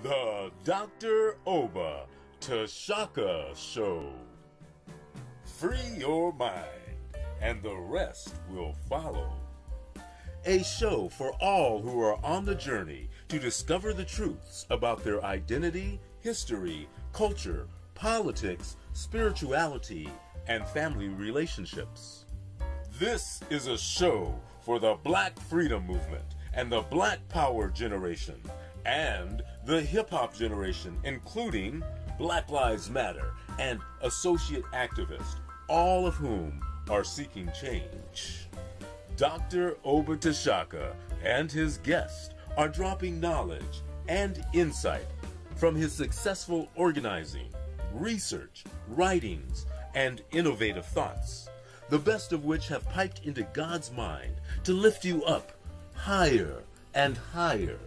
The Dr. Oba Tashaka Show. Free your mind, and the rest will follow. A show for all who are on the journey to discover the truths about their identity, history, culture, politics, spirituality, and family relationships. This is a show for the Black Freedom Movement and the Black Power generation and the hip-hop generation, including Black Lives Matter and associate activists, all of whom are seeking change. Dr. Oba Tashaka and his guest are dropping knowledge and insight from his successful organizing, research, writings, and innovative thoughts, the best of which have piped into God's mind to lift you up higher and higher.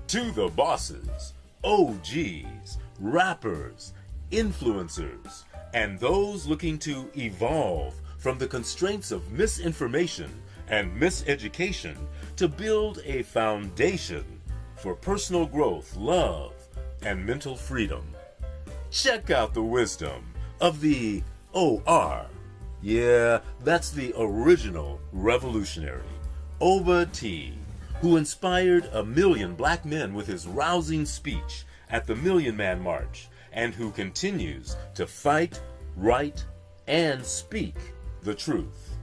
To the bosses, OGs, rappers, influencers, and those looking to evolve from the constraints of misinformation and miseducation to build a foundation for personal growth, love, and mental freedom. Check out the wisdom of the O.R. Yeah, that's the original revolutionary, Oba T, who inspired 1 million black men with his rousing speech at the Million Man March, and who continues to fight, write, and speak the truth.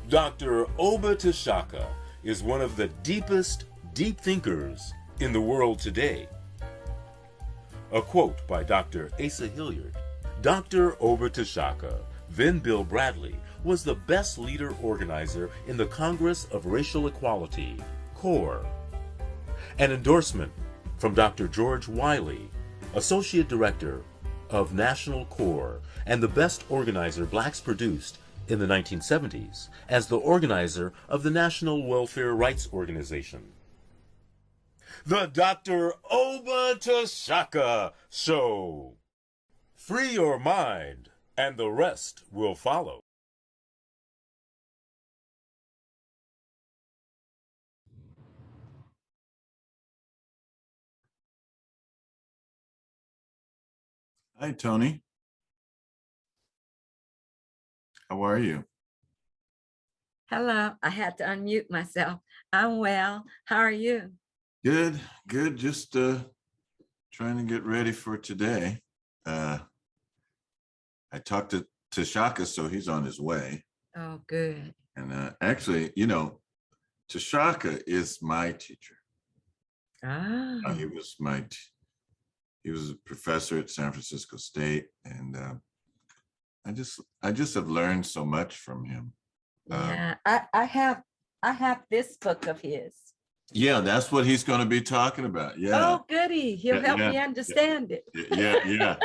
Dr. Oba Tashaka is one of the deepest deep thinkers in the world today. A quote by Dr. Asa Hilliard. Dr. Oba Tashaka, then Bill Bradley, was the best leader organizer in the Congress of Racial Equality, C.O.R.E. An endorsement from Dr. George Wiley, Associate Director of National C.O.R.E. and the best organizer blacks produced in the 1970s as the organizer of the National Welfare Rights Organization. The Dr. Oba Tashaka Show. Free your mind, and the rest will follow. Hi, Tony. How are you? Hello, I had to unmute myself. I'm well. How are you? Good, good. Just trying to get ready for today. I talked to Tashaka, so he's on his way. Oh, good. And actually, Tashaka is my teacher. He was he was a professor at San Francisco State, and I just have learned so much from him. Yeah, I have this book of his. Yeah, that's what he's going to be talking about. Yeah. Oh, goody. He'll help me understand it. Yeah.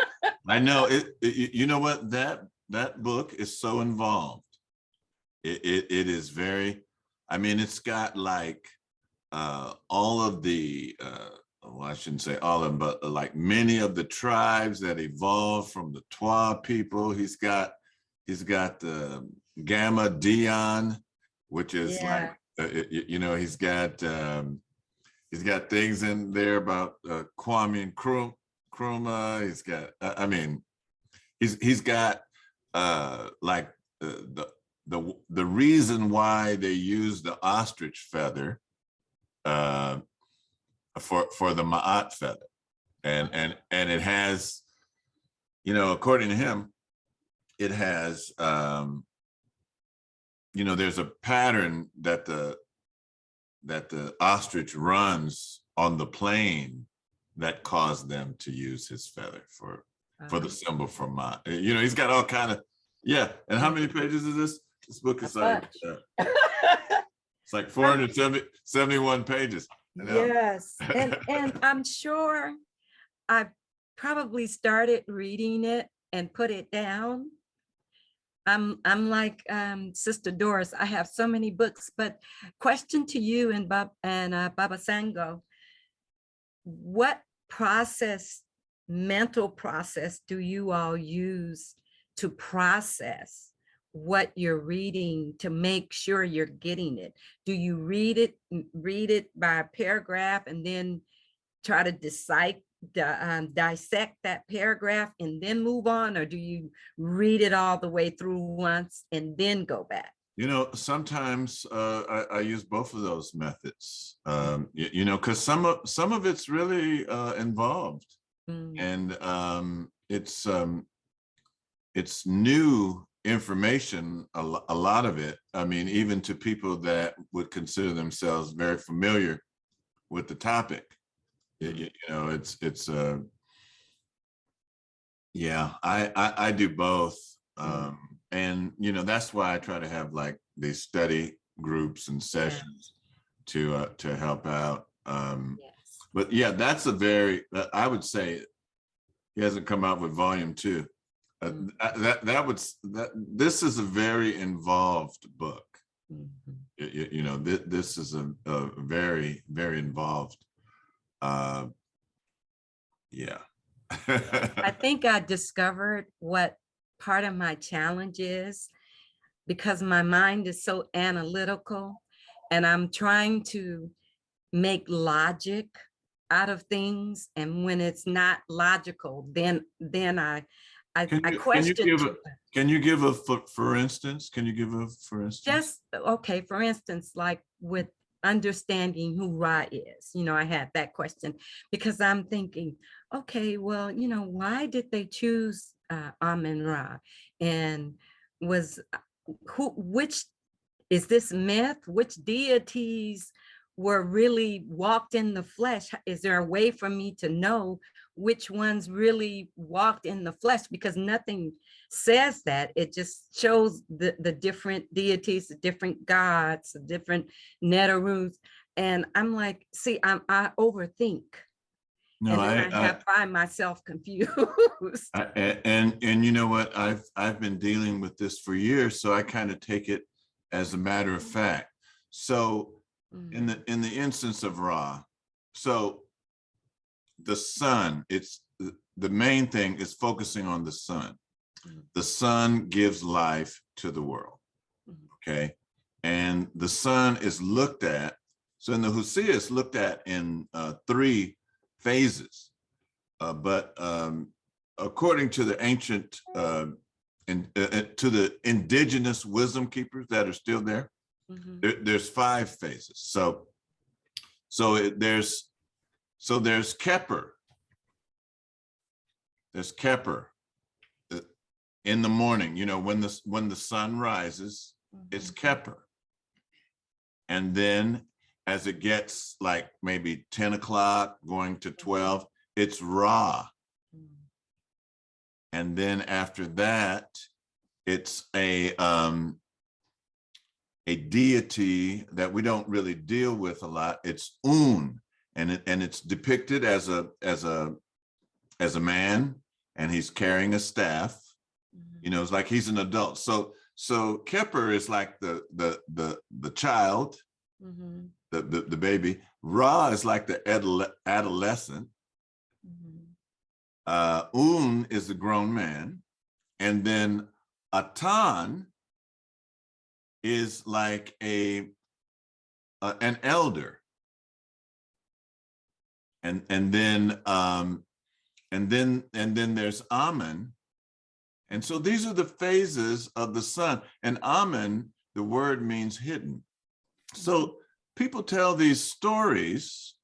I know it. You know what? That book is so involved. It is very. I mean, it's got like all of the. Well, I shouldn't say all of them, but like many of the tribes that evolved from the P.A.P.O. He's got the Gamma Dion, which is like he's got things in there about Kwame Nkrumah. He's got he's got like the reason why they use the ostrich feather for the Ma'at feather, and it has, according to him, it has there's a pattern that the ostrich runs on the plane that caused them to use his feather for the symbol for Ma'at. He's got all kind of And how many pages is this? This book is like it's like 471 pages. Yes, and I'm sure I probably started reading it and put it down. I'm like Sister Doris. I have so many books, but question to you and Baba Sango, what mental process do you all use to process what you're reading to make sure you're getting it? Do you read it by paragraph and then try to dissect that paragraph and then move on, or do you read it all the way through once and then go back? You know, sometimes I use both of those methods. You know, because some of it's really involved, and it's new information. A lot of it. I mean, even to people that would consider themselves very familiar with the topic. You know, it's yeah. I do both. And you know, that's why I try to have like these study groups and sessions to help out. But yeah, that's a very, I would say he hasn't come out with volume 2. This is a very involved book. You know, this is a very, very involved. Yeah. I think I discovered what part of my challenge is, because my mind is so analytical and I'm trying to make logic out of things. And when it's not logical, then I question. Can you give a for instance? Can you give a for instance? Just okay. For instance, like with understanding who Ra is, you know, I had that question because I'm thinking, okay, well, you know, why did they choose Amun-Ra, and which is this myth? Which deities were really walked in the flesh? Is there a way for me to know which ones really walked in the flesh? Because nothing says that. It just shows the different deities, the different gods, the different Netarus. And I'm like, see, I overthink. No, and then I find myself confused. And you know what? I've been dealing with this for years, so I kind of take it as a matter of fact. So in the instance of Ra, so the sun, it's the main thing is focusing on the sun. The sun gives life to the world. Okay. And the sun is looked at. So in the Hosea, it's looked at in 3 phases. But according to the ancient and to the indigenous wisdom keepers that are still there, there's 5 phases. There's Kepper. There's Kepper in the morning. You know, when the sun rises, it's Kepper. And then as it gets like maybe 10 o'clock going to 12, it's Ra. And then after that, it's a deity that we don't really deal with a lot. It's Un, and it's depicted as a man, and he's carrying a staff. You know, it's like he's an adult. So Kepper is like the child, the baby. Ra is like the adolescent. Un is the grown man, and then Atan is like an elder, and then there's Amun, and so these are the phases of the sun. And Amun, the word means hidden. So people tell these stories.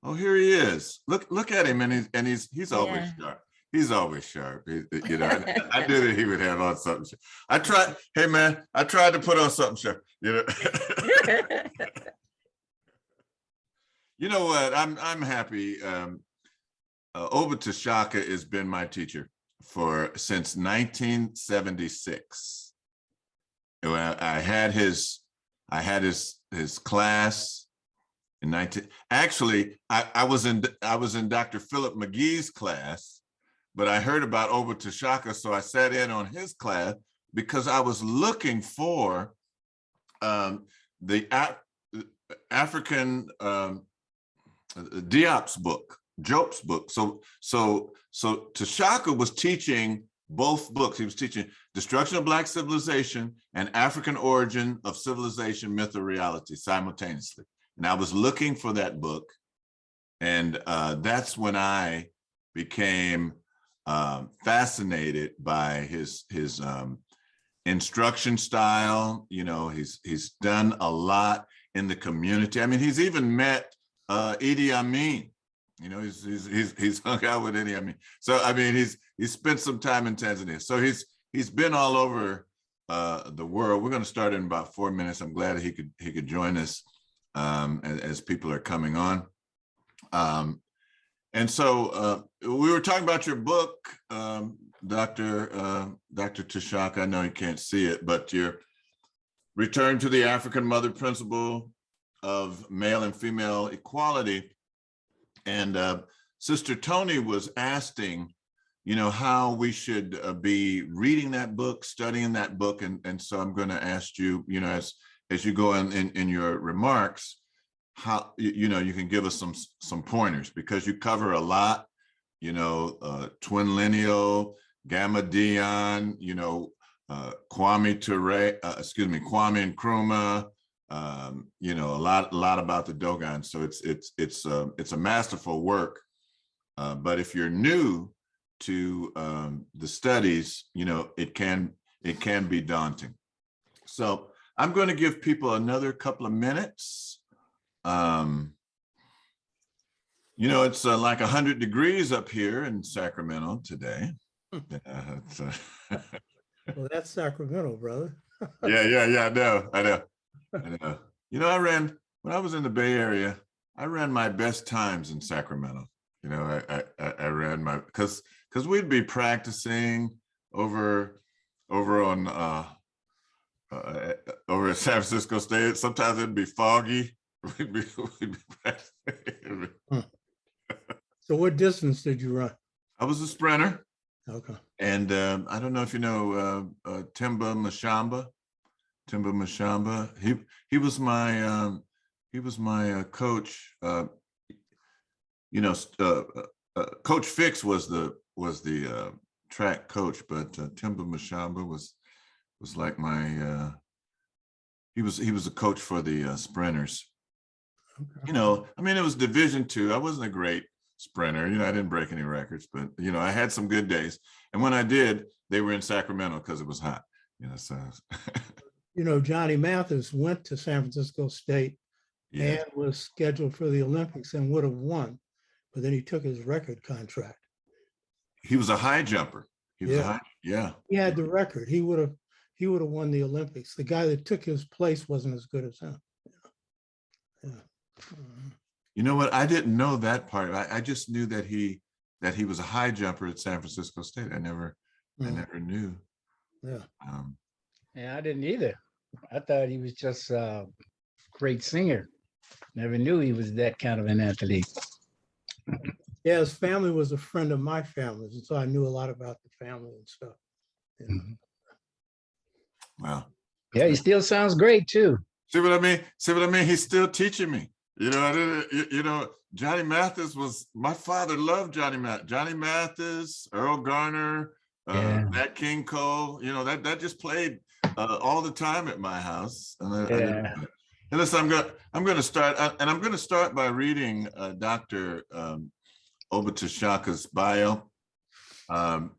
Oh, here he is. Look at him, and he's always sharp. He's always sharp. You know, I knew that he would have on something. I tried to put on something sharp. You know. You know what? I'm happy. Oba Tashaka has been my teacher since 1976. I had his class. Actually, I was in Dr. Philip McGee's class, but I heard about Oba Tashaka, so I sat in on his class because I was looking for the African Diop's book, Job's book. So Tashaka was teaching both books. He was teaching Destruction of Black Civilization and African Origin of Civilization, Myth, or Reality simultaneously. And I was looking for that book, and that's when I became fascinated by his instruction style. You know, he's done a lot in the community. I mean, he's even met Idi Amin. You know, he's hung out with Idi Amin. So I mean, he's spent some time in Tanzania. So he's been all over the world. We're going to start in about 4 minutes. I'm glad he could join us as people are coming on. And so we were talking about your book, Dr. Tashaka. I know you can't see it, but your Return to the African Mother Principle of Male and Female Equality. And Sister Tony was asking, you know, how we should be reading that book, studying that book. And so I'm going to ask you, you know, as you go in your remarks, how, you know, you can give us some pointers, because you cover a lot, you know, twin lineal, gamma Dion, you know, Kwame Kwame Nkrumah, you know, a lot about the Dogon. So it's a masterful work. But if you're new to the studies, you know, it can be daunting. So I'm going to give people another couple of minutes. You know, it's like 100 degrees up here in Sacramento today. Well, that's Sacramento, brother. Yeah. I know. You know, when I was in the Bay Area, I ran my best times in Sacramento. You know, I ran because we'd be practicing over at San Francisco State. Sometimes it'd be foggy. We'd be practicing. So what distance did you run? I was a sprinter. Okay. And I don't know if you know Timba Mashamba. He was my coach. You know, Coach Fix was the track coach, but Timba Mashamba was like my he was a coach for the sprinters. Okay. You know, I mean, it was Division II. I wasn't a great sprinter. You know, I didn't break any records, but you know, I had some good days. And when I did, they were in Sacramento because it was hot. You know, so. You know, Johnny Mathis went to San Francisco State and was scheduled for the Olympics and would have won, but then he took his record contract. He was a high jumper. He had the record. He would have won the Olympics. The guy that took his place wasn't as good as him. Yeah. You know what? I didn't know that part. I just knew that he was a high jumper at San Francisco State. I never knew. Yeah. Yeah, I didn't either. I thought he was just a great singer. Never knew he was that kind of an athlete. Yeah, his family was a friend of my family's, and so I knew a lot about the family and stuff. Yeah. Wow. Yeah, he still sounds great too. See what I mean? He's still teaching me. You know, you know, Johnny Mathis was, my father loved Johnny Mathis, Earl Garner, Nat King Cole. You know, that just played all the time at my house. And listen, I'm going to start, and I'm going to start by reading Dr. Oba Tashaka's bio, and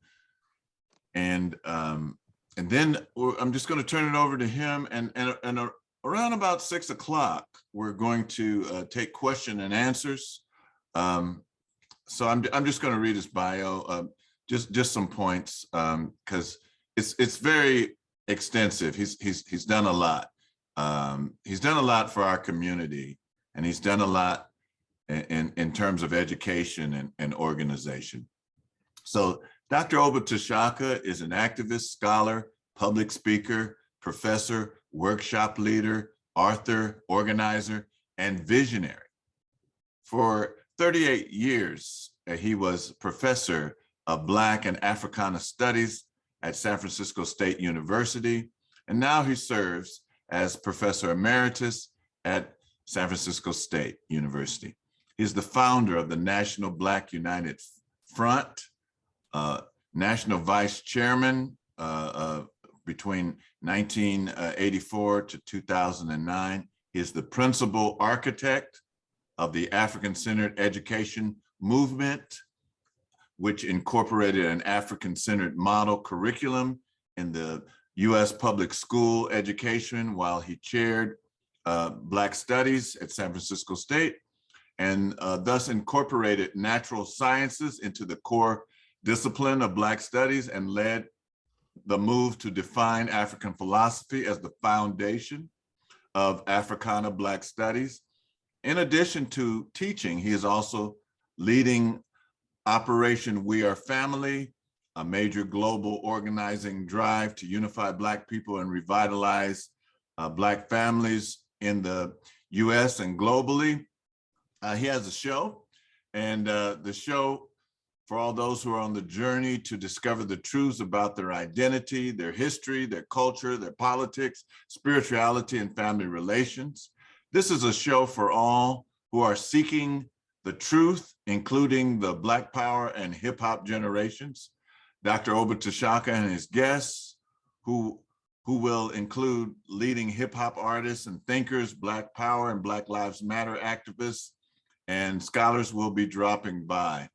then I'm just going to turn it over to him, and around about 6 o'clock, we're going to take question and answers. So I'm just going to read his bio, just some points, because it's very extensive. He's done a lot. He's done a lot for our community, and he's done a lot in terms of education and organization. So Dr. Oba Tashaka is an activist, scholar, public speaker, professor, workshop leader, author, organizer, and visionary. For 38 years, he was professor of Black and Africana Studies at San Francisco State University, and now he serves as Professor Emeritus at San Francisco State University. He's the founder of the National Black United Front, National Vice Chairman between 1984 to 2009. He is the principal architect of the African-centered education movement, which incorporated an African-centered model curriculum in the U.S. public school education while he chaired Black Studies at San Francisco State, and thus incorporated natural sciences into the core discipline of Black Studies and led the move to define African philosophy as the foundation of Africana Black Studies. In addition to teaching, he is also leading Operation We Are Family, a major global organizing drive to unify Black people and revitalize Black families in the US and globally. He has a show, and the show, for all those who are on the journey to discover the truths about their identity, their history, their culture, their politics, spirituality, and family relations. This is a show for all who are seeking the truth, including the Black Power and hip hop generations. Dr. Oba Tashaka and his guests, who will include leading hip hop artists and thinkers, Black Power and Black Lives Matter activists, and scholars will be dropping by.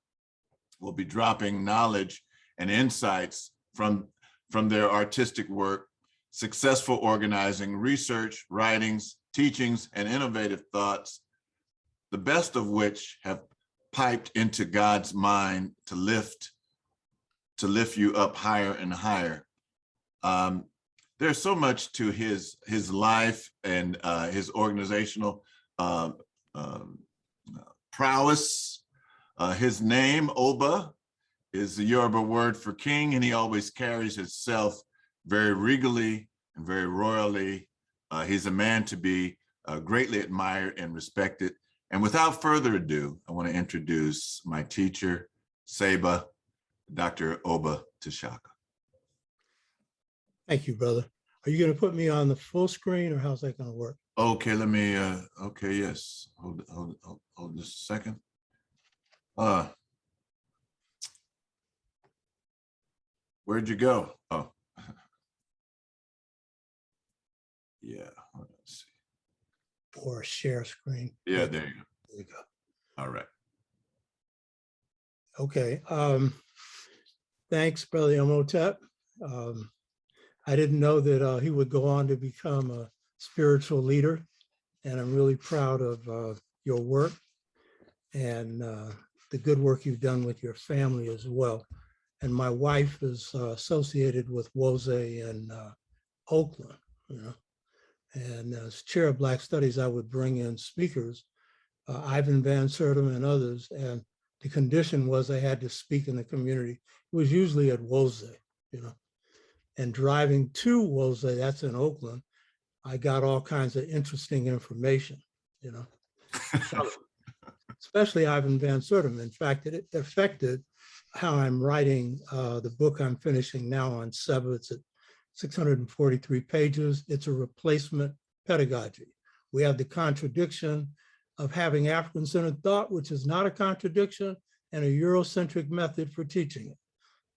We'll be dropping knowledge and insights from their artistic work, successful organizing, research, writings, teachings, and innovative thoughts, the best of which have piped into God's mind to lift you up higher and higher. There's so much to his life and his organizational prowess. His name, Oba, is the Yoruba word for king, and he always carries himself very regally and very royally. He's a man to be greatly admired and respected. And without further ado, I want to introduce my teacher, Seba, Dr. Oba Tashaka. Thank you, brother. Are you going to put me on the full screen, or how's that going to work? Okay, let me, okay, yes. Hold just a second. Where'd you go? Oh, yeah, let's see. Or share screen. Yeah, there you go. There you go. All right. Okay. Thanks, Brother Imhotep. I didn't know that he would go on to become a spiritual leader, and I'm really proud of your work and the good work you've done with your family as well. And my wife is associated with WOZE in Oakland, you know. And as chair of Black Studies, I would bring in speakers, Ivan Van Sertima and others, and the condition was I had to speak in the community. It was usually at WOZE, you know. And driving to WOZE, that's in Oakland, I got all kinds of interesting information, you know. Especially Ivan Van Sertima. In fact, it affected how I'm writing the book I'm finishing now on SEBA. It's at 643 pages. It's a replacement pedagogy. We have the contradiction of having African-centered thought, which is not a contradiction, and a Eurocentric method for teaching it,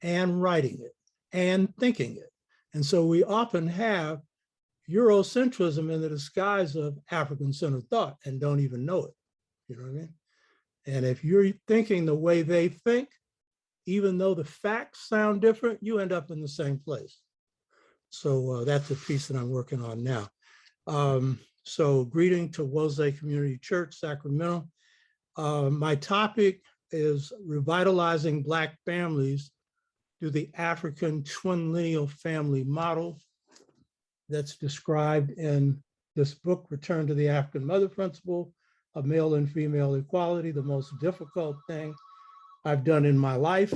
and writing it, and thinking it. And so we often have Eurocentrism in the disguise of African-centered thought and don't even know it. You know what I mean? And if you're thinking the way they think, even though the facts sound different, you end up in the same place. So that's a piece that I'm working on now. So greeting to WOZE Community Church, Sacramento. My topic is revitalizing Black families through the African twin lineal family model that's described in this book, Return to the African Mother Principle of Male and Female Equality, the most difficult thing I've done in my life.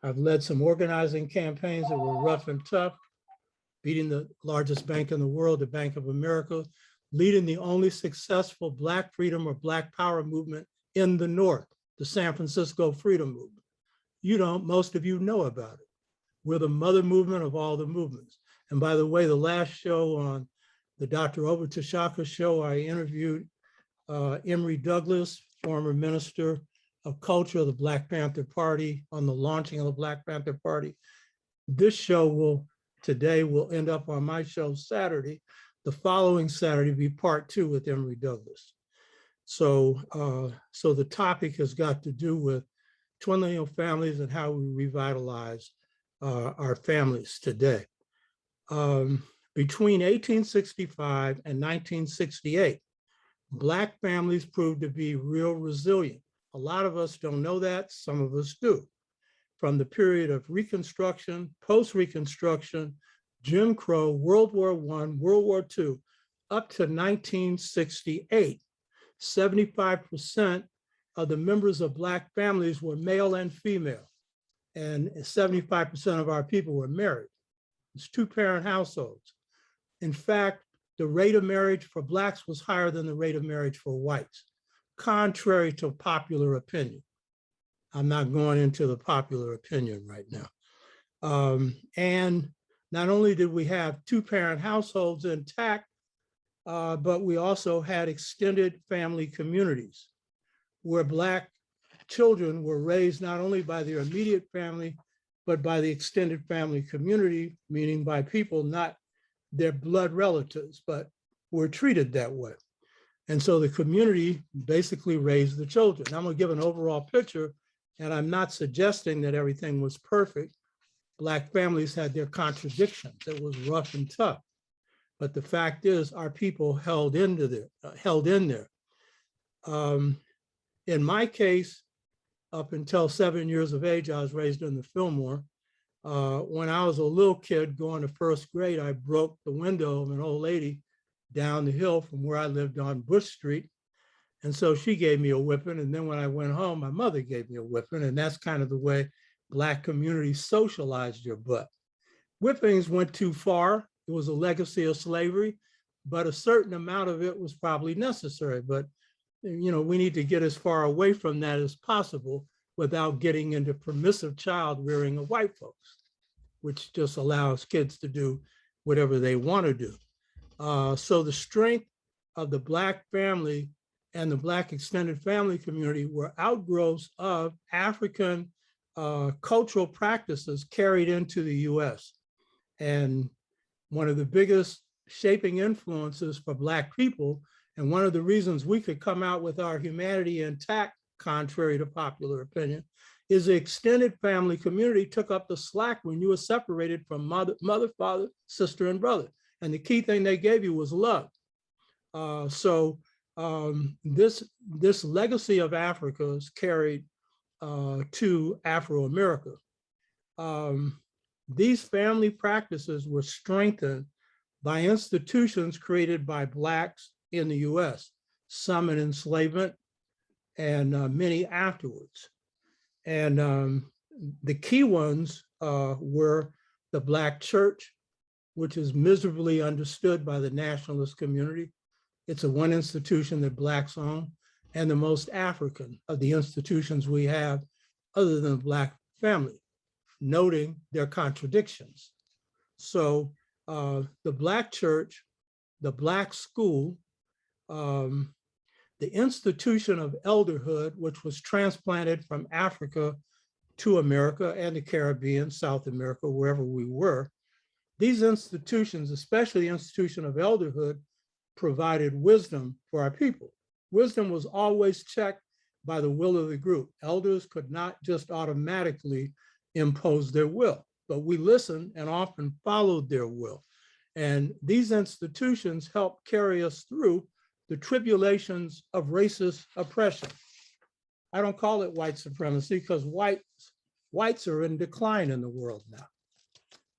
I've led some organizing campaigns that were rough and tough, beating the largest bank in the world, the Bank of America, leading the only successful Black freedom or Black power movement in the North, the San Francisco Freedom Movement. You don't, most of you know about it. We're the mother movement of all the movements. And by the way, the last show on the Dr. Oba Tashaka show, I interviewed Emory Douglas, former minister of culture of the Black Panther Party, on the launching of the Black Panther Party. This show today will end up on my show Saturday. The following Saturday will be part 2 with Emory Douglas. So, so the topic has got to do with twin families and how we revitalize our families today. Between 1865 and 1968, Black families proved to be real resilient. A lot of us don't know that, some of us do. From the period of Reconstruction, post-Reconstruction, Jim Crow, World War I, World War II, up to 1968, 75% of the members of Black families were male and female, and 75% of our people were married. It's two-parent households. In fact, the rate of marriage for Blacks was higher than the rate of marriage for whites, contrary to popular opinion. I'm not going into the popular opinion right now. And not only did we have two-parent households intact, but we also had extended family communities where Black children were raised not only by their immediate family, but by the extended family community, meaning by people not their blood relatives, but were treated that way. And so the community basically raised the children. I'm gonna give an overall picture, and I'm not suggesting that everything was perfect. Black families had their contradictions. It was rough and tough. But the fact is, our people held in there. In my case, up until 7 years of age, I was raised in the Fillmore. When I was a little kid going to first grade, I broke the window of an old lady down the hill from where I lived on Bush Street. And so she gave me a whipping. And then when I went home, my mother gave me a whipping. And that's kind of the way Black communities socialized your butt. Whippings went too far. It was a legacy of slavery, but a certain amount of it was probably necessary. But we need to get as far away from that as possible without getting into permissive child rearing of white folks, which just allows kids to do whatever they want to do. So the strength of the Black family and the Black extended family community were outgrowths of African cultural practices carried into the US. And one of the biggest shaping influences for Black people, and one of the reasons we could come out with our humanity intact, contrary to popular opinion, is the extended family community took up the slack when you were separated from mother, father, sister, and brother. And the key thing they gave you was love. This legacy of Africa is carried to Afro-America. These family practices were strengthened by institutions created by Blacks in the US, some in enslavement and many afterwards. And the key ones were the Black church, which is miserably understood by the nationalist community. It's one institution that Blacks own, and the most African of the institutions we have other than the Black family, noting their contradictions. So the Black church, the Black school, the institution of elderhood, which was transplanted from Africa to America and the Caribbean, South America, wherever we were. These institutions, especially the institution of elderhood, provided wisdom for our people. Wisdom was always checked by the will of the group. Elders could not just automatically impose their will, but we listened and often followed their will. And these institutions helped carry us through the tribulations of racist oppression. I don't call it white supremacy because whites are in decline in the world now.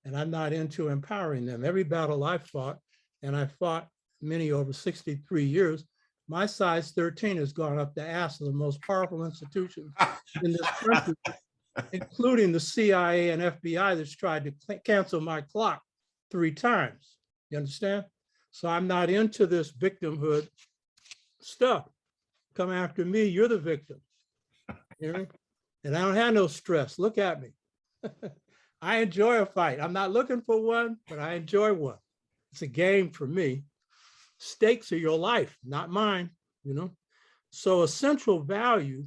And I'm not into empowering them. Every battle I fought, and I fought many over 63 years, my size 13 has gone up the ass of the most powerful institutions in this country, including the CIA and FBI that's tried to cancel my clock 3 times. You understand? So I'm not into this victimhood stuff. Come after me, you're the victim. You know? And I don't have no stress. Look at me. I enjoy a fight. I'm not looking for one, but I enjoy one. It's a game for me. Stakes are your life, not mine, you know? So a central value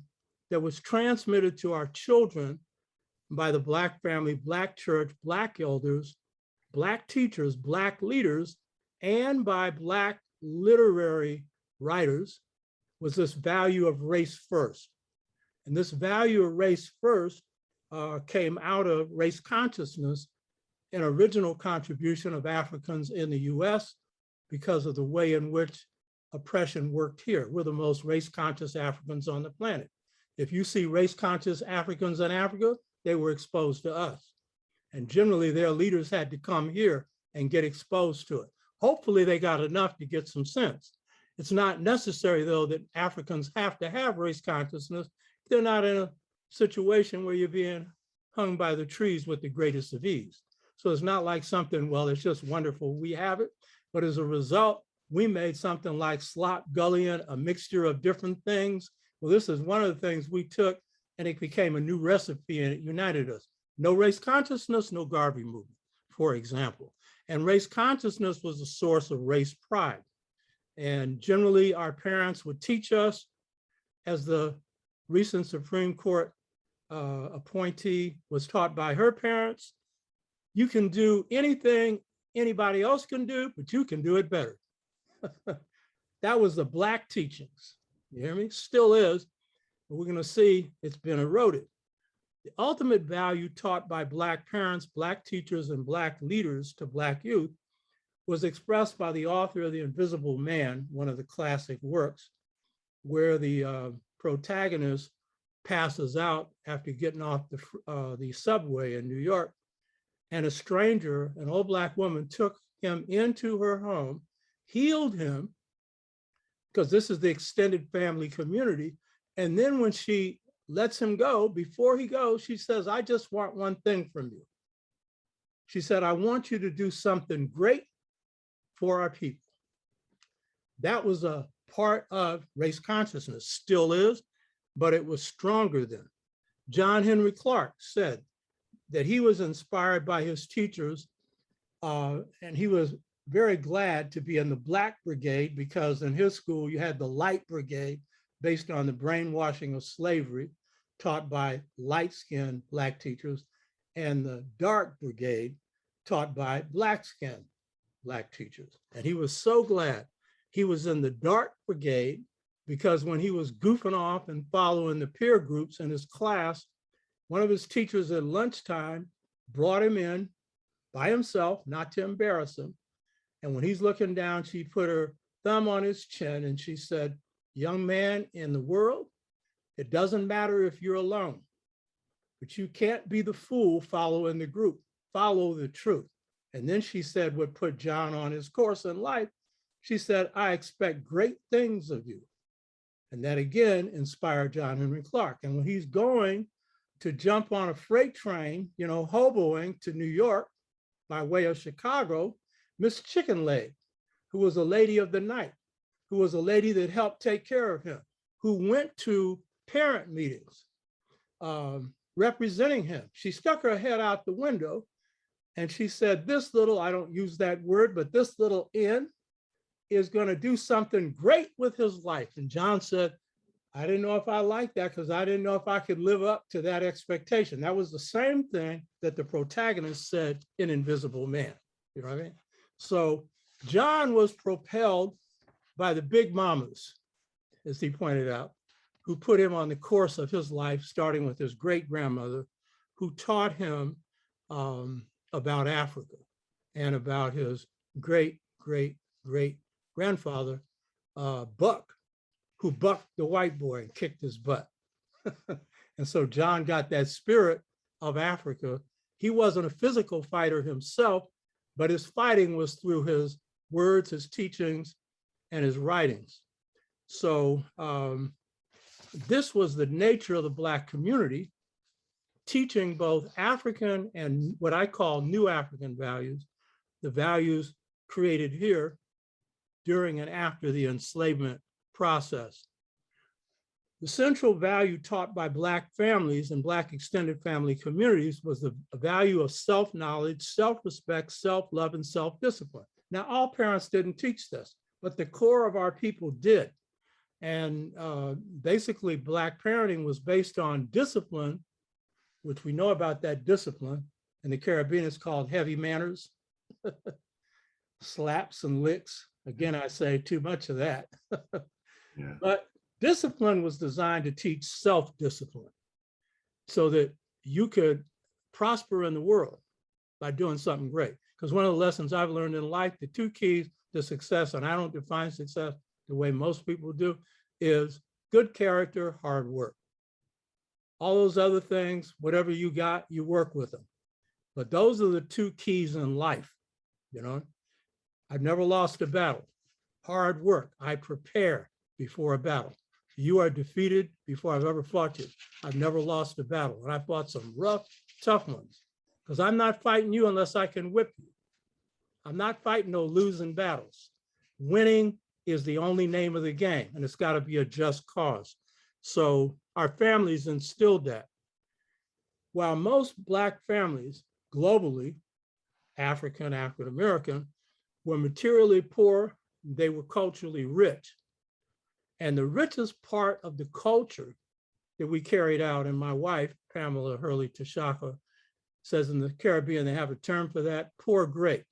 that was transmitted to our children by the Black family, Black church, Black elders, Black teachers, Black leaders, and by Black literary writers was this value of race first. And this value of race first came out of race consciousness, an original contribution of Africans in the US because of the way in which oppression worked here. We're the most race conscious Africans on the planet. If you see race conscious Africans in Africa, they were exposed to us. And generally their leaders had to come here and get exposed to it. Hopefully they got enough to get some sense. It's not necessary though that Africans have to have race consciousness. They're not in a situation where you're being hung by the trees with the greatest of ease. So it's not like something, well, it's just wonderful, we have it. But as a result, we made something like slop gullion, a mixture of different things. Well, this is one of the things we took and it became a new recipe and it united us. No race consciousness, no Garvey movement, for example. And race consciousness was a source of race pride. And generally our parents would teach us, as the recent Supreme Court appointee was taught by her parents, you can do anything anybody else can do, but you can do it better. That was the Black teachings. You hear me? Still is, but we're going to see it's been eroded. The ultimate value taught by Black parents, Black teachers, and Black leaders to Black youth was expressed by the author of The Invisible Man, one of the classic works, where the protagonist passes out after getting off the subway in New York, and a stranger, an old Black woman, took him into her home, healed him, because this is the extended family community. And then when she lets him go, before he goes, she says, I just want one thing from you. She said, I want you to do something great for our people. That was a part of race consciousness, still is, but it was stronger then. John Henry Clark said that he was inspired by his teachers, and he was very glad to be in the Black Brigade because in his school you had the Light Brigade based on the brainwashing of slavery taught by light-skinned Black teachers, and the Dark Brigade taught by Black-skinned Black teachers. And he was so glad he was in the Dark Brigade because when he was goofing off and following the peer groups in his class, one of his teachers at lunchtime brought him in by himself, not to embarrass him. And when he's looking down, she put her thumb on his chin and she said, young man, in the world, it doesn't matter if you're alone, but you can't be the fool following the group, follow the truth. And then she said what put John on his course in life. She said, I expect great things of you. And that again inspired John Henry Clark. And when he's going to jump on a freight train, you know, hoboing to New York by way of Chicago, Miss Chicken Leg, who was a lady of the night, who was a lady that helped take care of him, who went to parent meetings representing him. She stuck her head out the window and she said, this little, I don't use that word, but this little N is going to do something great with his life. And John said, I didn't know if I liked that because I didn't know if I could live up to that expectation. That was the same thing that the protagonist said in Invisible Man. You know what I mean? So John was propelled by the big mamas, as he pointed out, who put him on the course of his life, starting with his great grandmother, who taught him about Africa and about his great grandfather, Buck, who bucked the white boy and kicked his butt. And so John got that spirit of Africa. He wasn't a physical fighter himself, but his fighting was through his words, his teachings, and his writings. So this was the nature of the Black community, teaching both African and what I call new African values, the values created here during and after the enslavement process. The central value taught by Black families and Black extended family communities was the value of self-knowledge, self-respect, self-love, and self-discipline. Now, all parents didn't teach this, but the core of our people did. And basically, Black parenting was based on discipline, which we know about that discipline. In the Caribbean, it's called heavy manners, slaps and licks. Again, I say too much of that. Yeah. But Discipline was designed to teach self-discipline so that you could prosper in the world by doing something great. Because one of the lessons I've learned in life, the two keys to success, and I don't define success the way most people do, is good character, hard work. All those other things, whatever you got, you work with them. But those are the two keys in life, you know. I've never lost a battle. Hard work, I prepare before a battle. You are defeated before I've ever fought you. I've never lost a battle. And I fought some rough, tough ones, because I'm not fighting you unless I can whip you. I'm not fighting no losing battles. Winning is the only name of the game, and it's got to be a just cause. So our families instilled that. While most Black families globally, African, African American, were materially poor, they were culturally rich. And the richest part of the culture that we carried out, and my wife, Pamela Hurley Tashaka, says in the Caribbean, they have a term for that, poor great.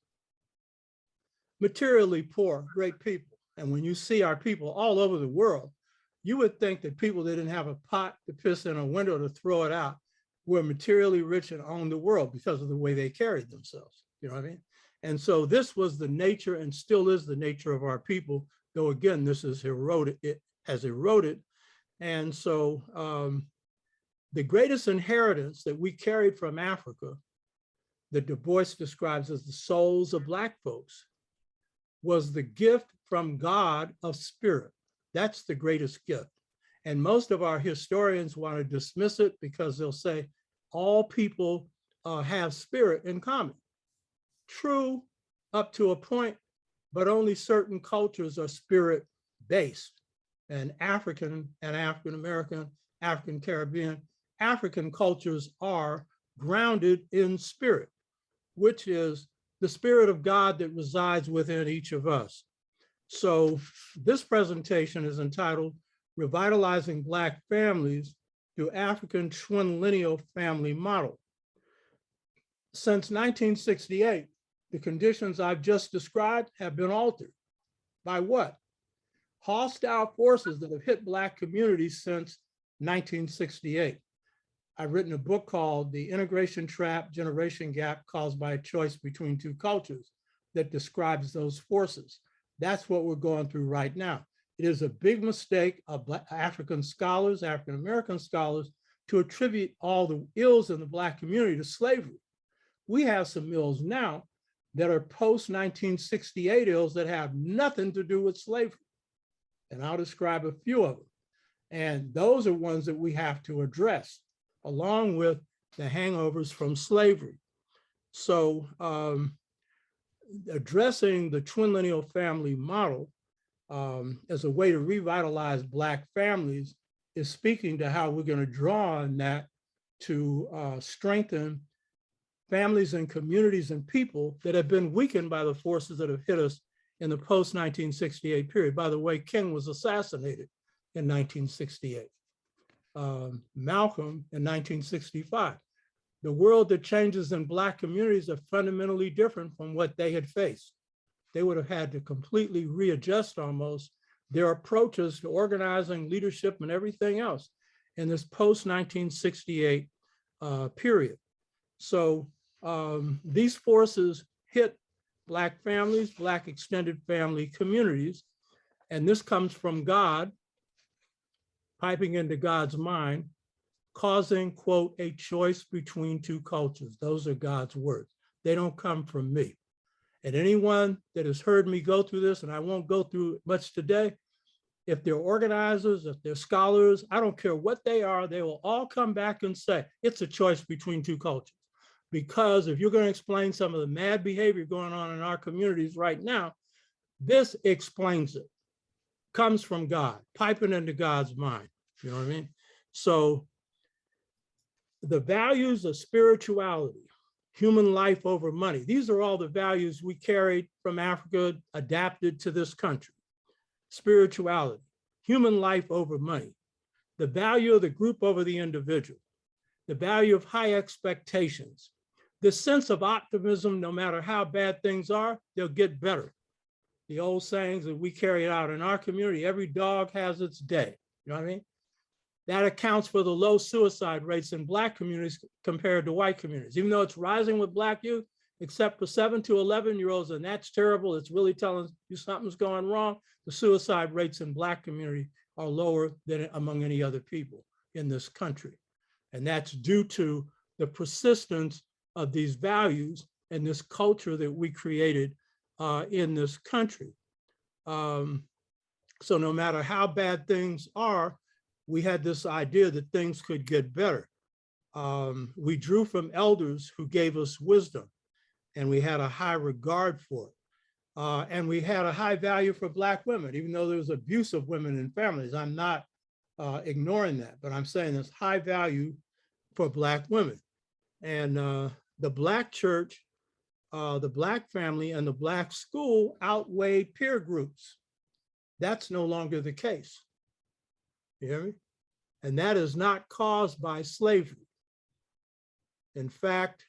Materially poor, great people. And when you see our people all over the world, you would think that people that didn't have a pot to piss in a window to throw it out were materially rich and owned the world because of the way they carried themselves. You know what I mean? And so this was the nature and still is the nature of our people, though again, this is eroded, it has eroded. And so the greatest inheritance that we carried from Africa, that Du Bois describes as the souls of Black folks, was the gift from God of spirit. That's the greatest gift. And most of our historians want to dismiss it because they'll say all people have spirit in common. True up to a point, but only certain cultures are spirit based. And African and African American, African Caribbean, African cultures are grounded in spirit, which is the spirit of God that resides within each of us. So this presentation is entitled Revitalizing Black Families Through African Twin Lineal Family Model. Since 1968, the conditions I've just described have been altered. By what? Hostile forces that have hit Black communities since 1968. I've written a book called The Integration Trap, Generation Gap Caused by a Choice Between Two Cultures that describes those forces. That's what we're going through right now. It is a big mistake of African scholars, African American scholars, to attribute all the ills in the Black community to slavery. We have some ills now that are post-1968 ills that have nothing to do with slavery. And I'll describe a few of them. And those are ones that we have to address, along with the hangovers from slavery. So addressing the twin lineal family model as a way to revitalize Black families is speaking to how we're going to draw on that to strengthen families and communities and people that have been weakened by the forces that have hit us in the post-1968 period. By the way, King was assassinated in 1968. Malcolm in 1965. The world that changes in Black communities are fundamentally different from what they had faced. They would have had to completely readjust almost their approaches to organizing, leadership, and everything else in this post-1968 period. So these forces hit Black families, Black extended family communities, and this comes from God, piping into God's mind, causing, quote, a choice between two cultures. Those are God's words. They don't come from me. And anyone that has heard me go through this, and I won't go through it much today, if they're organizers, if they're scholars, I don't care what they are, they will all come back and say, it's a choice between two cultures. Because if you're going to explain some of the mad behavior going on in our communities right now, this explains it. Comes from God, piping into God's mind. You know what I mean? So the values of spirituality, human life over money, these are all the values we carried from Africa, adapted to this country. Spirituality, human life over money, the value of the group over the individual, the value of high expectations, the sense of optimism, no matter how bad things are, they'll get better. The old sayings that we carry out in our community, every dog has its day. You know what I mean? That accounts for the low suicide rates in Black communities compared to white communities, even though it's rising with Black youth, except for 7 to 11-year-olds, and that's terrible. It's really telling you something's going wrong. The suicide rates in Black community are lower than among any other people in this country. And that's due to the persistence of these values and this culture that we created in this country. So no matter how bad things are, we had this idea that things could get better. We drew from elders who gave us wisdom, and we had a high regard for it. And we had a high value for Black women, even though there was abuse of women in families. I'm not ignoring that, but I'm saying there's high value for Black women. And the Black church, the Black family, and the Black school outweighed peer groups. That's no longer the case. You hear me? And that is not caused by slavery. In fact,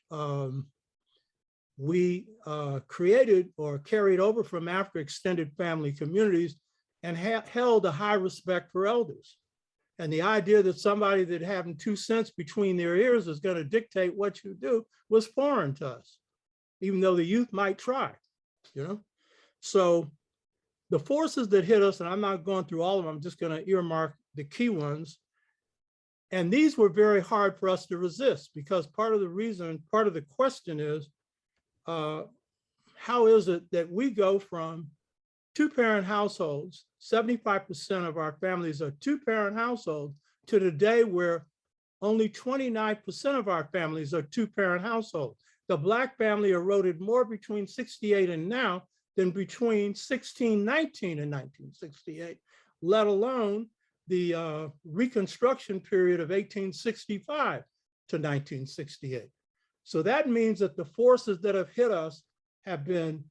we created or carried over from Africa extended family communities and held a high respect for elders. And the idea that somebody that having 2 cents between their ears is going to dictate what you do was foreign to us, even though the youth might try, you know? So the forces that hit us, and I'm not going through all of them, I'm just going to earmark the key ones. And these were very hard for us to resist, because part of the reason, part of the question is, how is it that we go from 2-parent households, 75% of our families are 2-parent households, to today where only 29% of our families are 2-parent households. The Black family eroded more between 68 and now than between 1619 and 1968, let alone the Reconstruction period of 1865 to 1968. So that means that the forces that have hit us have been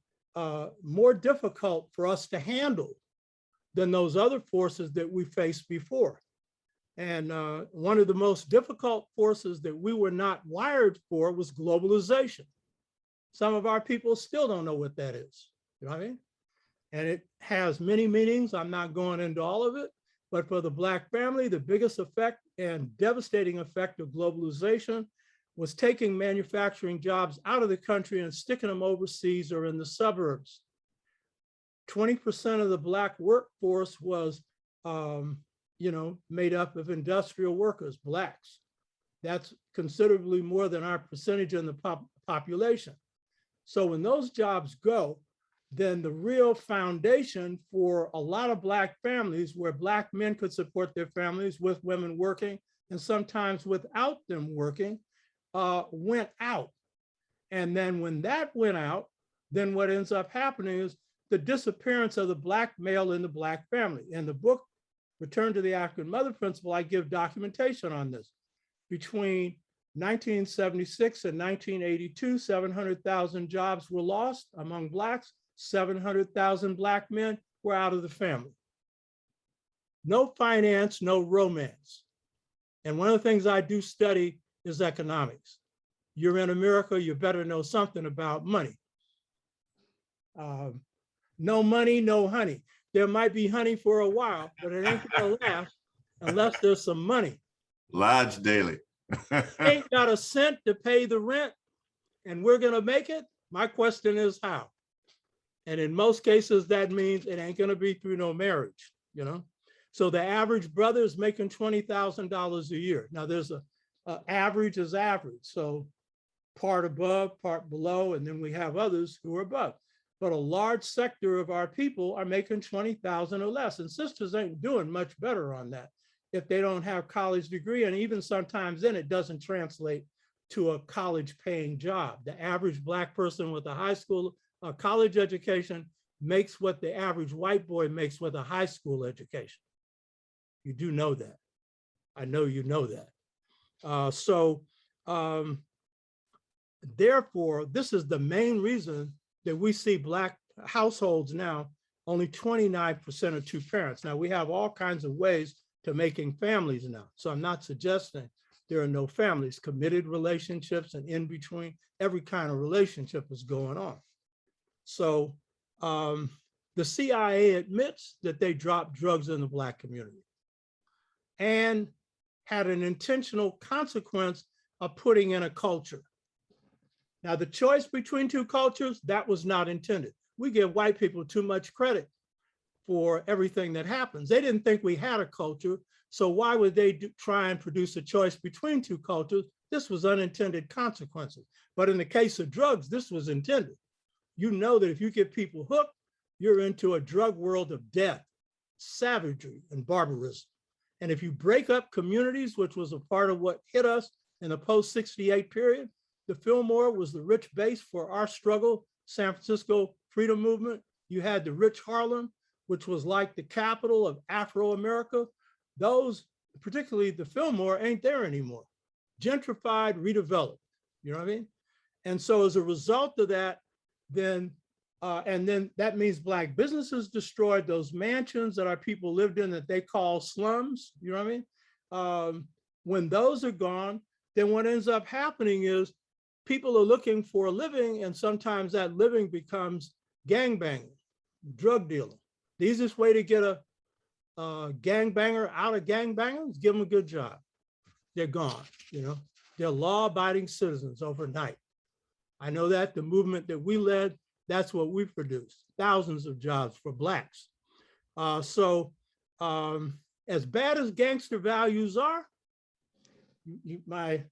more difficult for us to handle than those other forces that we faced before. And one of the most difficult forces that we were not wired for was globalization. Some of our people still don't know what that is, you know what I mean? And it has many meanings. I'm not going into all of it, but for the Black family, the biggest effect and devastating effect of globalization was taking manufacturing jobs out of the country and sticking them overseas or in the suburbs. 20% of the Black workforce was, made up of industrial workers, Blacks. That's considerably more than our percentage in the population. So when those jobs go, then the real foundation for a lot of Black families, where Black men could support their families with women working, and sometimes without them working, went out. And then when that went out, then what ends up happening is the disappearance of the Black male in the Black family. In the book, Return to the African Mother Principle, I give documentation on this. Between 1976 and 1982, 700,000 jobs were lost among Blacks. 700,000 Black men were out of the family. No finance, no romance. And one of the things I do study is economics. You're in America, you better know something about money. No money, no honey. There might be honey for a while, but it ain't gonna last unless there's some money. Lodge daily. Ain't got a cent to pay the rent, and we're gonna make it. My question is how? And in most cases, that means it ain't gonna be through no marriage, you know? So the average brother is making $20,000 a year. Now there's a average is average. So part above, part below, and then we have others who are above. But a large sector of our people are making 20,000 or less. And sisters ain't doing much better on that if they don't have college degree. And even sometimes then it doesn't translate to a college paying job. The average Black person with a high school, a college education makes what the average white boy makes with a high school education. You do know that. I know you know that. Therefore, this is the main reason that we see Black households now, only 29% are 2 parents. Now we have all kinds of ways to making families now. So I'm not suggesting there are no families, committed relationships and in between, every kind of relationship is going on. So the CIA admits that they dropped drugs in the Black community. and had an intentional consequence of putting in a culture. Now, the choice between two cultures, that was not intended. We give white people too much credit for everything that happens. They didn't think we had a culture, so why would they try and produce a choice between two cultures? This was unintended consequences. But in the case of drugs, this was intended. You know that if you get people hooked, you're into a drug world of death, savagery, and barbarism. And if you break up communities, which was a part of what hit us in the post-68 period, the Fillmore was the rich base for our struggle, San Francisco freedom movement. You had the rich Harlem, which was like the capital of Afro-America. Those, particularly the Fillmore, ain't there anymore. Gentrified, redeveloped, you know what I mean? And so as a result of that, then that means Black businesses destroyed those mansions that our people lived in that they call slums, you know what I mean? When those are gone, then what ends up happening is people are looking for a living, and sometimes that living becomes gangbanging, drug dealing. The easiest way to get a gangbanger out of gangbanging is give them a good job. They're gone, you know? They're law-abiding citizens overnight. I know that the movement that we led, that's what we produced, thousands of jobs for Blacks. As bad as gangster values are, my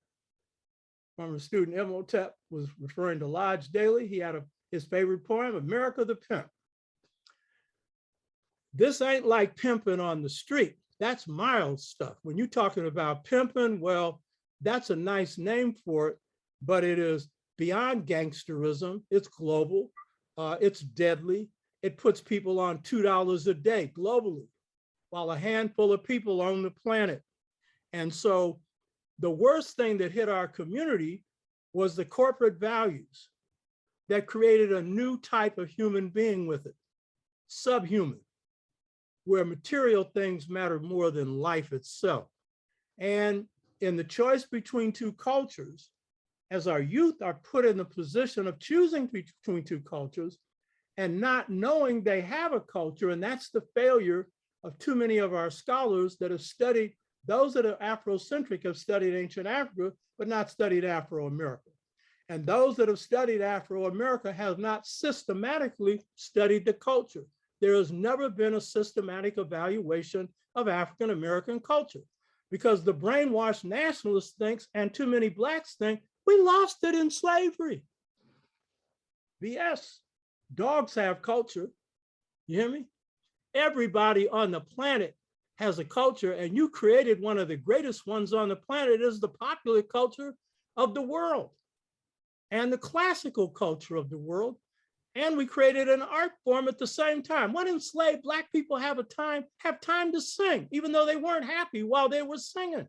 former student Imhotep was referring to Lodge Daly. He had his favorite poem, America the Pimp. This ain't like pimping on the street. That's mild stuff. When you're talking about pimping, well, that's a nice name for it, but it is beyond gangsterism. It's global. It's deadly. It puts people on $2 a day globally, while a handful of people own the planet. And so the worst thing that hit our community was the corporate values that created a new type of human being with it, subhuman, where material things matter more than life itself. And in the choice between two cultures, as our youth are put in the position of choosing between two cultures and not knowing they have a culture, and that's the failure of too many of our scholars that have studied, those that are Afrocentric have studied ancient Africa, but not studied Afro-America. And those that have studied Afro-America have not systematically studied the culture. There has never been a systematic evaluation of African-American culture, because the brainwashed nationalist thinks, and too many Blacks think, we lost it in slavery. BS. Dogs have culture. You hear me? Everybody on the planet has a culture, and you created one of the greatest ones on the planet. Is the popular culture of the world and the classical culture of the world. And we created an art form at the same time. What enslaved Black people have time to sing, even though they weren't happy while they were singing.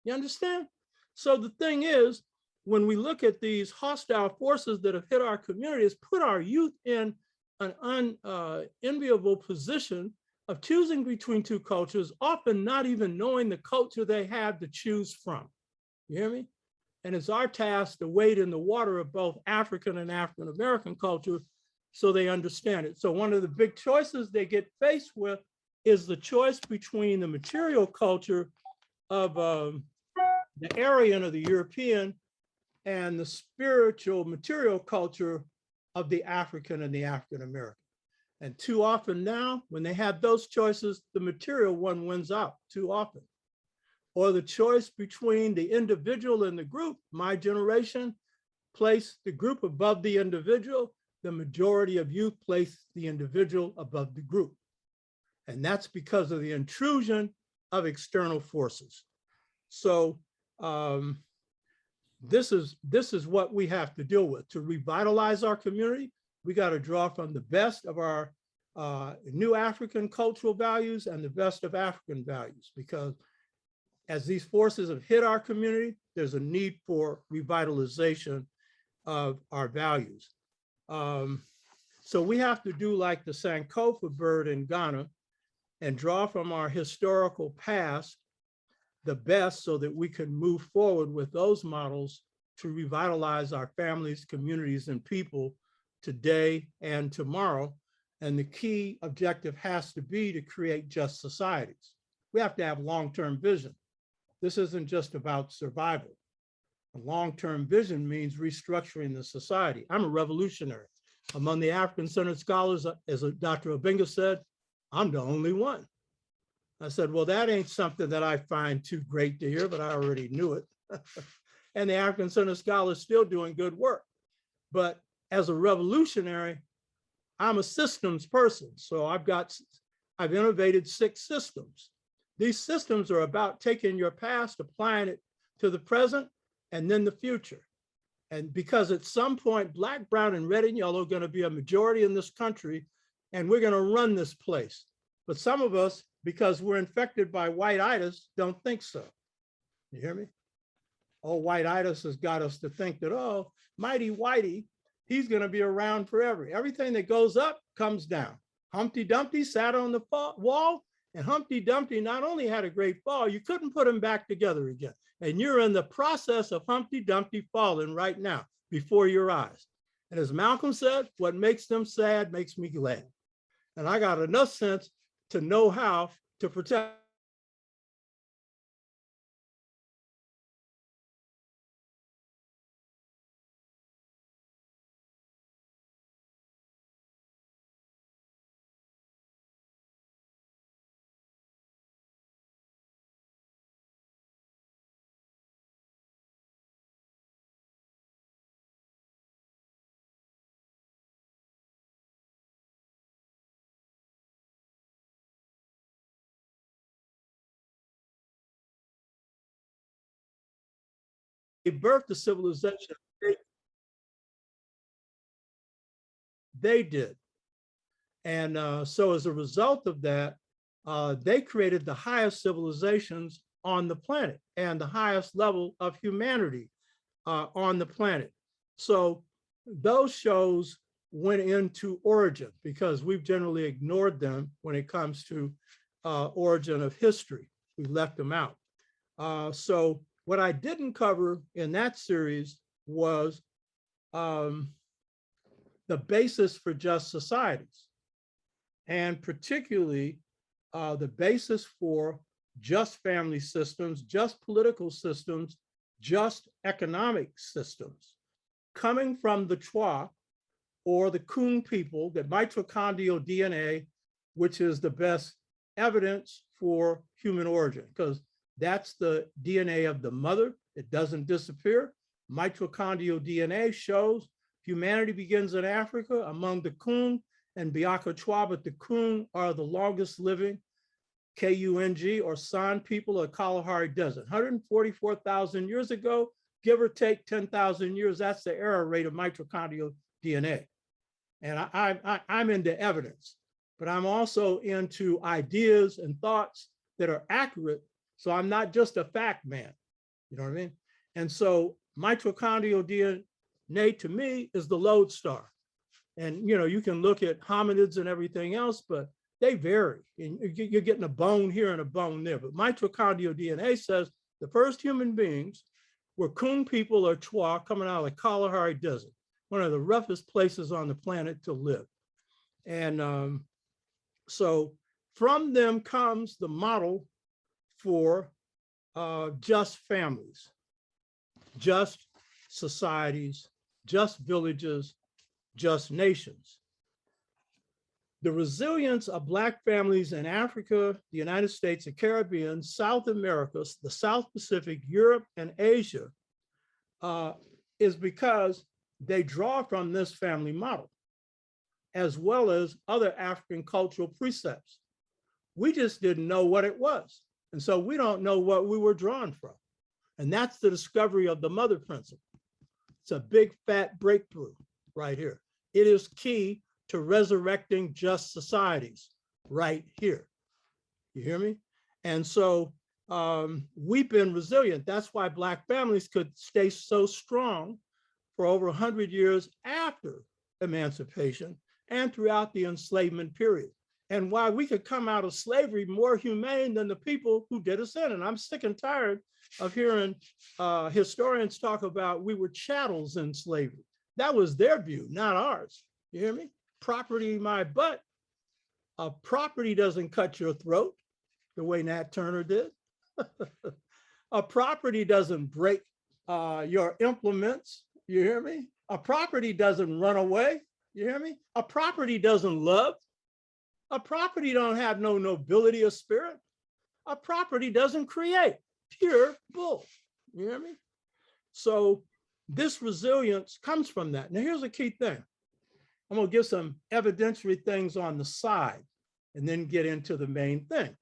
You understand? So the thing is, when we look at these hostile forces that have hit our communities, put our youth in an unenviable position of choosing between two cultures, often not even knowing the culture they have to choose from. You hear me? And it's our task to wade in the water of both African and African-American culture so they understand it. So one of the big choices they get faced with is the choice between the material culture of the Aryan or the European and the spiritual material culture of the African and the African-American. And too often now, when they have those choices, the material one wins out too often. Or the choice between the individual and the group. My generation placed the group above the individual. The majority of youth place the individual above the group. And that's because of the intrusion of external forces. So this is what we have to deal with. To revitalize our community, we got to draw from the best of our new African cultural values and the best of African values, because as these forces have hit our community, there's a need for revitalization of our values. So we have to do like the Sankofa bird in Ghana and draw from our historical past the best so that we can move forward with those models to revitalize our families, communities, and people today and tomorrow. And the key objective has to be to create just societies. we have to have long-term vision. This isn't just about survival. A long-term vision means restructuring the society. I'm a revolutionary. Among the African-centered scholars, as Dr. Obenga said, I'm the only one. I said, well, that ain't something that I find too great to hear, but I already knew it. And the African-centered scholars still doing good work. But as a revolutionary, I'm a systems person. So I've innovated 6 systems. These systems are about taking your past, applying it to the present, and then the future. And because at some point, Black, brown, and red and yellow are going to be a majority in this country, and we're going to run this place. But some of us, because we're infected by white-itis, don't think so. You hear me? Oh, white-itis has got us to think that, oh, mighty whitey, he's going to be around forever. Everything that goes up comes down. Humpty Dumpty sat on the wall, and Humpty Dumpty not only had a great fall, you couldn't put him back together again. And you're in the process of Humpty Dumpty falling right now before your eyes. And as Malcolm said, what makes them sad makes me glad. And I got enough sense to know how to protect. They birthed the civilization. They did. And so as a result of that, they created the highest civilizations on the planet and the highest level of humanity on the planet. So those shows went into origin because we've generally ignored them when it comes to origin of history. We left them out. So what I didn't cover in that series was the basis for just societies, and particularly the basis for just family systems, just political systems, just economic systems, coming from the Chwa or the Kung people, the mitochondrial DNA, which is the best evidence for human origin, because that's the DNA of the mother. It doesn't disappear. Mitochondrial DNA shows humanity begins in Africa among the Kung and Biaka Chwa, but the Kung are the longest living K-U-N-G or San people of Kalahari Desert. 144,000 years ago, give or take 10,000 years, that's the error rate of mitochondrial DNA. And I'm into evidence, but I'm also into ideas and thoughts that are accurate. So I'm not just a fact man, you know what I mean? And so mitochondrial DNA to me is the lodestar. And you can look at hominids and everything else, but they vary. And you're getting a bone here and a bone there. But mitochondrial DNA says the first human beings were Kung people or Chwa coming out of the Kalahari Desert, one of the roughest places on the planet to live. And so from them comes the model for just families, just societies, just villages, just nations. The resilience of Black families in Africa, the United States, the Caribbean, South America, the South Pacific, Europe, and Asia is because they draw from this family model, as well as other African cultural precepts. We just didn't know what it was. And so we don't know what we were drawn from. And that's the discovery of the mother principle. It's a big fat breakthrough right here. It is key to resurrecting just societies right here. You hear me? And so we've been resilient. That's why Black families could stay so strong for over 100 years after emancipation and throughout the enslavement period. And why we could come out of slavery more humane than the people who did us in. And I'm sick and tired of hearing historians talk about we were chattels in slavery. That was their view, not ours. You hear me? Property my butt. Property doesn't cut your throat. the way Nat Turner did. A property doesn't break your implements. You hear me? A property doesn't run away. You hear me? A property doesn't love. A property don't have no nobility of spirit. A property doesn't create. Pure bull. You hear me? So this resilience comes from that. Now here's a key thing. I'm gonna give some evidentiary things on the side and then get into the main thing.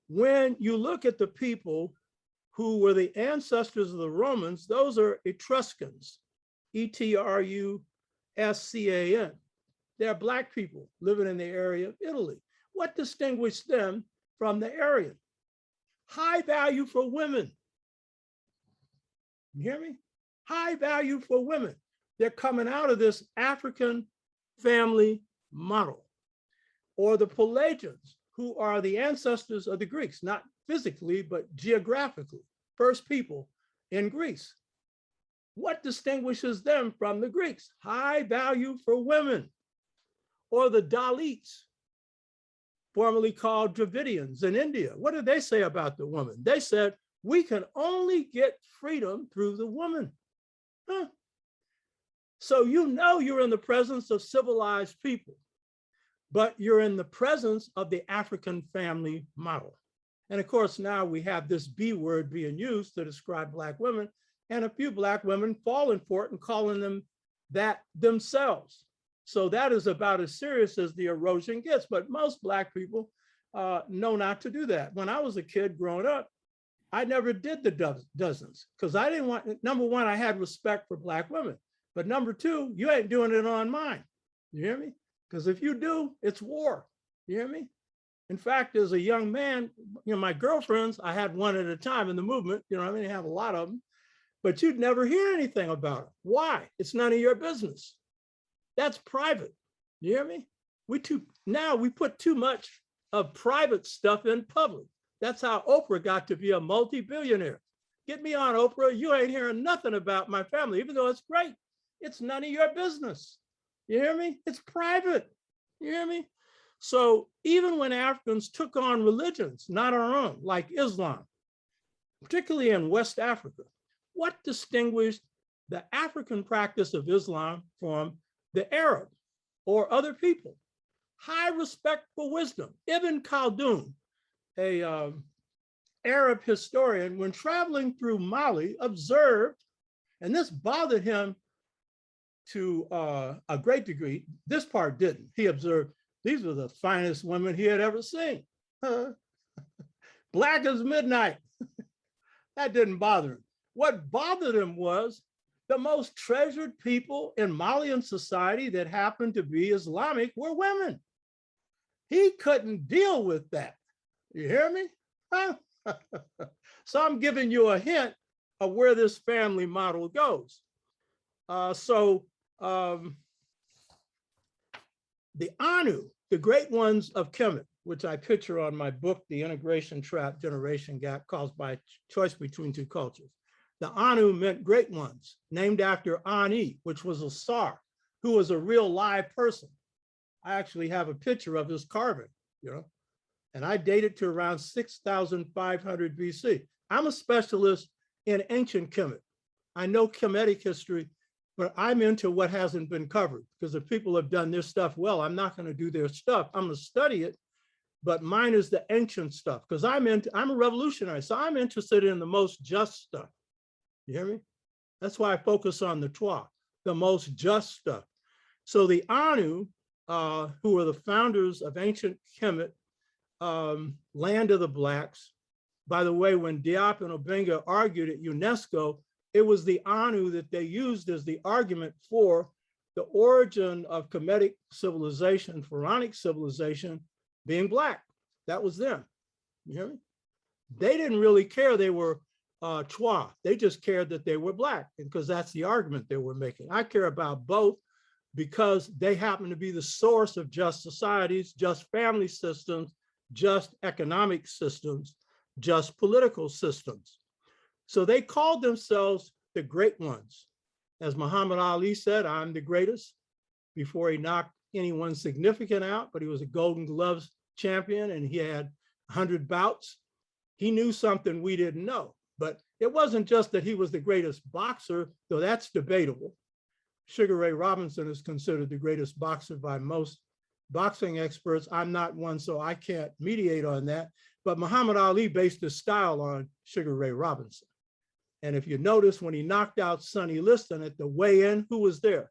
When you look at the people who were the ancestors of the Romans, those are Etruscans, Etruscan. They're Black people living in the area of Italy. What distinguished them from the Aryan? High value for women. You hear me? High value for women. They're coming out of this African family model. Or the Pelagians, who are the ancestors of the Greeks, not physically, but geographically, first people in Greece. What distinguishes them from the Greeks? High value for women. Or the Dalits, formerly called Dravidians in India. What did they say about the woman? They said, we can only get freedom through the woman. Huh. So you know you're in the presence of civilized people, but you're in the presence of the African family model. And of course, now we have this B word being used to describe Black women, and a few Black women falling for it and calling them that themselves. So that is about as serious as the erosion gets, but most Black people know not to do that. When I was a kid growing up, I never did the dozens because I didn't want, number one, I had respect for Black women, but number two, you ain't doing it on mine. You hear me? Because if you do, it's war. You hear me? In fact, as a young man, you know, my girlfriends, I had one at a time in the movement, you know, I mean, I have a lot of them, but you'd never hear anything about it. Why? It's none of your business. That's private. You hear me? Now we put too much of private stuff in public. That's how Oprah got to be a multi-billionaire. Get me on, Oprah. You ain't hearing nothing about my family, even though it's great. It's none of your business. You hear me? It's private. You hear me? So even when Africans took on religions, not our own, like Islam, particularly in West Africa, what distinguished the African practice of Islam from the Arab or other people? High respect for wisdom. Ibn Khaldun, a Arab historian, when traveling through Mali, observed, and this bothered him to a great degree. This part didn't. He observed these were the finest women he had ever seen. Black as midnight. That didn't bother him. What bothered him was the most treasured people in Malian society that happened to be Islamic were women. He couldn't deal with that. You hear me? So I'm giving you a hint of where this family model goes. The Anu, the great ones of Kemet, which I picture on my book, The Integration Trap, Generation Gap, caused by choice between two cultures. The Anu meant great ones, named after Ani, which was a C.O.R.E, who was a real live person. I actually have a picture of his carving, you know, and I date it to around 6,500 BC. I'm a specialist in ancient Kemet. I know Kemetic history, but I'm into what hasn't been covered, because if people have done their stuff well, I'm not going to do their stuff. I'm going to study it, but mine is the ancient stuff, because I'm a revolutionary, so I'm interested in the most just stuff. You hear me? That's why I focus on the Twa, the most just stuff. So the Anu, who are the founders of ancient Kemet, land of the Blacks. By the way, when P.A.P.O and Obenga argued at UNESCO, it was the Anu that they used as the argument for the origin of Kemetic civilization, Pharaonic civilization, being Black. That was them. You hear me? They didn't really care they were Twa. They just cared that they were Black, because that's the argument they were making. I care about both because they happen to be the source of just societies, just family systems, just economic systems, just political systems. So they called themselves the great ones. As Muhammad Ali said, I'm the greatest, before he knocked anyone significant out, but he was a Golden Gloves champion and he had 100 bouts. He knew something we didn't know. But it wasn't just that he was the greatest boxer, though that's debatable. Sugar Ray Robinson is considered the greatest boxer by most boxing experts. I'm not one, so I can't mediate on that. But Muhammad Ali based his style on Sugar Ray Robinson. And if you notice, when he knocked out Sonny Liston at the weigh-in, who was there?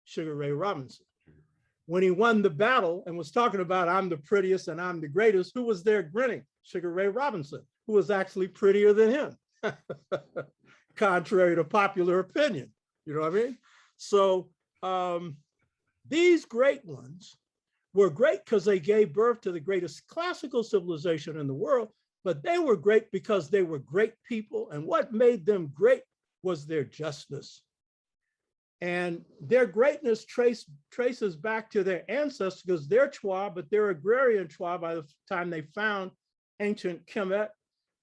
Sugar Ray Robinson. When he won the battle and was talking about, I'm the prettiest and I'm the greatest, who was there grinning? Sugar Ray Robinson, who was actually prettier than him, contrary to popular opinion. You know what I mean? So these great ones were great because they gave birth to the greatest classical civilization in the world, but they were great because they were great people. And what made them great was their justness. And their greatness traces back to their ancestors, because they're Chua, but they're agrarian Chua by the time they found ancient Kemet.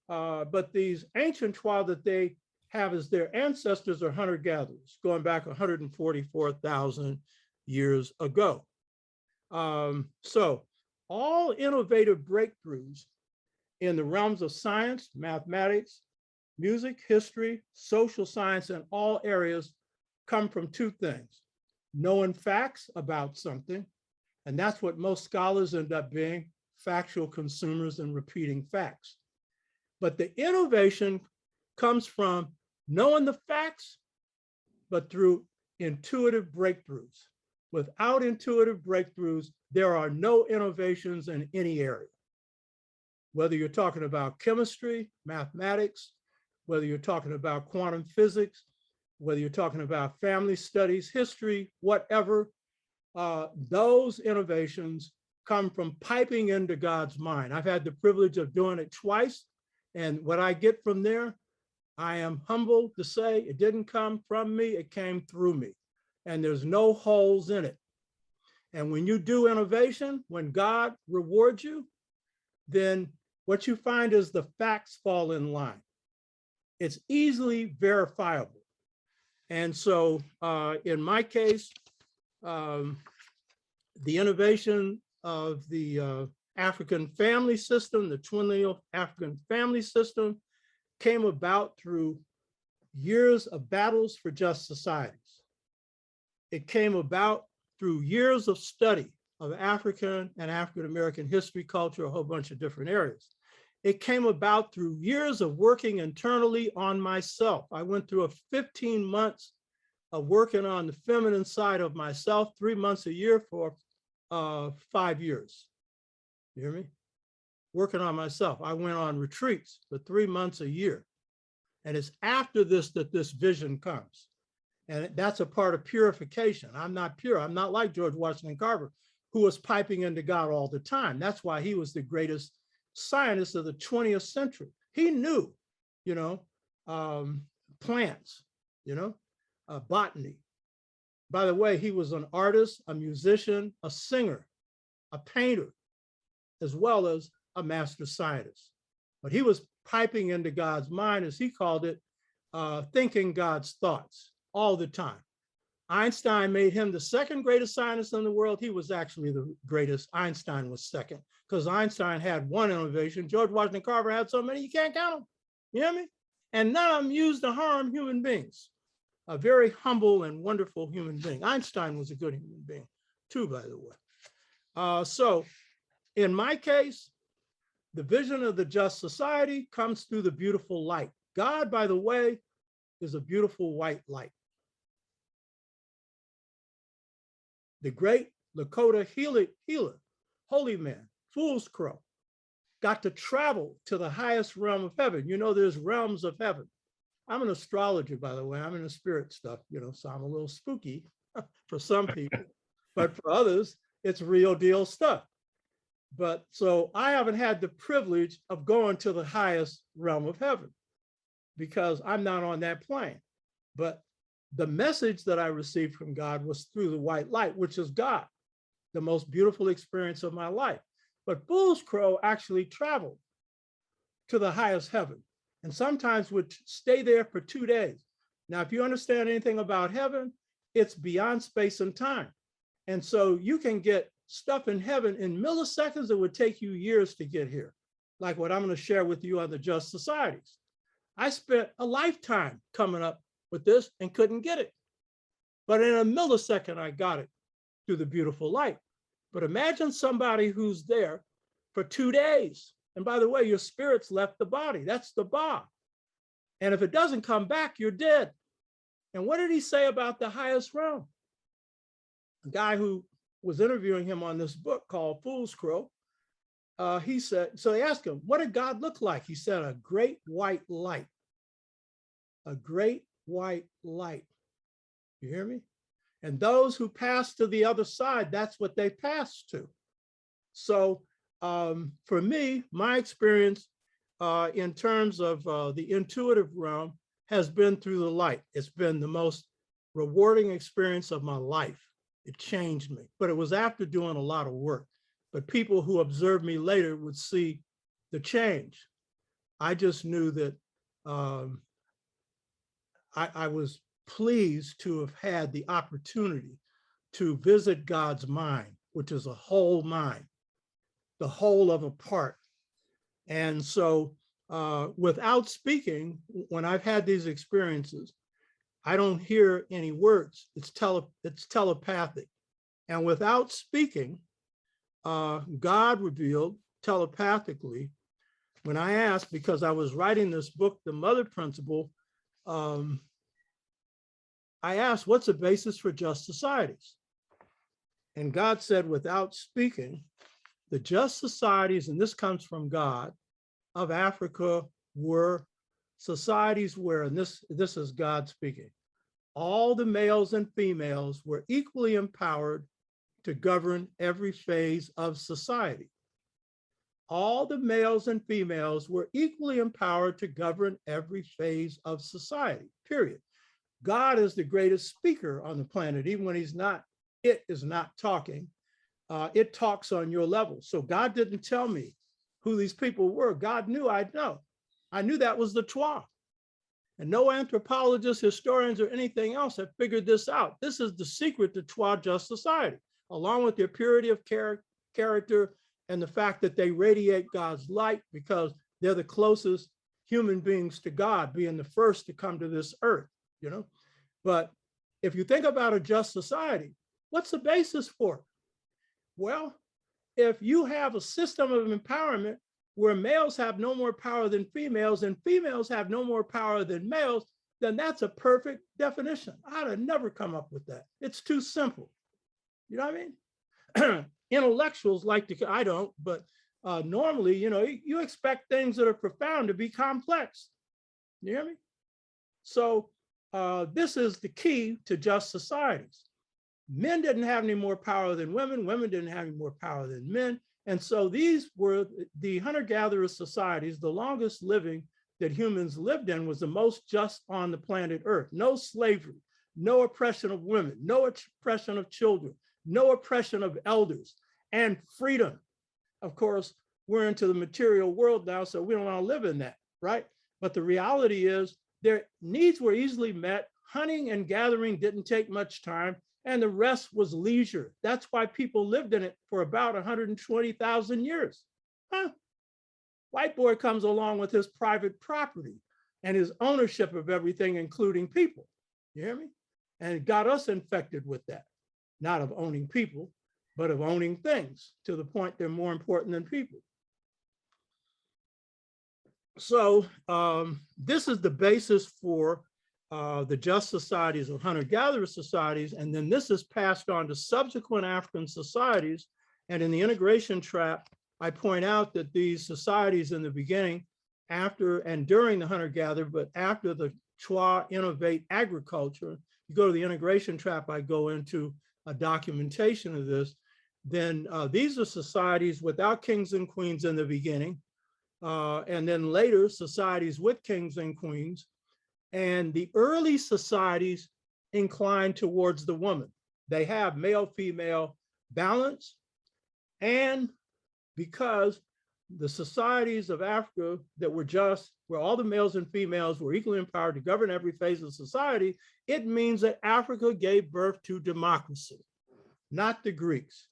But these ancient Chua that they have as their ancestors are hunter-gatherers, going back 144,000 years ago. So all innovative breakthroughs in the realms of science, mathematics, music, history, social science, and all areas come from two things: knowing facts about something, and that's what most scholars end up being, factual consumers and repeating facts. But the innovation comes from knowing the facts, but through intuitive breakthroughs. Without intuitive breakthroughs, there are no innovations in any area. Whether you're talking about chemistry, mathematics, whether you're talking about quantum physics, whether you're talking about family studies, history, whatever, those innovations come from piping into God's mind. I've had the privilege of doing it twice, and what I get from there, I am humbled to say it didn't come from me, it came through me. And there's no holes in it. And when you do innovation, when God rewards you, then what you find is the facts fall in line. It's easily verifiable. And so in my case, the innovation of the African family system, the twin African family system, came about through years of battles for just societies. It came about through years of study of African and African-American history, culture, a whole bunch of different areas. It came about through years of working internally on myself. I went through 15 months of working on the feminine side of myself, 3 months a year for 5 years. You hear me? Working on myself. I went on retreats for 3 months a year. And it's after this that this vision comes. And that's a part of purification. I'm not pure. I'm not like George Washington Carver, who was piping into God all the time. That's why he was the greatest scientist of the 20th century. He knew, you know, plants, you know, botany. By the way, he was an artist, a musician, a singer, a painter, as well as a master scientist. But he was piping into God's mind, as he called it, thinking God's thoughts all the time. Einstein made him the second greatest scientist in the world. He was actually the greatest. Einstein was second, because Einstein had one innovation. George Washington Carver had so many, you can't count them. You hear me? And none of them used to harm human beings. A very humble and wonderful human being. Einstein was a good human being too, by the way. So in my case, the vision of the just society comes through the beautiful light. God, by the way, is a beautiful white light. The great Lakota healer, holy man, fool's crow, got to travel to the highest realm of heaven. You know, there's realms of heaven. I'm an astrologer, by the way. I'm into spirit stuff, you know, so I'm a little spooky for some people, but for others, it's real deal stuff. But so I haven't had the privilege of going to the highest realm of heaven because I'm not on that plane. But the message that I received from God was through the white light, which is God, the most beautiful experience of my life. But Fool's Crow actually traveled to the highest heaven and sometimes would stay there for 2 days. Now, if you understand anything about heaven, it's beyond space and time. And so you can get stuff in heaven in milliseconds that would take you years to get here. like what I'm going to share with you on the just societies. I spent a lifetime coming up with this and couldn't get it. But in a millisecond, I got it through the beautiful light. But imagine somebody who's there for 2 days. And by the way, your spirit's left the body. That's the Ba. And if it doesn't come back, you're dead. And what did he say about the highest realm? A guy who was interviewing him on this book called Fool's Crow, he said, so they asked him, what did God look like? He said, a great white light. A great white light. You hear me? And those who pass to the other side, that's what they pass to. So for me, my experience in terms of the intuitive realm has been through the light. It's been the most rewarding experience of my life. It changed me, but it was after doing a lot of work. But people who observed me later would see the change. I just knew that I was pleased to have had the opportunity to visit God's mind, which is a whole mind, the whole of a part. And so without speaking, when I've had these experiences, I don't hear any words. It's telepathic. And without speaking, God revealed telepathically when I asked, because I was writing this book, The Mother Principle, I asked, what's the basis for just societies? And God said, without speaking, the just societies, and this comes from God, of Africa were societies where, and this is God speaking, all the males and females were equally empowered to govern every phase of society. All the males and females were equally empowered to govern every phase of society, period. God is the greatest speaker on the planet, even when he's not, it is not talking. It talks on your level. So God didn't tell me who these people were. God knew I'd know. I knew that was the Twa. And no anthropologists, historians, or anything else have figured this out. This is the secret to Twa just society, along with their purity of character and the fact that they radiate God's light because they're the closest human beings to God, being the first to come to this earth, you know? But if you think about a just society, what's the basis for it? Well, if you have a system of empowerment where males have no more power than females and females have no more power than males, then that's a perfect definition. I'd have never come up with that. It's too simple. You know what I mean? Intellectuals like to, I don't, but normally, you know, you expect things that are profound to be complex. You hear me? So this is the key to just societies. Men didn't have any more power than women. Women didn't have any more power than men. And so these were the hunter-gatherer societies. The longest living that humans lived in was the most just on the planet Earth. No slavery, no oppression of women, no oppression of children, no oppression of elders, and freedom. Of course, we're into the material world now, so we don't want to live in that, right? But the reality is their needs were easily met. Hunting and gathering didn't take much time, and the rest was leisure. That's why people lived in it for about 120,000 years. Huh? White boy comes along with his private property and his ownership of everything, including people. You hear me? And it got us infected with that, not of owning people, but of owning things to the point they're more important than people. So this is the basis for the just societies or hunter-gatherer societies, and then this is passed on to subsequent African societies. And in the integration trap, I point out that these societies in the beginning, after and during the hunter-gatherer, but after the Twa innovate agriculture, you go to the integration trap, I go into a documentation of this, then these are societies without kings and queens in the beginning, and then later societies with kings and queens. And the early societies incline towards the woman. They have male-female balance. And because the societies of Africa that were just, where all the males and females were equally empowered to govern every phase of society, it means that Africa gave birth to democracy, not the Greeks.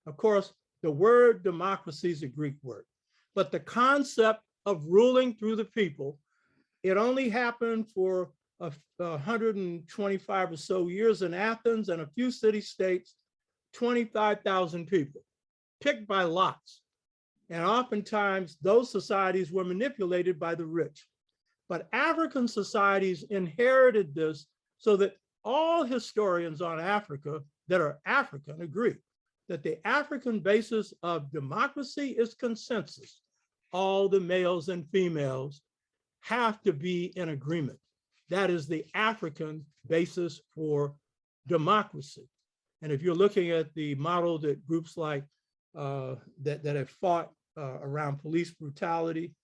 Of course, the word democracy is a Greek word. But the concept of ruling through the people, it only happened for 125 or so years in Athens and a few city-states, 25,000 people, picked by lots. And oftentimes those societies were manipulated by the rich. But African societies inherited this so that all historians on Africa that are African agree that the African basis of democracy is consensus. All the males and females have to be in agreement. That is the African basis for democracy. And if you're looking at the model that groups like that have fought around police brutality,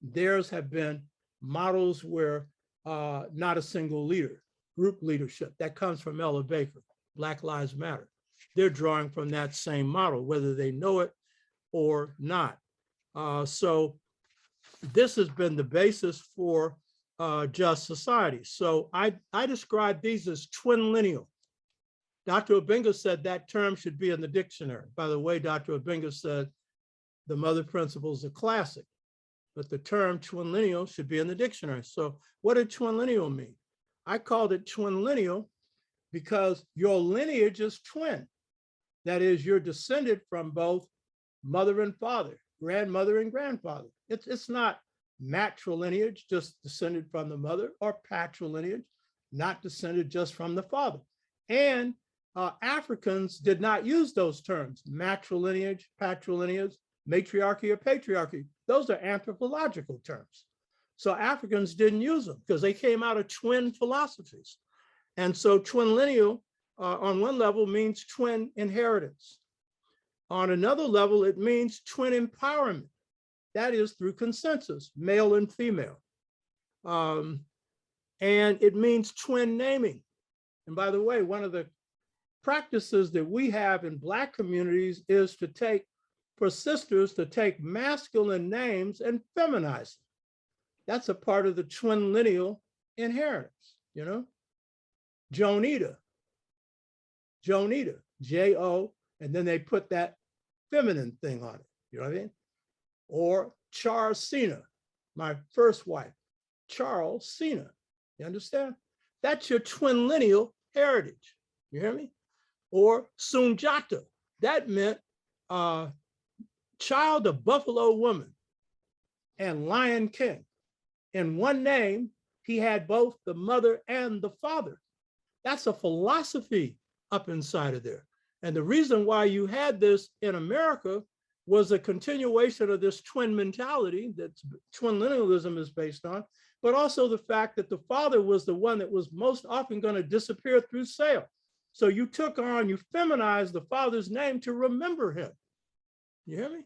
theirs have been models where not a single leader, group leadership. That comes from Ella Baker, Black Lives Matter. They're drawing from that same model, whether they know it or not. So this has been the basis for just society. So I describe these as twin lineal. Dr. Obenga said that term should be in the dictionary. By the way, Dr. Obenga said the mother principles are classic, but the term twin lineal should be in the dictionary. So what did twin lineal mean? I called it twin lineal because your lineage is twin. That is, you're descended from both mother and father, grandmother and grandfather. It's not matrilineage, just descended from the mother, or patrilineage, not descended just from the father. And Africans did not use those terms, matrilineage, patrilineage, matriarchy, or patriarchy. Those are anthropological terms. So Africans didn't use them because they came out of twin philosophies. And so twin lineal on one level means twin inheritance. On another level, it means twin empowerment. That is through consensus, male and female. And it means twin naming. And by the way, one of the practices that we have in Black communities is to take, for sisters, to take masculine names and feminize them. That's a part of the twin lineal inheritance, you know? Jonita, J-O, and then they put that feminine thing on it, you know what I mean? Or Charcina, my first wife, Charles Cena, you understand? That's your twin lineal heritage, you hear me? Or Sunjata, that meant child of Buffalo Woman and Lion King. In one name, he had both the mother and the father. That's a philosophy up inside of there. And the reason why you had this in America was a continuation of this twin mentality that twin linealism is based on, but also the fact that the father was the one that was most often going to disappear through sale. So you took on, you feminized the father's name to remember him. You hear me?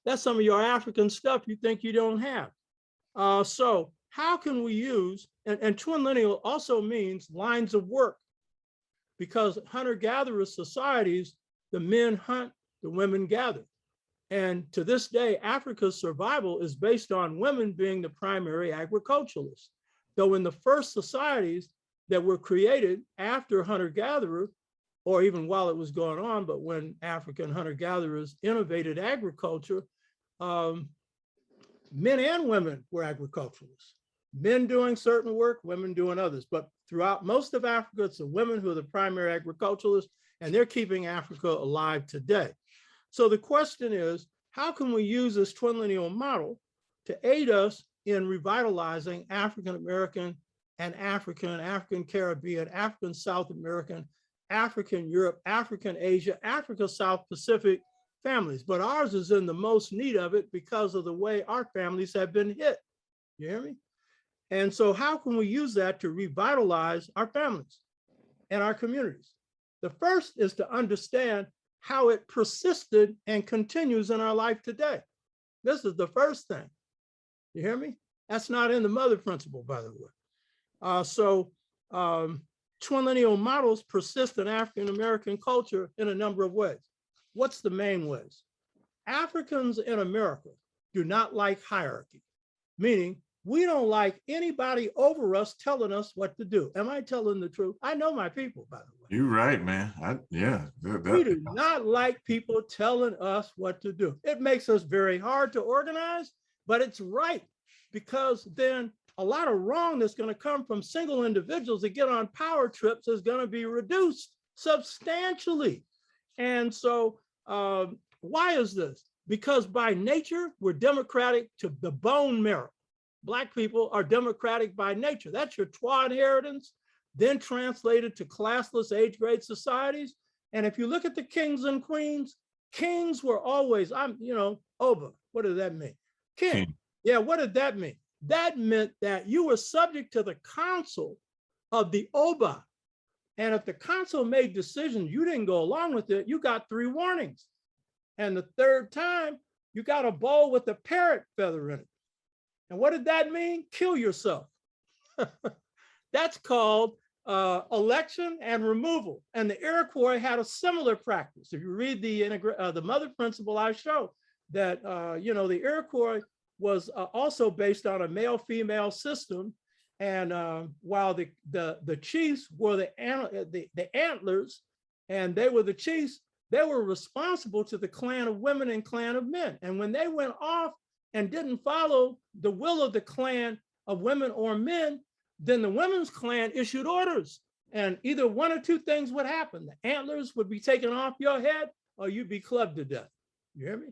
That's some of your African stuff you think you don't have. So how can we use, and twin lineal also means lines of work, because hunter-gatherer societies, the men hunt, the women gather. And to this day, Africa's survival is based on women being the primary agriculturalists. Though in the first societies that were created after hunter-gatherer, or even while it was going on, but when African hunter-gatherers innovated agriculture, men and women were agriculturalists. Men doing certain work, women doing others. But throughout most of Africa, it's the women who are the primary agriculturalists, and they're keeping Africa alive today. So the question is, how can we use this twin lineal model to aid us in revitalizing African American and African Caribbean, African South American, African Europe, African Asia, Africa South Pacific families? But ours is in the most need of it because of the way our families have been hit. You hear me? And so how can we use that to revitalize our families and our communities? The first is to understand how it persisted and continues in our life today. This is the first thing. You hear me? That's not in the mother principle, by the way. Twin lineal models persist in African American culture in a number of ways. What's the main ways? Africans in America do not like hierarchy, meaning We don't like anybody over us telling us what to do. Am I telling the truth? I know my people, by the way. You're right, man. We do not like people telling us what to do. It makes us very hard to organize, but it's right, because then a lot of wrong that's going to come from single individuals that get on power trips is going to be reduced substantially. And so why is this? Because by nature, we're democratic to the bone marrow. Black people are democratic by nature. That's your trois inheritance, then translated to classless age grade societies. And if you look at the kings and queens, kings were always, Oba, what did that mean? King. Yeah, what did that mean? That meant that you were subject to the council of the Oba. And if the council made decisions, you didn't go along with it, you got 3 warnings. And the third time, you got a bowl with a parrot feather in it. And what did that mean? Kill yourself. That's called election and removal. And the Iroquois had a similar practice. If you read the mother principle, I show that the Iroquois was also based on a male-female system. And while the chiefs were the antlers, and they were the chiefs, they were responsible to the clan of women and clan of men. And when they went off and didn't follow the will of the clan of women or men, then the women's clan issued orders. And either one or two things would happen. The antlers would be taken off your head, or you'd be clubbed to death. You hear me?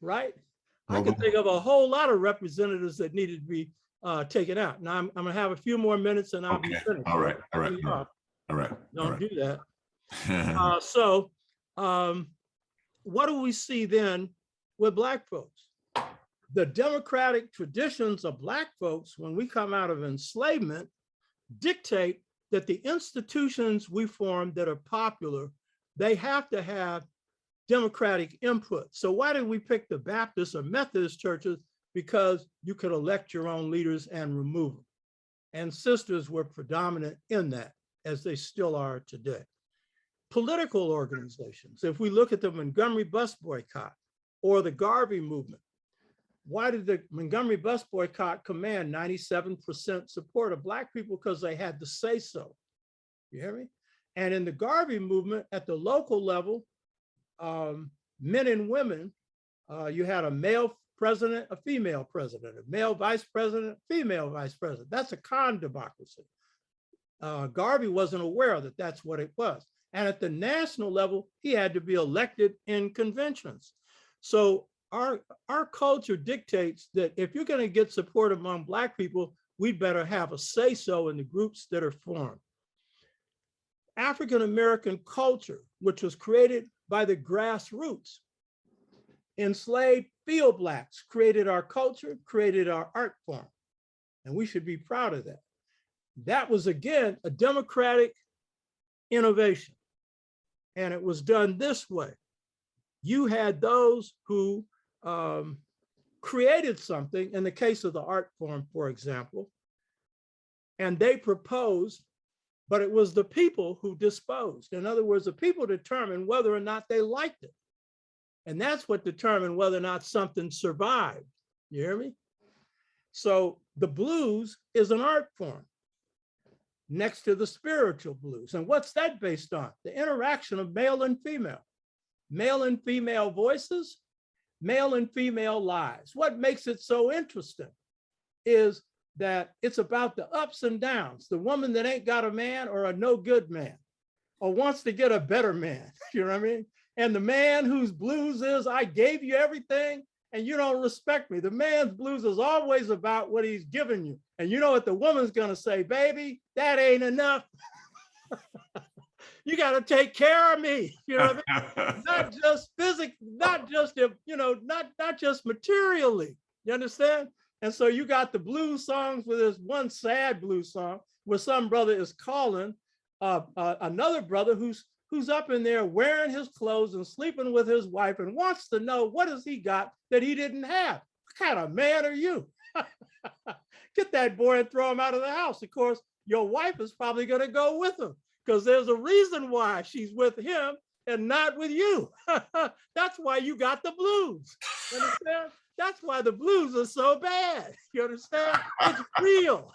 Right? I can think of a whole lot of representatives that needed to be taken out. Now I'm going to have a few more minutes and I'll be finished. All right. Don't do that. What do we see then with Black folks? The democratic traditions of Black folks, when we come out of enslavement, dictate that the institutions we form that are popular, they have to have democratic input. So why did we pick the Baptist or Methodist churches? Because you could elect your own leaders and remove them. And sisters were predominant in that, as they still are today. Political organizations, if we look at the Montgomery bus boycott or the Garvey movement, why did the Montgomery bus boycott command 97% support of Black people? Because they had to say so. You hear me? And in the Garvey movement at the local level, men and women, you had a male president, a female president, a male vice president, female vice president. That's a con democracy. Garvey wasn't aware that that's what it was. And at the national level, he had to be elected in conventions. So our culture dictates that if you're going to get support among Black people, we'd better have a say-so in the groups that are formed. African-American culture, which was created by the grassroots, enslaved field Blacks created our culture, created our art form, and we should be proud of that. That was, again, a democratic innovation, and it was done this way. You had those who created something, in the case of the art form, for example, and they proposed, but it was the people who disposed. In other words, the people determined whether or not they liked it. And that's what determined whether or not something survived. You hear me? So the blues is an art form next to the spiritual blues. And what's that based on? The interaction of male and female voices, male and female lives. What makes it so interesting is that it's about the ups and downs, the woman that ain't got a man or a no good man, or wants to get a better man, you know what I mean? And the man whose blues is, I gave you everything and you don't respect me. The man's blues is always about what he's giving you. And you know what the woman's gonna say, baby, that ain't enough. You got to take care of me, you know what I mean? Not just physically, not just, not just materially, you understand? And so you got the blues songs with this one sad blues song where some brother is calling another brother who's up in there wearing his clothes and sleeping with his wife and wants to know what has he got that he didn't have. What kind of man are you? Get that boy and throw him out of the house. Of course, your wife is probably going to go with him, because there's a reason why she's with him and not with you. That's why you got the blues. Understand? That's why the blues are so bad. You understand? It's real.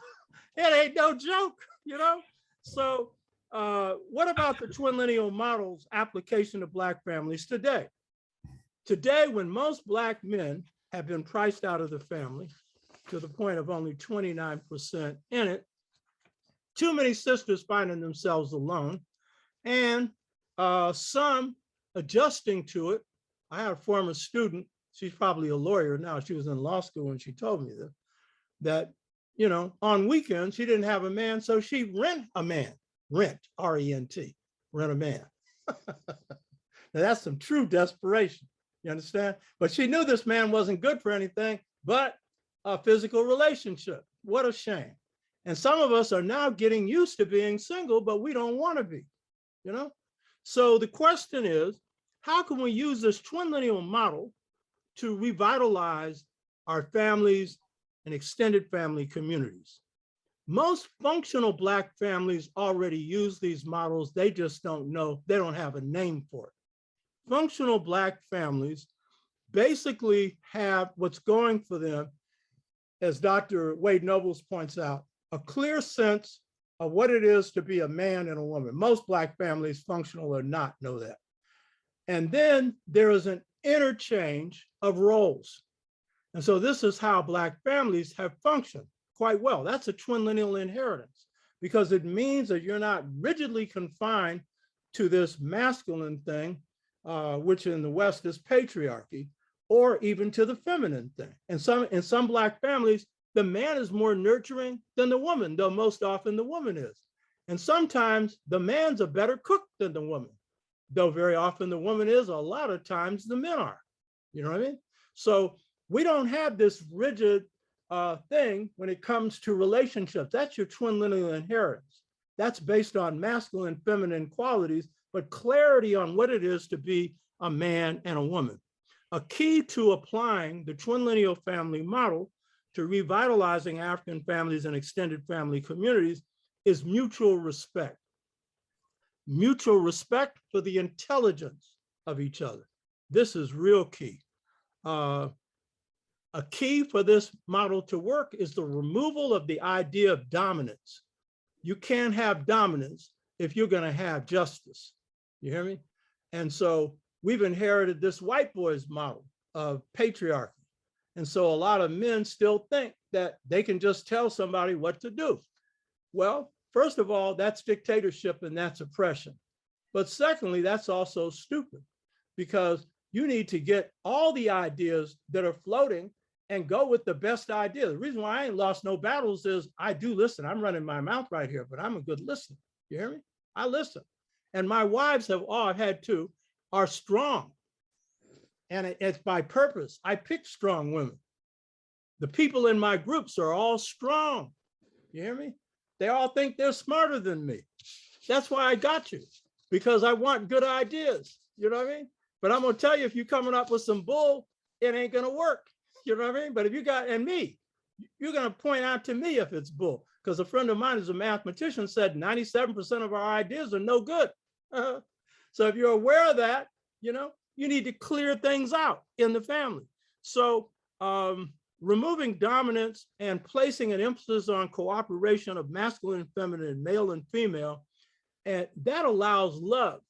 It ain't no joke, you know? So what about the twin lineal model's application to Black families today? Today, when most Black men have been priced out of the family to the point of only 29% in it, too many sisters finding themselves alone, and some adjusting to it. I had a former student, she's probably a lawyer now, she was in law school when she told me this, that, you know, on weekends, she didn't have a man, so she rent a man, rent, R-E-N-T, rent a man. Now that's some true desperation, you understand? But she knew this man wasn't good for anything but a physical relationship. What a shame. And some of us are now getting used to being single, but we don't want to be, you know? So the question is, how can we use this twin lineal model to revitalize our families and extended family communities? Most functional Black families already use these models. They just don't know, they don't have a name for it. Functional Black families basically have what's going for them, as Dr. Wade Nobles points out, a clear sense of what it is to be a man and a woman. Most Black families, functional or not, know that. And then there is an interchange of roles. And so this is how Black families have functioned quite well. That's a twin lineal inheritance, because it means that you're not rigidly confined to this masculine thing, which in the West is patriarchy, or even to the feminine thing. And in some Black families, the man is more nurturing than the woman, though most often the woman is. And sometimes the man's a better cook than the woman, though very often the woman is, a lot of times the men are. You know what I mean? So we don't have this rigid thing when it comes to relationships. That's your twin lineal inheritance. That's based on masculine and feminine qualities, but clarity on what it is to be a man and a woman. A key to applying the twin lineal family model to revitalizing African families and extended family communities is mutual respect. Mutual respect for the intelligence of each other. This is real key. A key for this model to work is the removal of the idea of dominance. You can't have dominance if you're going to have justice. You hear me? And so we've inherited this white boys model of patriarchy. And so a lot of men still think that they can just tell somebody what to do. Well, first of all, that's dictatorship and that's oppression. But secondly, that's also stupid, because you need to get all the ideas that are floating and go with the best idea. The reason why I ain't lost no battles is I do listen. I'm running my mouth right here, but I'm a good listener. You hear me? I listen. And my wives have all, I've had two, are strong. And it's by purpose. I pick strong women. The people in my groups are all strong. You hear me? They all think they're smarter than me. That's why I got you, because I want good ideas. You know what I mean? But I'm gonna tell you, if you're coming up with some bull, it ain't gonna work. You know what I mean? But if you got, and me, you're gonna point out to me if it's bull. Because a friend of mine who's a mathematician said 97% of our ideas are no good. So if you're aware of that, you know, you need to clear things out in the family. So removing dominance and placing an emphasis on cooperation of masculine and feminine, male and female, and that allows love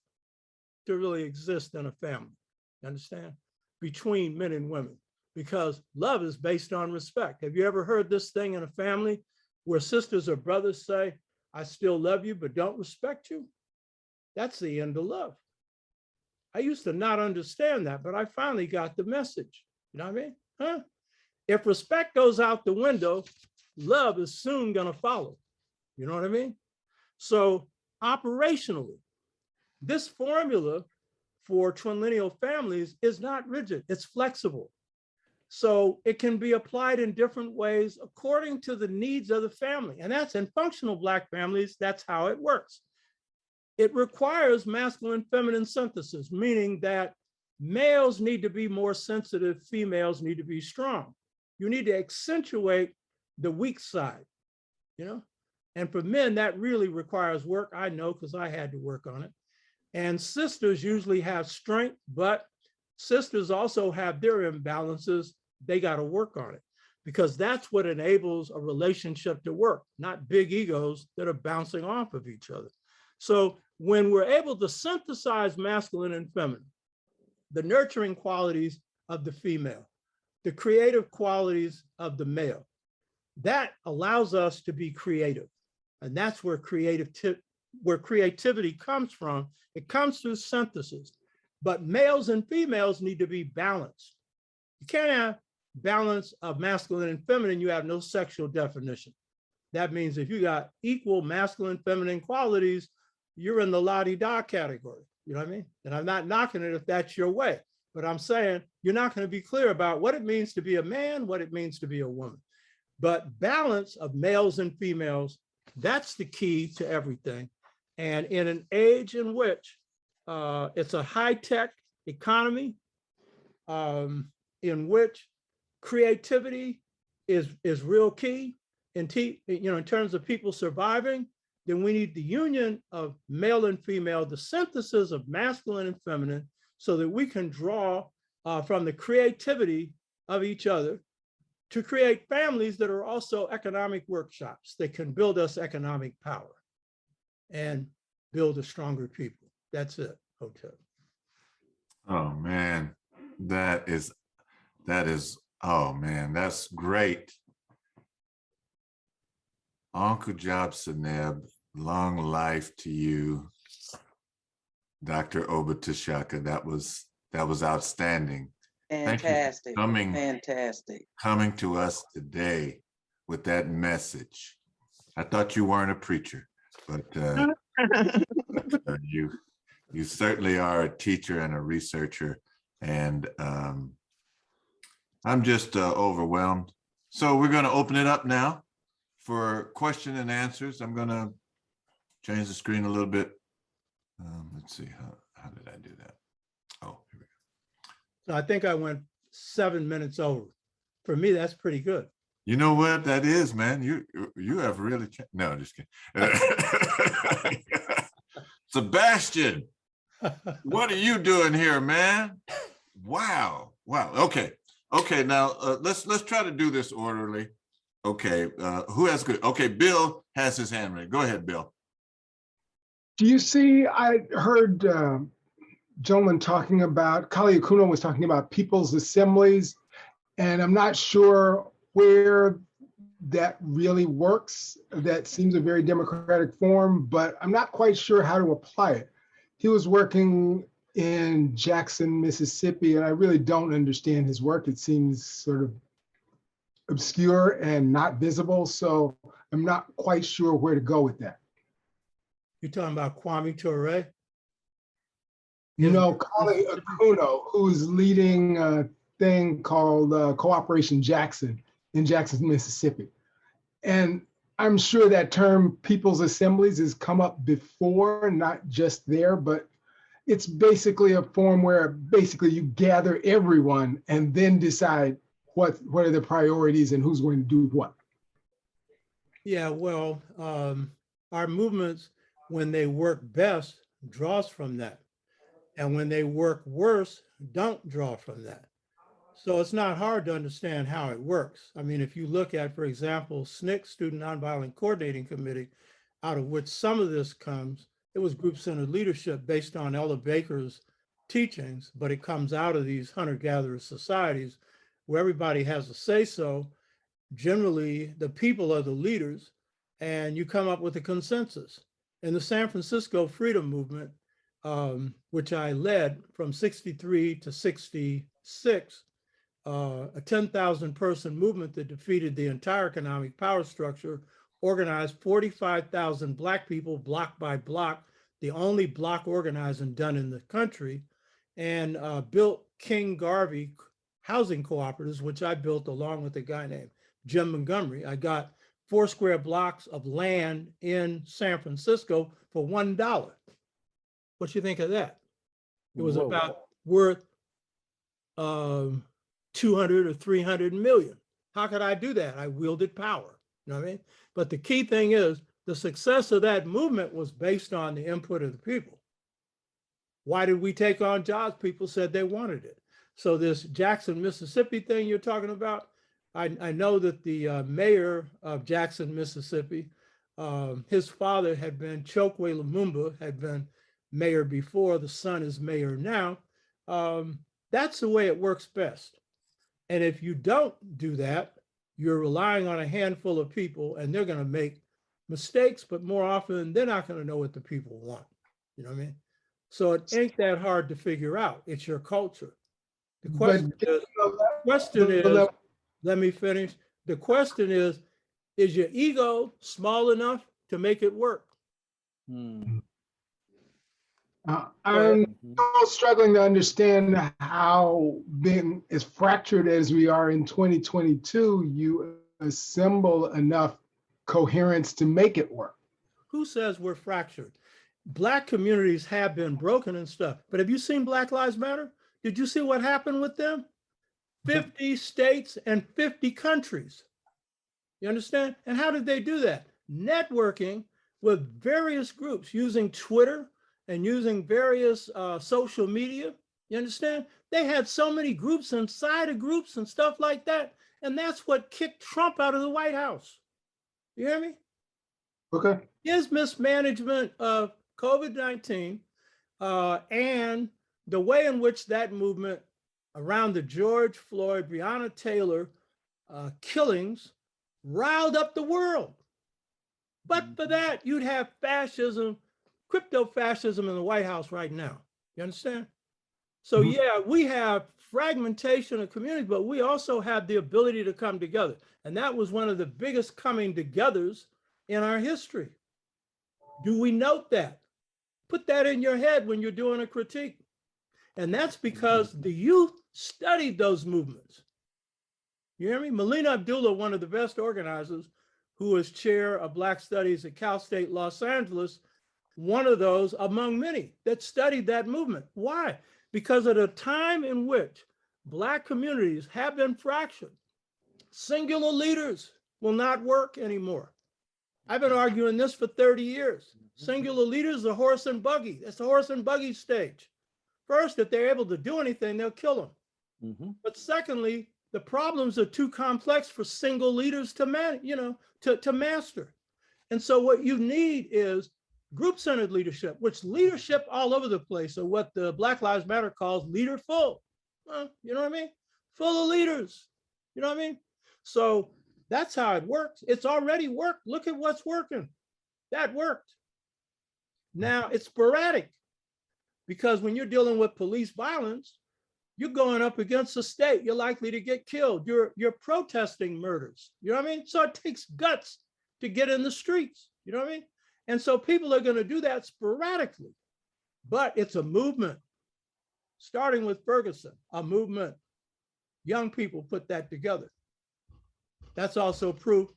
to really exist in a family, you understand? Between men and women, because love is based on respect. Have you ever heard this thing in a family where sisters or brothers say, I still love you, but don't respect you? That's the end of love. I used to not understand that, but I finally got the message. You know what I mean? Huh? If respect goes out the window, love is soon gonna follow. You know what I mean? So operationally, this formula for twin lineal families is not rigid, it's flexible. So it can be applied in different ways according to the needs of the family. And that's in functional Black families, that's how it works. It requires masculine feminine synthesis, meaning that males need to be more sensitive, females need to be strong. You need to accentuate the weak side, you know? And for men, that really requires work. I know, because I had to work on it. And sisters usually have strength, but sisters also have their imbalances they got to work on it, because that's what enables a relationship to work, not big egos that are bouncing off of each other. So when we're able to synthesize masculine and feminine, the nurturing qualities of the female, the creative qualities of the male, that allows us to be creative. And that's where creativity comes from. It comes through synthesis. But males and females need to be balanced. You can't have balance of masculine and feminine, you have no sexual definition. That means if you got equal masculine, feminine qualities, you're in the la-di-da category. You know what I mean? And I'm not knocking it if that's your way, but I'm saying you're not going to be clear about what it means to be a man, what it means to be a woman. But balance of males and females, that's the key to everything. And in an age in which it's a high-tech economy, in which creativity is real key in terms of people surviving, then we need the union of male and female, the synthesis of masculine and feminine, so that we can draw from the creativity of each other to create families that are also economic workshops that can build us economic power and build a stronger people. That's it. Okay. Oh man, that is, oh man, that's great. Uncle Job Seneb, long life to you. Dr. Oba Tashaka, that was outstanding. Fantastic. Fantastic. Coming to us today with that message. I thought you weren't a preacher, but you certainly are a teacher and a researcher, and I'm just overwhelmed. So we're going to open it up now for question and answers. I'm going to change the screen a little bit. Let's see, how did I do that? Oh, here we go. So I think I went 7 minutes over. For me, that's pretty good. You know what that is, man? You have really changed. No, just kidding. Sebastian, what are you doing here, man? Wow. Okay. Now let's try to do this orderly. Okay. Who has good? Okay, Bill has his hand raised. Go ahead, Bill. Do you see? I heard gentleman talking about, Kali Akuno was talking about people's assemblies, and I'm not sure where that really works. That seems a very democratic form, but I'm not quite sure how to apply it. He was working in Jackson, Mississippi, and I really don't understand his work. It seems sort of obscure and not visible, so I'm not quite sure where to go with that. You're talking about Kwame Ture? You know, Kali Akuno, who's leading a thing called Cooperation Jackson in Jackson, Mississippi. And I'm sure that term people's assemblies has come up before, not just there, but it's basically a form where basically you gather everyone and then decide what are the priorities and who's going to do what. Yeah, well, our movements, when they work best, draws from that. And when they work worse, don't draw from that. So it's not hard to understand how it works. I mean, if you look at, for example, SNCC, Student Nonviolent Coordinating Committee, out of which some of this comes, it was group-centered leadership based on Ella Baker's teachings, but it comes out of these hunter-gatherer societies where everybody has a say-so. Generally, the people are the leaders, and you come up with a consensus. In the San Francisco Freedom Movement, which I led from 63 to 66, a 10,000 person movement that defeated the entire economic power structure, organized 45,000 Black people block by block, the only block organizing done in the country, and built King Garvey housing cooperatives, which I built along with a guy named Jim Montgomery. I got 4 square blocks of land in San Francisco for $1. What you think of that? It was about worth 200 or 300 million. How could I do that? I wielded power, you know what I mean? But the key thing is the success of that movement was based on the input of the people. Why did we take on jobs? People said they wanted it. So this Jackson, Mississippi thing you're talking about, I know that the mayor of Jackson, Mississippi, his father had been Chokwe Lumumba, had been mayor before. The son is mayor now. That's the way it works best. And if you don't do that, you're relying on a handful of people and they're going to make mistakes, but more often they're not going to know what the people want. You know what I mean? So it ain't that hard to figure out. It's your culture. The question is, let me finish. The question is your ego small enough to make it work? I'm still struggling to understand how, being as fractured as we are in 2022, you assemble enough coherence to make it work. Who says we're fractured? Black communities have been broken and stuff, but have you seen Black Lives Matter? Did you see what happened with them? 50 states and 50 countries. You understand? And how did they do that? Networking with various groups using Twitter and using various social media. You understand? They had so many groups inside of groups and stuff like that. And that's what kicked Trump out of the White House. You hear me? Okay. His mismanagement of COVID-19 and the way in which that movement around the George Floyd, Breonna Taylor killings riled up the world. But for that, you'd have fascism, crypto-fascism in the White House right now. You understand? So yeah, we have fragmentation of communities, but we also have the ability to come together. And that was one of the biggest coming togethers in our history. Do we note that? Put that in your head when you're doing a critique. And that's because the youth studied those movements. You hear me? Melina Abdullah, one of the best organizers, who is chair of Black Studies at Cal State Los Angeles, one of those among many that studied that movement. Why? Because at a time in which Black communities have been fractured, singular leaders will not work anymore. I've been arguing this for 30 years. Singular leaders are horse and buggy. That's the horse and buggy stage. First, if they're able to do anything, they'll kill them. But secondly, the problems are too complex for single leaders to master. And so what you need is group-centered leadership, which leadership all over the place are what the Black Lives Matter calls leaderful. You know what I mean? Full of leaders. You know what I mean? So that's how it works. It's already worked. Look at what's working. That worked. Now it's sporadic because when you're dealing with police violence, you're going up against the state. You're likely to get killed. You're protesting murders. You know what I mean? So it takes guts to get in the streets. You know what I mean? And so people are going to do that sporadically, but it's a movement. Starting with Ferguson, a movement. Young people put that together. That's also proof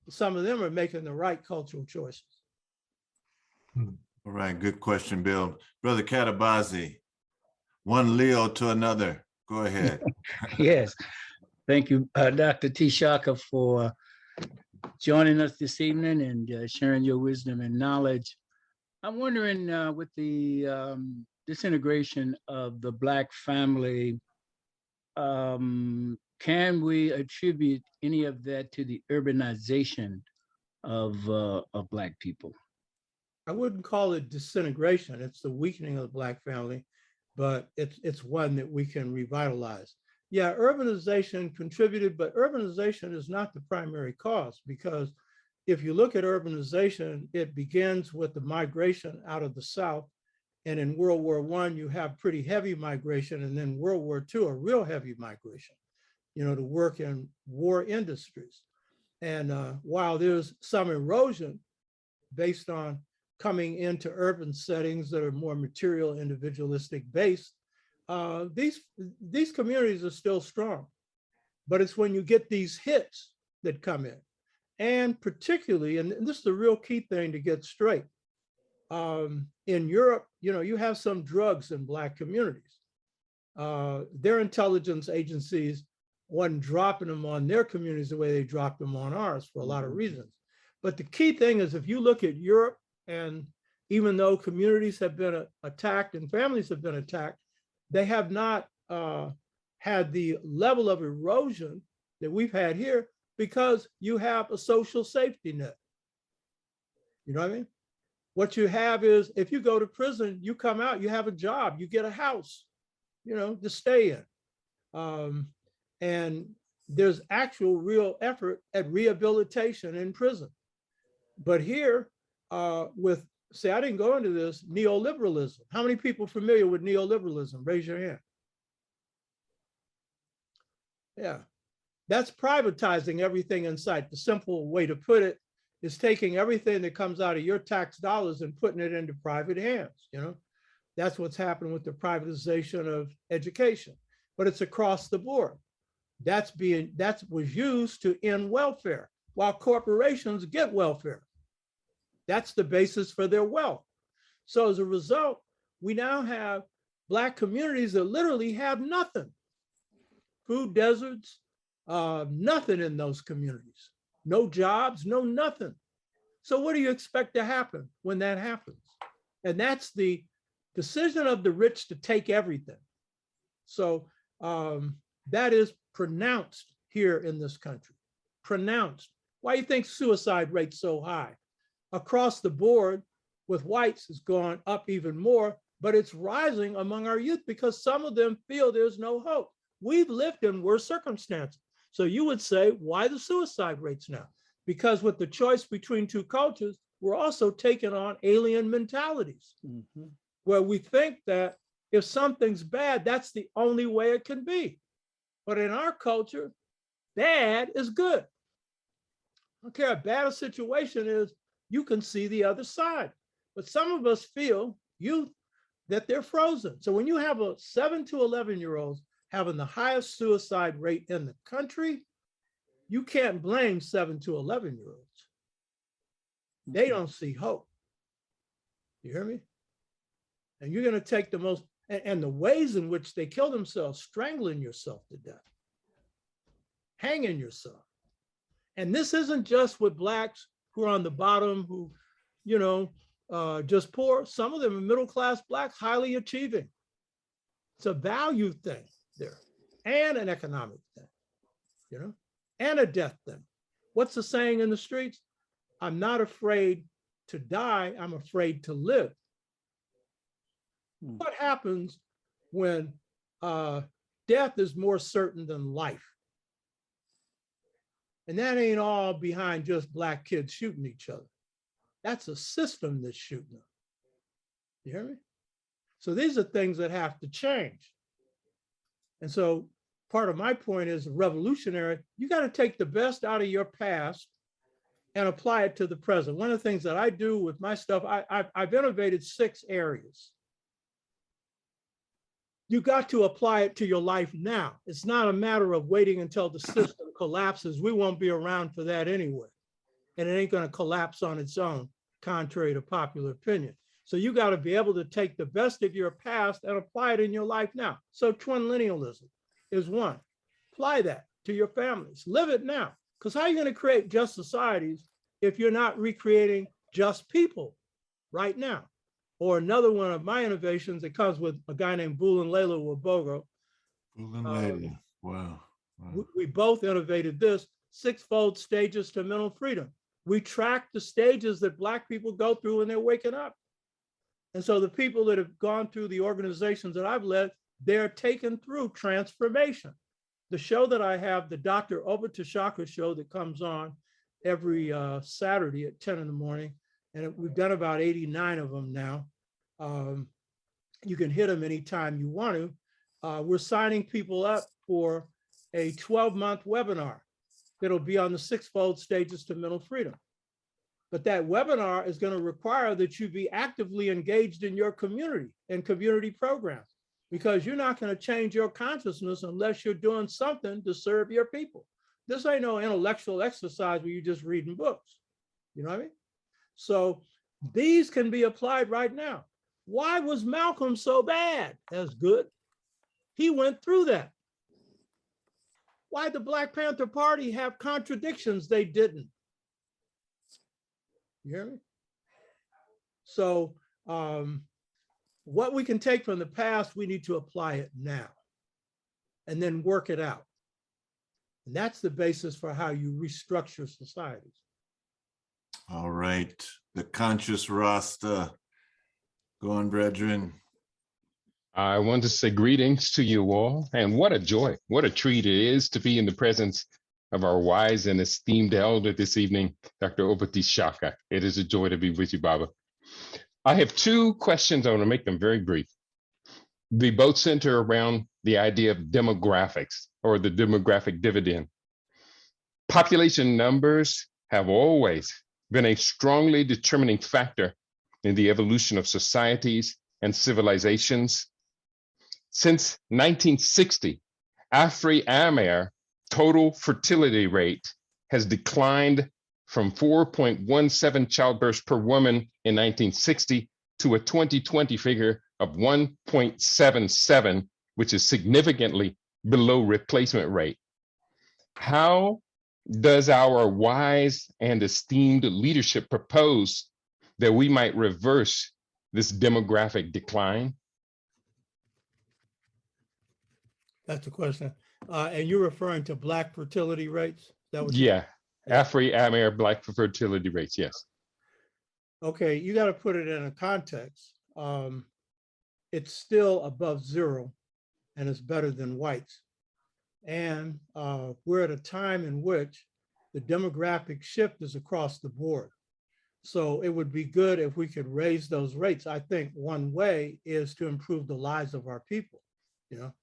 some of them are making the right cultural choices. All right, good question, Bill. Brother Katabazi, one Leo to another. Go ahead. Yes. Thank you, Dr. Tashaka, for joining us this evening and sharing your wisdom and knowledge. I'm wondering with the disintegration of the Black family, can we attribute any of that to the urbanization of Black people? I wouldn't call it disintegration. It's the weakening of the Black family, but it's one that we can revitalize. Yeah, urbanization contributed, but urbanization is not the primary cause, because if you look at urbanization, it begins with the migration out of the South. And in World War I, you have pretty heavy migration. And then World War II, a real heavy migration, to work in war industries. And while there's some erosion based on coming into urban settings that are more material, individualistic based, these communities are still strong. But it's when you get these hits that come in. And particularly, and this is the real key thing to get straight, in Europe, you have some drugs in Black communities. Their intelligence agencies wasn't dropping them on their communities the way they dropped them on ours for a lot of reasons. But the key thing is, if you look at Europe, and even though communities have been attacked and families have been attacked, they have not had the level of erosion that we've had here because you have a social safety net. You know what I mean? What you have is if you go to prison, you come out, you have a job, you get a house, you know, to stay in. And there's actual real effort at rehabilitation in prison. But here with, say, I didn't go into this, neoliberalism. How many people familiar with neoliberalism? Raise your hand. Yeah, that's privatizing everything in sight. The simple way to put it is taking everything that comes out of your tax dollars and putting it into private hands. You know, that's what's happened with the privatization of education, but it's across the board. That was used to end welfare, while corporations get welfare. That's the basis for their wealth. So as a result, we now have Black communities that literally have nothing. Food deserts, nothing in those communities. No jobs, no nothing. So what do you expect to happen when that happens? And that's the decision of the rich to take everything. So that is pronounced here in this country, pronounced. Why do you think suicide rate's so high? Across the board with whites has gone up even more, but it's rising among our youth because some of them feel there's no hope. We've lived in worse circumstances. So you would say, why the suicide rates now? Because with the choice between two cultures, we're also taking on alien mentalities, where we think that if something's bad, that's the only way it can be. But in our culture, bad is good. I don't care how bad a situation is, you can see the other side. But some of us feel, youth, that they're frozen. So when you have a 7 to 11-year-olds having the highest suicide rate in the country, you can't blame 7 to 11-year-olds. They don't see hope. You hear me? And you're going to take the most, and the ways in which they kill themselves, strangling yourself to death, hanging yourself. And this isn't just with Blacks who are on the bottom, who, you know, just poor. Some of them are middle-class Blacks, highly achieving. It's a value thing there and an economic thing, you know, and a death thing. What's the saying in the streets? I'm not afraid to die, I'm afraid to live. What happens when death is more certain than life? And that ain't all behind just Black kids shooting each other. That's a system that's shooting them. You hear me? So these are things that have to change. And so part of my point is revolutionary. You got to take the best out of your past and apply it to the present. One of the things that I do with my stuff, I've innovated 6 areas. You got to apply it to your life now. It's not a matter of waiting until the system collapses. We won't be around for that anyway. And it ain't going to collapse on its own, contrary to popular opinion. So you got to be able to take the best of your past and apply it in your life now. So twin linealism is one. Apply that to your families. Live it now. Because how are you going to create just societies if you're not recreating just people right now? Or another one of my innovations that comes with a guy named Bulin Layla Wabogo. Wow. We both innovated this, 6-fold stages to mental freedom. We track the stages that Black people go through when they're waking up. And so the people that have gone through the organizations that I've led, they're taken through transformation. The show that I have, the Dr. Oba Tashaka show that comes on every Saturday at 10 in the morning, and we've done about 89 of them now. You can hit them anytime you want to. We're signing people up for a 12-month webinar that'll be on the 6-fold stages to mental freedom. But that webinar is going to require that you be actively engaged in your community and community programs, because you're not going to change your consciousness unless you're doing something to serve your people. This ain't no intellectual exercise where you're just reading books. You know what I mean? So these can be applied right now. Why was Malcolm so bad? That's good. He went through that. Why did the Black Panther Party have contradictions they didn't? You hear me? So what we can take from the past, we need to apply it now. and then work it out. And that's the basis for how you restructure societies. All right, the conscious Rasta. Go on, brethren. I want to say greetings to you all, and what a joy, what a treat it is to be in the presence of our wise and esteemed elder this evening, Dr. Tashaka. It is a joy to be with you, Baba. I have two questions. I want to make them very brief. They both center around the idea of demographics or the demographic dividend. Population numbers have always been a strongly determining factor in the evolution of societies and civilizations. Since 1960, Afri-Amer total fertility rate has declined from 4.17 childbirths per woman in 1960 to a 2020 figure of 1.77, which is significantly below replacement rate. How does our wise and esteemed leadership propose that we might reverse this demographic decline? That's the question. And you're referring to Black fertility rates? Is that what Yeah, Afri-Amer Black fertility rates, yes. Okay, you got to put it in a context. It's still above zero, and it's better than whites. And we're at a time in which the demographic shift is across the board. So it would be good if we could raise those rates. I think one way is to improve the lives of our people. You know,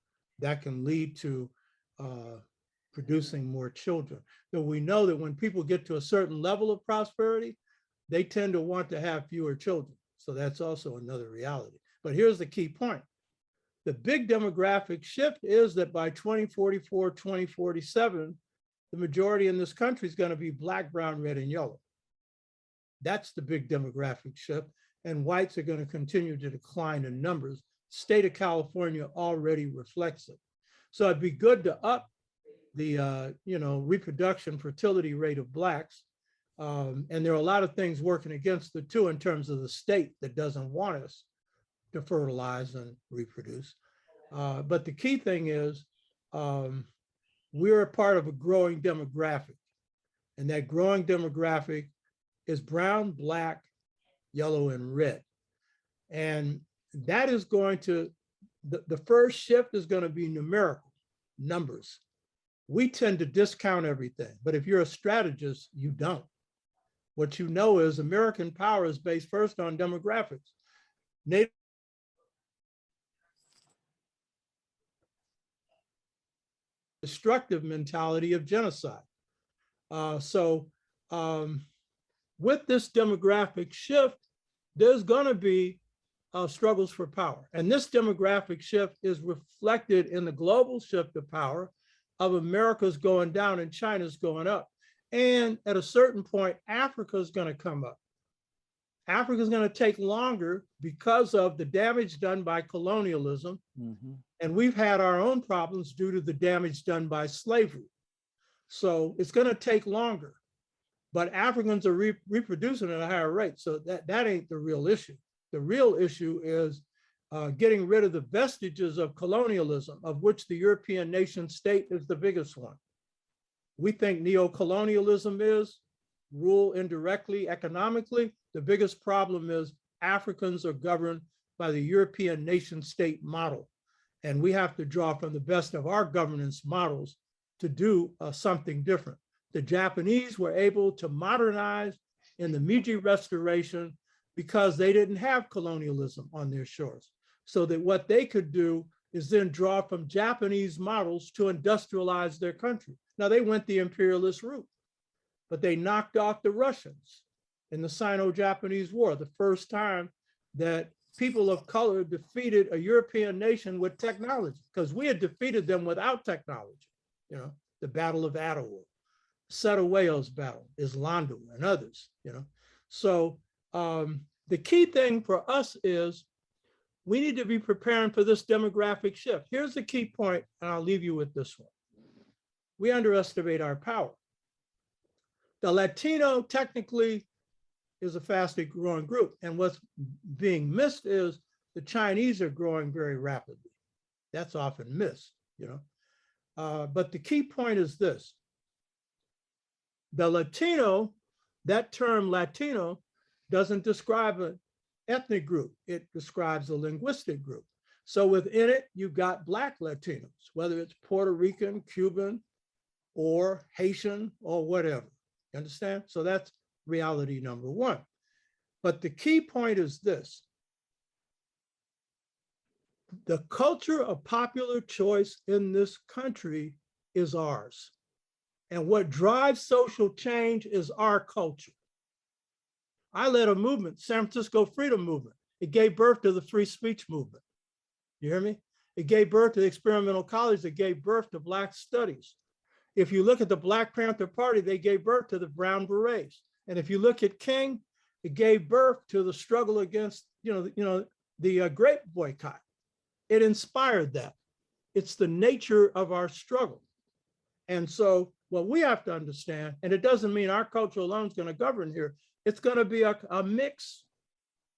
that can lead to producing more children. Though we know that when people get to a certain level of prosperity, they tend to want to have fewer children. So that's also another reality. But here's the key point. The big demographic shift is that by 2044, 2047, the majority in this country is going to be Black, brown, red, and yellow. That's the big demographic shift. And whites are going to continue to decline in numbers. State of California already reflects it. So it'd be good to up the reproduction fertility rate of Blacks. And there are a lot of things working against the two in terms of the state that doesn't want us to fertilize and reproduce. But the key thing is we're a part of a growing demographic. And that growing demographic is brown, Black, yellow, and red. And that is going to, the first shift is going to be numerical, numbers. We tend to discount everything, but if you're a strategist, you don't. What you know is American power is based first on demographics. Native destructive mentality of genocide. With this demographic shift, there's going to be struggles for power. And this demographic shift is reflected in the global shift of power of America's going down and China's going up. And at a certain point, Africa is going to come up. Africa is going to take longer because of the damage done by colonialism. Mm-hmm. And we've had our own problems due to the damage done by slavery. So it's going to take longer. But Africans are reproducing at a higher rate. So that ain't the real issue. The real issue is getting rid of the vestiges of colonialism, of which the European nation state is the biggest one. We think neo-colonialism is rule indirectly economically. The biggest problem is Africans are governed by the European nation state model. And we have to draw from the best of our governance models to do something different. The Japanese were able to modernize in the Meiji Restoration because they didn't have colonialism on their shores. So that what they could do is then draw from Japanese models to industrialize their country. Now they went the imperialist route, but they knocked off the Russians in the Sino-Japanese War, the first time that people of color defeated a European nation with technology, because we had defeated them without technology. You know, the Battle of Adwa, Setawayo's battle, Islando, and others. You know, so the key thing for us is we need to be preparing for this demographic shift. Here's the key point, and I'll leave you with this one. We underestimate our power. The Latino technically is a fastest growing group. And what's being missed is the Chinese are growing very rapidly. That's often missed, you know. But the key point is this. The Latino, that term Latino doesn't describe an ethnic group. It describes a linguistic group. So within it, you've got Black Latinos, whether it's Puerto Rican, Cuban, or Haitian, or whatever. You understand? So that's reality number one. But the key point is this. The culture of popular choice in this country is ours. And what drives social change is our culture. I led a movement, San Francisco Freedom Movement. It gave birth to the free speech movement. You hear me? It gave birth to the experimental college. It gave birth to Black studies. If you look at the Black Panther Party, they gave birth to the Brown Berets. And if you look at King, it gave birth to the struggle against, the grape boycott. It inspired that. It's the nature of our struggle. And so what we have to understand, and it doesn't mean our culture alone is going to govern here, it's going to be a mix.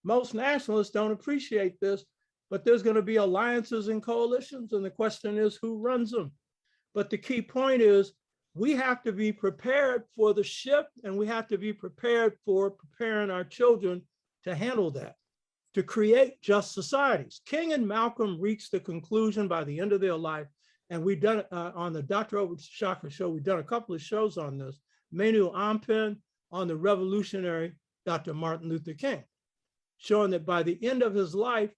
Most nationalists don't appreciate this, but there's going to be alliances and coalitions, and the question is who runs them. But the key point is we have to be prepared for the shift, and we have to be prepared for preparing our children to handle that, to create just societies. King and Malcolm reached the conclusion by the end of their life, and we've done it on the Dr. Tashaka show, we've done a couple of shows on this, Manu Ampin on the revolutionary Dr. Martin Luther King, showing that by the end of his life,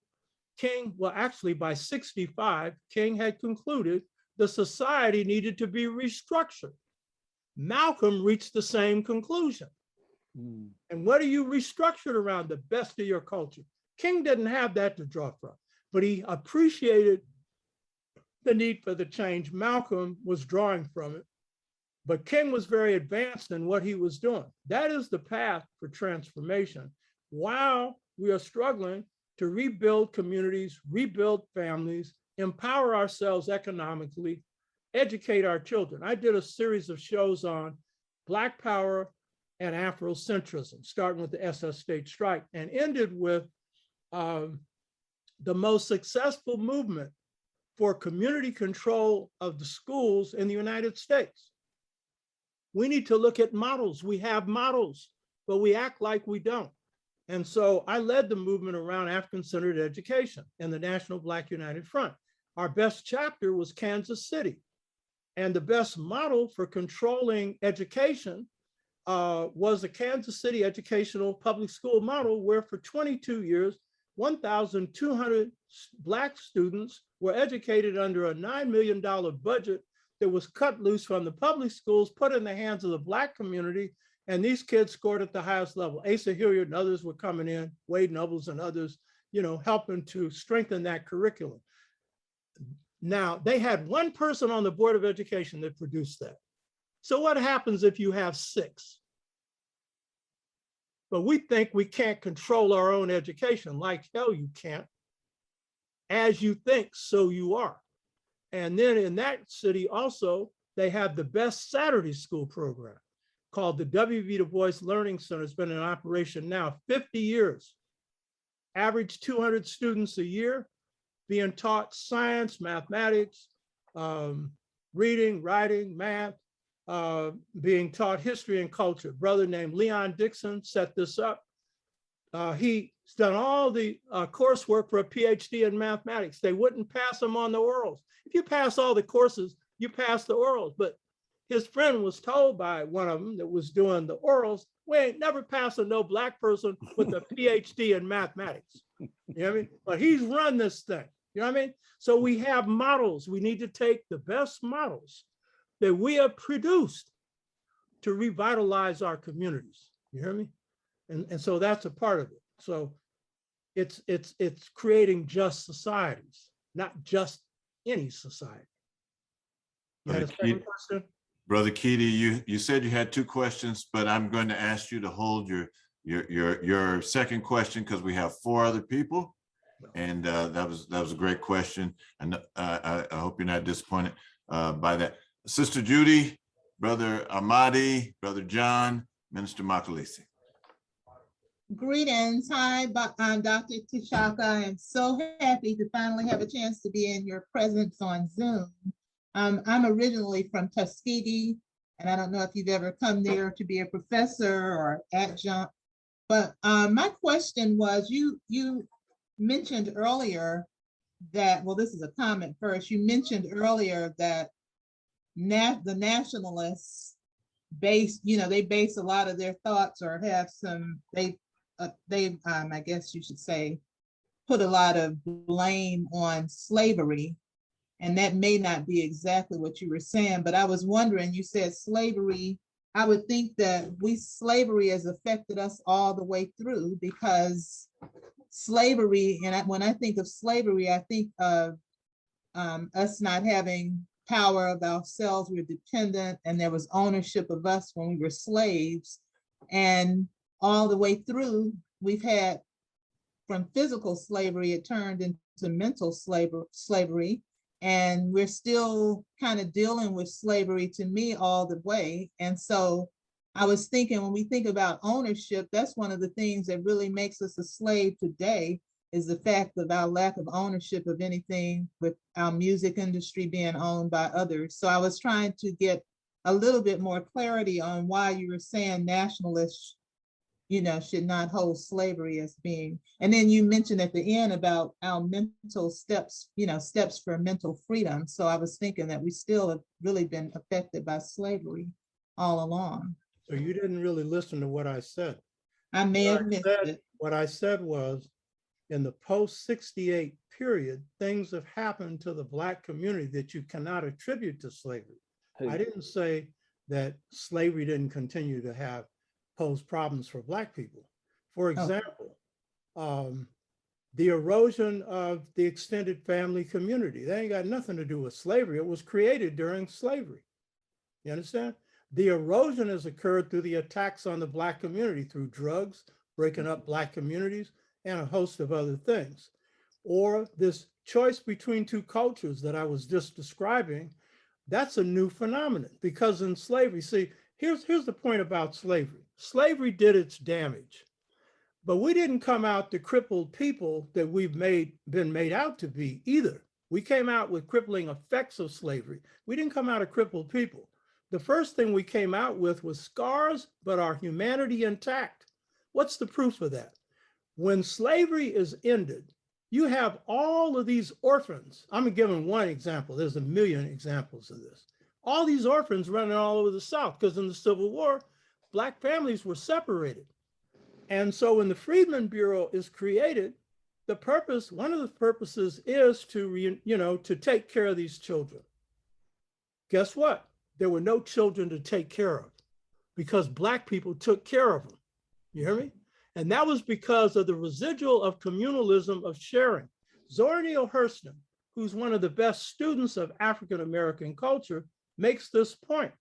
King, well, actually by 65, King had concluded the society needed to be restructured. Malcolm reached the same conclusion. And what are you restructured around? The best of your culture. King didn't have that to draw from, but he appreciated the need for the change. Malcolm was drawing from it, but King was very advanced in what he was doing. That is the path for transformation. While we are struggling to rebuild communities, rebuild families, empower ourselves economically, educate our children. I did a series of shows on Black power and Afrocentrism, starting with the SS state strike and ended with the most successful movement for community control of the schools in the United States. We need to look at models. We have models, but we act like we don't. And so I led the movement around African-centered education in the National Black United Front. Our best chapter was Kansas City. And the best model for controlling education was the Kansas City educational public school model, where for 22 years, 1,200 Black students were educated under a $9 million budget that was cut loose from the public schools, put in the hands of the Black community, and these kids scored at the highest level. Asa Hilliard and others were coming in, Wade Nobles and others, helping to strengthen that curriculum. Now, they had one person on the Board of Education that produced that. So what happens if you have 6? But we think we can't control our own education. Like hell you can't. As you think, so you are. And then in that city also, they have the best Saturday school program called the W.B. Du Bois Learning Center. It's been in operation now 50 years. Average 200 students a year being taught science, mathematics, reading, writing, math, being taught history and culture. A brother named Leon Dixon set this up. He's done all the coursework for a PhD in mathematics. They wouldn't pass him on the orals. If you pass all the courses, you pass the orals. But his friend was told by one of them that was doing the orals, we ain't never passing no Black person with a PhD in mathematics. You know what I mean? But he's run this thing. You know what I mean? So we have models. We need to take the best models that we have produced to revitalize our communities. You hear me? And so that's a part of it. So it's creating just societies, not just any society. You had a second question? Brother Keedy, you said you had 2 questions, but I'm going to ask you to hold your second question because we have 4 other people. And that was a great question. And I hope you're not disappointed by that. Sister Judy, Brother Ahmadi, Brother John, Minister Makalisi. Greetings. Hi, Dr. Tashaka. I'm so happy to finally have a chance to be in your presence on Zoom. I'm originally from Tuskegee, and I don't know if you've ever come there to be a professor or adjunct. But my question was, you mentioned earlier that, well, this is a comment first. You mentioned earlier that the nationalists base, they base a lot of their thoughts, or have some, I guess you should say, put a lot of blame on slavery. And that may not be exactly what you were saying, but I was wondering, you said slavery. I would think that slavery has affected us all the way through, because slavery, and when I think of slavery, I think of us not having power of ourselves. We're dependent, and there was ownership of us when we were slaves. And all the way through, we've had, from physical slavery, it turned into mental slavery. And we're still kind of dealing with slavery, to me, all the way. And so I was thinking, when we think about ownership, that's one of the things that really makes us a slave today, is the fact of our lack of ownership of anything, with our music industry being owned by others. So I was trying to get a little bit more clarity on why you were saying nationalists, should not hold slavery as being. And then you mentioned at the end about our mental steps, steps for mental freedom. So I was thinking that we still have really been affected by slavery all along. So you didn't really listen to what I said. I may have missed it. What I said was, in the post-68 period, things have happened to the Black community that you cannot attribute to slavery. I didn't say that slavery didn't continue to pose problems for Black people. For example, the erosion of the extended family community, that ain't got nothing to do with slavery. It was created during slavery. You understand? The erosion has occurred through the attacks on the Black community, through drugs, breaking up Black communities, and a host of other things. Or this choice between two cultures that I was just describing, that's a new phenomenon, because in slavery, see, here's the point about slavery. Slavery did its damage, but we didn't come out the crippled people that we've been made out to be either. We came out with crippling effects of slavery. We didn't come out a crippled people. The first thing we came out with was scars, but our humanity intact. What's the proof of that? When slavery is ended, you have all of these orphans. I'm giving one example. There's a million examples of this. All these orphans running all over the South, because in the Civil War, Black families were separated. And so when the Freedmen Bureau is created, one of the purposes is to take care of these children. Guess what? There were no children to take care of, because Black people took care of them. You hear me? And that was because of the residual of communalism, of sharing. Zora Neale Hurston, who's one of the best students of African-American culture, makes this point.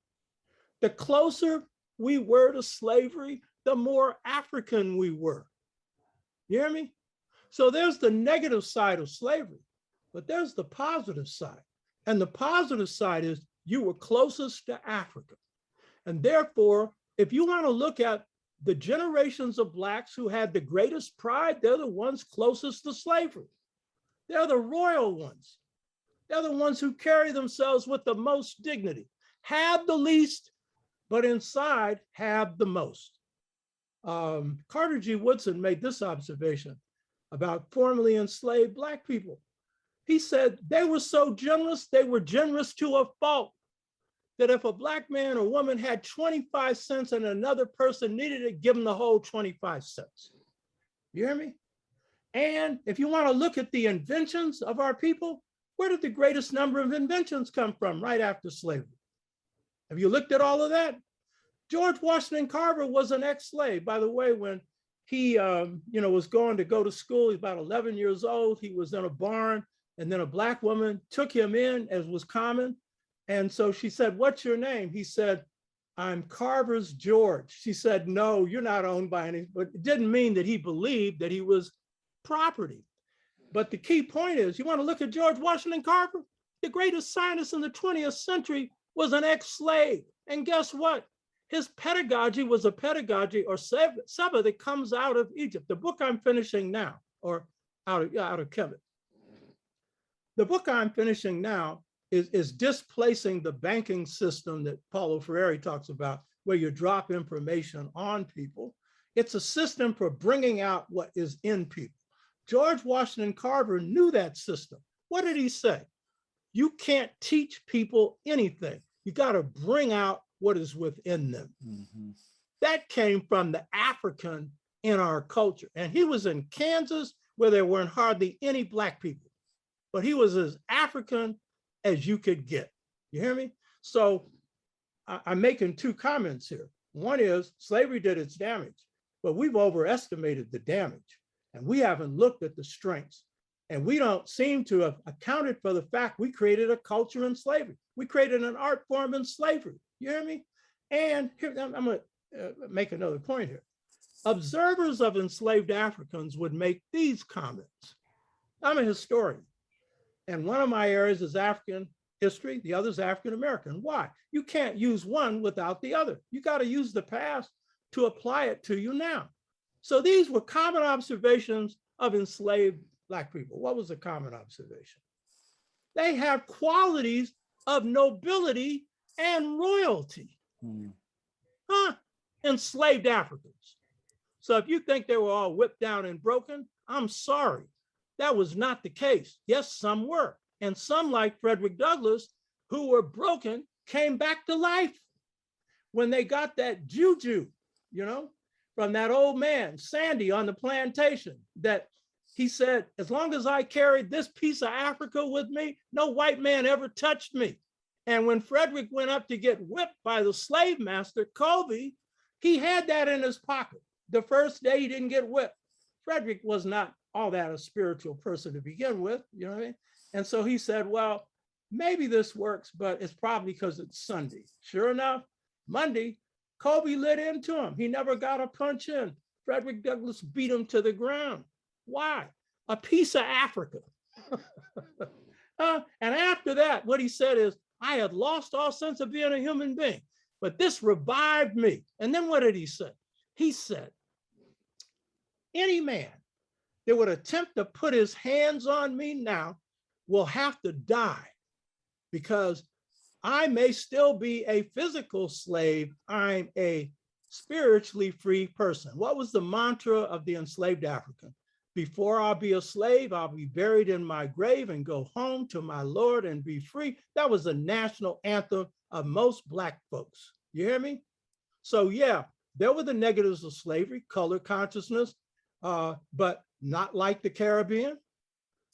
The closer we were to slavery, the more African we were. You hear me? So there's the negative side of slavery, but there's the positive side. And the positive side is you were closest to Africa. And therefore, if you want to look at the generations of Blacks who had the greatest pride, they're the ones closest to slavery. They're the royal ones. They're the ones who carry themselves with the most dignity, have the least, but inside have the most. Carter G. Woodson made this observation about formerly enslaved Black people. He said they were so generous, they were generous to a fault, that if a Black man or woman had 25 cents and another person needed it, give them the whole 25 cents. You hear me? And if you want to look at the inventions of our people, where did the greatest number of inventions come from right after slavery? Have you looked at all of that? George Washington Carver was an ex-slave. By the way, when he was going to go to school, he's about 11 years old. He was in a barn, and then a Black woman took him in, as was common. And so she said, "What's your name?" He said, "I'm Carver's George." She said, "No, you're not owned by any," but it didn't mean that he believed that he was property. But the key point is, you want to look at George Washington Carver? The greatest scientist in the 20th century was an ex-slave. And guess what? His pedagogy was a pedagogy, or seva, that comes out of Egypt. The book I'm finishing now, or out of Kemet. The book I'm finishing now is displacing the banking system that Paulo Freire talks about, where you drop information on people. It's a system for bringing out what is in people. George Washington Carver knew that system. What did he say? You can't teach people anything. You got to bring out what is within them. Mm-hmm. That came from the African in our culture. And he was in Kansas, where there weren't hardly any Black people, but he was as African as you could get. You hear me? So I'm making two comments here. One is slavery did its damage, but we've overestimated the damage, and we haven't looked at the strengths. And we don't seem to have accounted for the fact we created a culture in slavery. We created an art form in slavery. You hear me? And here, I'm going to make another point here. Observers of enslaved Africans would make these comments. I'm a historian, and one of my areas is African history, the other is African American. Why? You can't use one without the other. You got to use the past to apply it to you now. So these were common observations of enslaved Black people. What was the common observation? They have qualities of nobility and royalty. Enslaved Africans. So if you think they were all whipped down and broken, I'm sorry. That was not the case. Yes, some were. And some, like Frederick Douglass, who were broken, came back to life when they got that juju, you know, from that old man, Sandy, on the plantation, that he said, as long as I carried this piece of Africa with me, no white man ever touched me. And when Frederick went up to get whipped by the slave master, Colby, he had that in his pocket. The first day he didn't get whipped. Frederick was not all that a spiritual person to begin with, you know what I mean? And so he said, well, maybe this works, but it's probably because it's Sunday. Sure enough, Monday, Colby lit into him. He never got a punch in. Frederick Douglass beat him to the ground. Why? A piece of Africa. And after that, what he said is, I had lost all sense of being a human being, but this revived me. And then what did he say? He said, any man that would attempt to put his hands on me now will have to die, because I may still be a physical slave. I'm a spiritually free person. What was the mantra of the enslaved African? Before I'll be a slave, I'll be buried in my grave and go home to my Lord and be free. That was the national anthem of most Black folks. You hear me? So yeah, there were the negatives of slavery, color consciousness, but not like the Caribbean,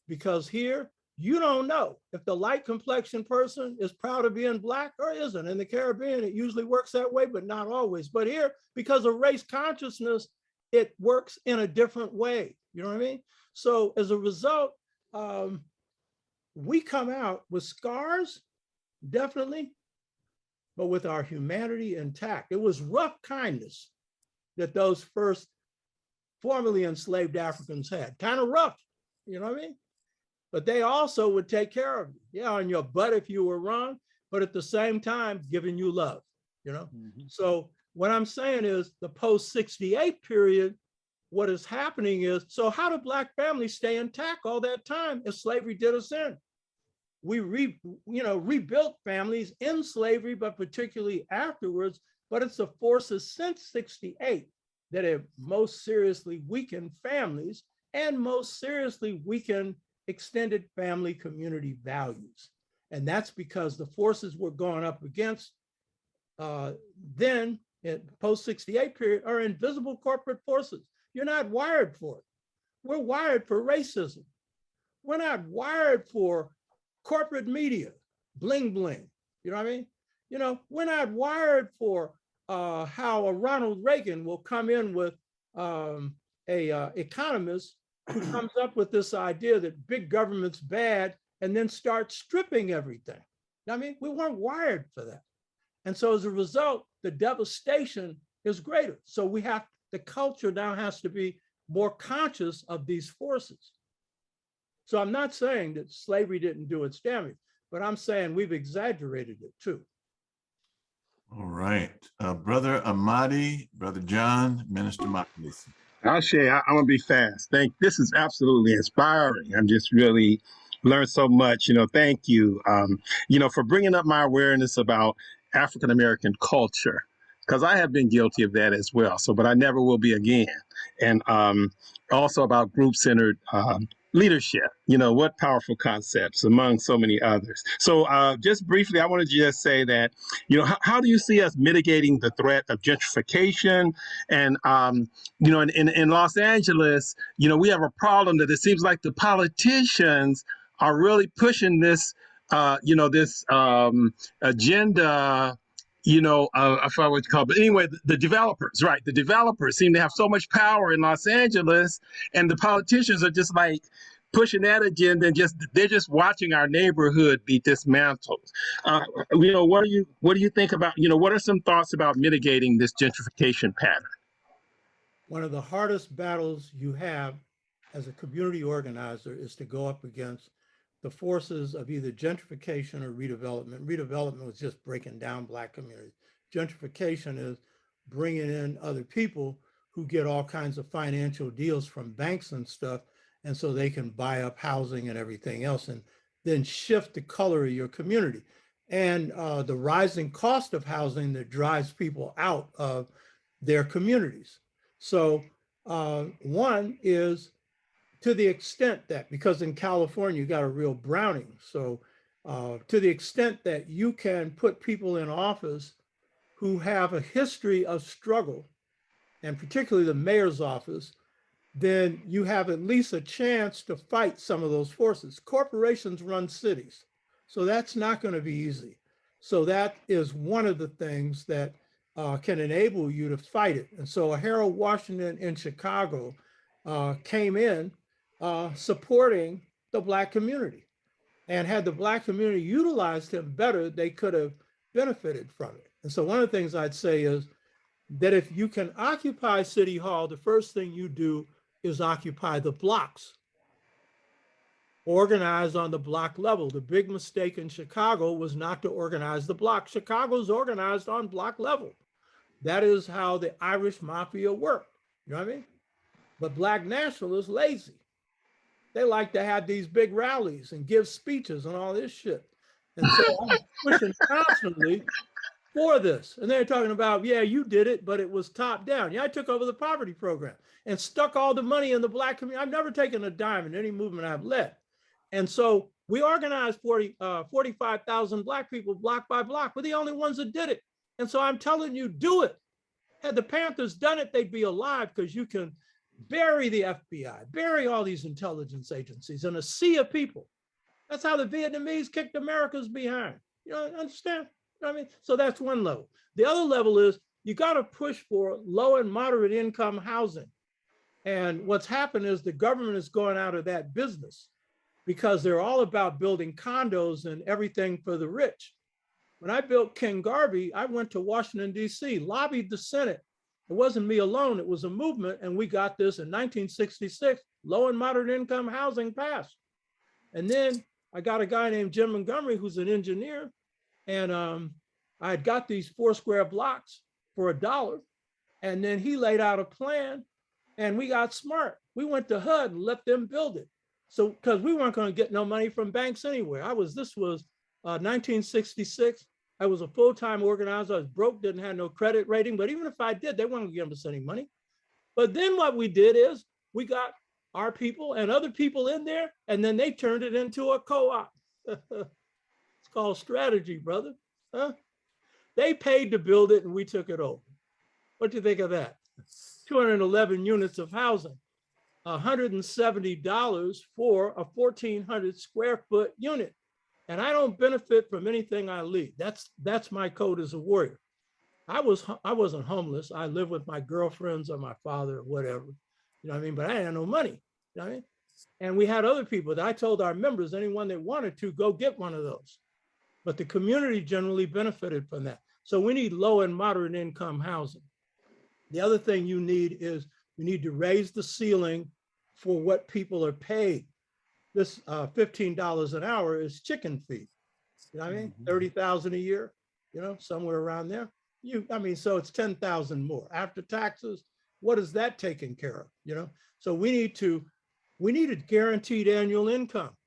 because here, you don't know if the light complexion person is proud of being Black or isn't. In the Caribbean, it usually works that way, but not always. But here, because of race consciousness, it works in a different way. You know what I mean? So as a result, we come out with scars, definitely, but with our humanity intact. It was rough kindness that those first formerly enslaved Africans had. Kind of rough, you know what I mean? But they also would take care of you. Yeah, on your butt if you were wrong, but at the same time, giving you love, you know? Mm-hmm. So what I'm saying is the post-68 period, what is happening is, so how do Black families stay intact all that time if slavery did us in? We rebuilt families in slavery, but particularly afterwards, but it's the forces since 68 that have most seriously weakened families and most seriously weakened extended family community values. And that's because the forces we're going up against then in post-68 period are invisible corporate forces. You're not wired for it. We're wired for racism. We're not wired for corporate media, bling bling. You know what I mean? You know, we're not wired for how a Ronald Reagan will come in with a economist who comes up with this idea that big government's bad and then starts stripping everything. I mean, we weren't wired for that. And so as a result, the devastation is greater. So the culture now has to be more conscious of these forces. So I'm not saying that slavery didn't do its damage, but I'm saying we've exaggerated it too. All right. Brother Amadi, Brother John, Minister Makalisi. I'll share. I'm gonna be fast. This is absolutely inspiring. I'm just really Learned so much. Thank you. For bringing up my awareness about African American culture, because I have been guilty of that as well. So, but I never will be again. And also about group centered leadership. What powerful concepts among so many others. So, just briefly, I want to just say that, how do you see us mitigating the threat of gentrification? And, in Los Angeles, we have a problem that it seems like the politicians are really pushing this, this agenda. I forgot what you call it. But anyway, the developers, right? The developers seem to have so much power in Los Angeles, and the politicians are just like pushing that agenda, and they're just watching our neighborhood be dismantled. What do you think about? What are some thoughts about mitigating this gentrification pattern? One of the hardest battles you have as a community organizer is to go up against the forces of either gentrification or redevelopment. Redevelopment was just breaking down Black communities. Gentrification is bringing in other people who get all kinds of financial deals from banks and stuff, and so they can buy up housing and everything else, and then shift the color of your community. And the rising cost of housing that drives people out of their communities. So one is, to the extent that, because in California, you got a real Browning. So to the extent that you can put people in office who have a history of struggle, and particularly the mayor's office, then you have at least a chance to fight some of those forces. Corporations run cities, so that's not going to be easy. So that is one of the things that can enable you to fight it. And so Harold Washington in Chicago came in supporting the Black community. And had the Black community utilized him better, they could have benefited from it. And so one of the things I'd say is that if you can occupy City Hall, the first thing you do is occupy the blocks. Organize on the block level. The big mistake in Chicago was not to organize the block. Chicago's organized on block level. That is how the Irish mafia worked. You know what I mean? But Black nationalists lazy. They like to have these big rallies and give speeches and all this shit. And so I'm pushing constantly for this. And they're talking about, yeah, you did it, but it was top down. Yeah, I took over the poverty program and stuck all the money in the Black community. I've never taken a dime in any movement I've led. And so we organized 45,000 Black people block by block. We're the only ones that did it. And so I'm telling you, do it. Had the Panthers done it, they'd be alive, because you can bury the FBI, bury all these intelligence agencies in a sea of people. That's how the Vietnamese kicked America's behind. You know, understand? You know what I mean? So that's one level. The other level is you got to push for low and moderate income housing. And what's happened is the government is going out of that business because they're all about building condos and everything for the rich. When I built King Garvey, I went to Washington, D.C., lobbied the Senate. It wasn't me alone, it was a movement, and we got this in 1966, low and moderate income housing passed. And then I got a guy named Jim Montgomery, who's an engineer, and I had got these 4 square blocks for $1, and then he laid out a plan, and we got smart. We went to HUD and let them build it. So, because we weren't going to get no money from banks anywhere. This was 1966. I was a full-time organizer. I was broke, didn't have no credit rating, but even if I did, they weren't going to give us any money. But then what we did is we got our people and other people in there, and then they turned it into a co-op. It's called strategy, brother. Huh? They paid to build it, and we took it over. What do you think of that? 211 units of housing, $170 for a 1,400 square foot unit. And I don't benefit from anything I lead. That's my code as a warrior. I wasn't homeless. I lived with my girlfriends or my father or whatever. You know what I mean? But I had no money. You know what I mean? And we had other people that I told our members, anyone that wanted to, go get one of those. But the community generally benefited from that. So we need low and moderate income housing. The other thing you need is you need to raise the ceiling for what people are paid. This $15 an hour is chicken feed. You know what I mean? 30,000 a year, you know, somewhere around there. So it's 10,000 more after taxes. What is that taken care of? You know, so we need a guaranteed annual income.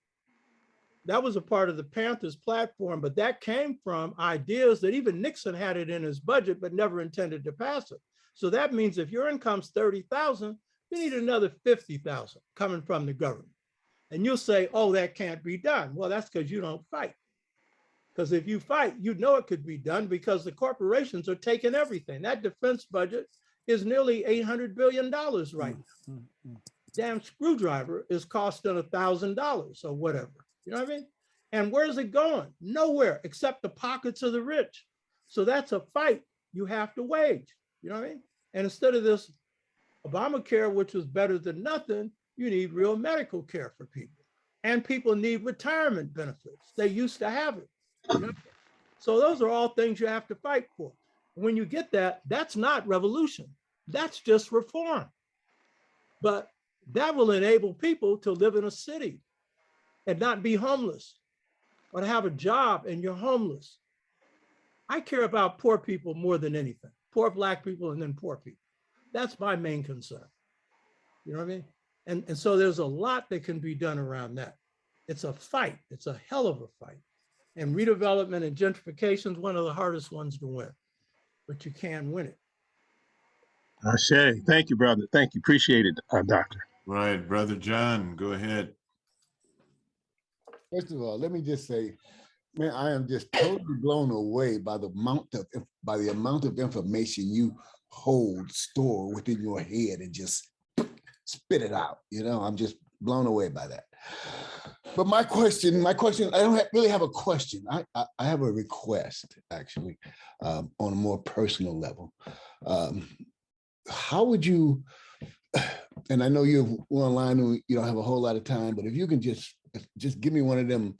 That was a part of the Panthers platform, but that came from ideas that even Nixon had it in his budget, but never intended to pass it. So that means if your income's 30,000, you need another 50,000 coming from the government. And you'll say, oh, that can't be done. Well, that's because you don't fight. Because if you fight, you know it could be done because the corporations are taking everything. That defense budget is nearly $800 billion right now. Damn screwdriver is costing $1,000 or whatever. You know what I mean? And where's it going? Nowhere except the pockets of the rich. So that's a fight you have to wage. You know what I mean? And instead of this Obamacare, which was better than nothing, you need real medical care for people. And people need retirement benefits. They used to have it. You know? So those are all things you have to fight for. When you get that, that's not revolution. That's just reform. But that will enable people to live in a city and not be homeless or to have a job and you're homeless. I care about poor people more than anything. Poor Black people and then poor people. That's my main concern. You know what I mean? And so there's a lot that can be done around that. It's a fight. It's a hell of a fight. And redevelopment and gentrification is one of the hardest ones to win, but you can win it. Ashe. Thank you, brother. Thank you. Appreciate it, Doctor. Right, Brother John, go ahead. First of all, let me just say, man, I am just totally blown away by the amount of information you hold, store within your head and just spit it out. You know, I'm just blown away by that. But my question, I don't really have a question. I have a request, actually, on a more personal level. How would you, and I know you're online and you don't have a whole lot of time, but if you can just give me one of them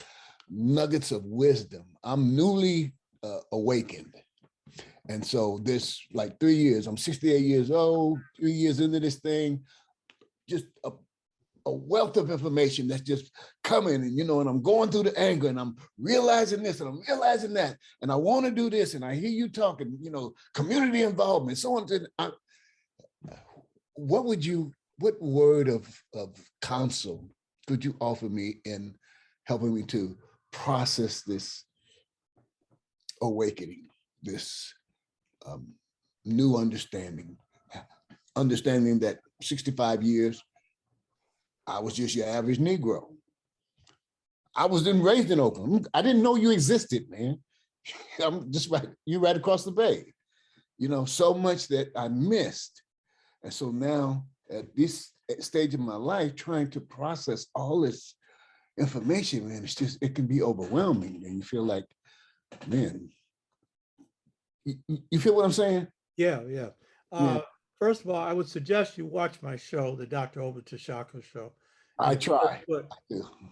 nuggets of wisdom. I'm newly awakened. And so this, like 3 years, I'm 68 years old, 3 years into this thing, just a wealth of information that's just coming, and and I'm going through the anger and I'm realizing this and I'm realizing that, and I want to do this, and I hear you talking, community involvement, so on. What word of counsel could you offer me in helping me to process this awakening, this new understanding that 65 years, I was just your average Negro. I was then raised in Oakland. I didn't know you existed, man. I'm just you right across the bay. So much that I missed. And so now at this stage of my life, trying to process all this information, man, it can be overwhelming. And you feel like, man, you feel what I'm saying? Yeah. First of all, I would suggest you watch my show, the Dr. Oba Tashaka show. I try.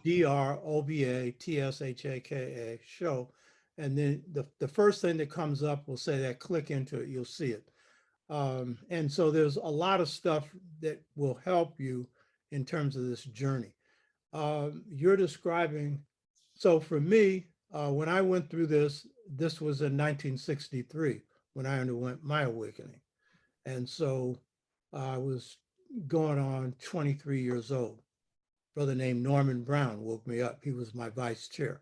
DROBATSHAKA show. And then the first thing that comes up will say that, click into it, you'll see it. And so there's a lot of stuff that will help you in terms of this journey. You're describing, so for me, when I went through this was in 1963 when I underwent my awakening. And so I was going on 23 years old. A brother named Norman Brown woke me up. He was my vice chair.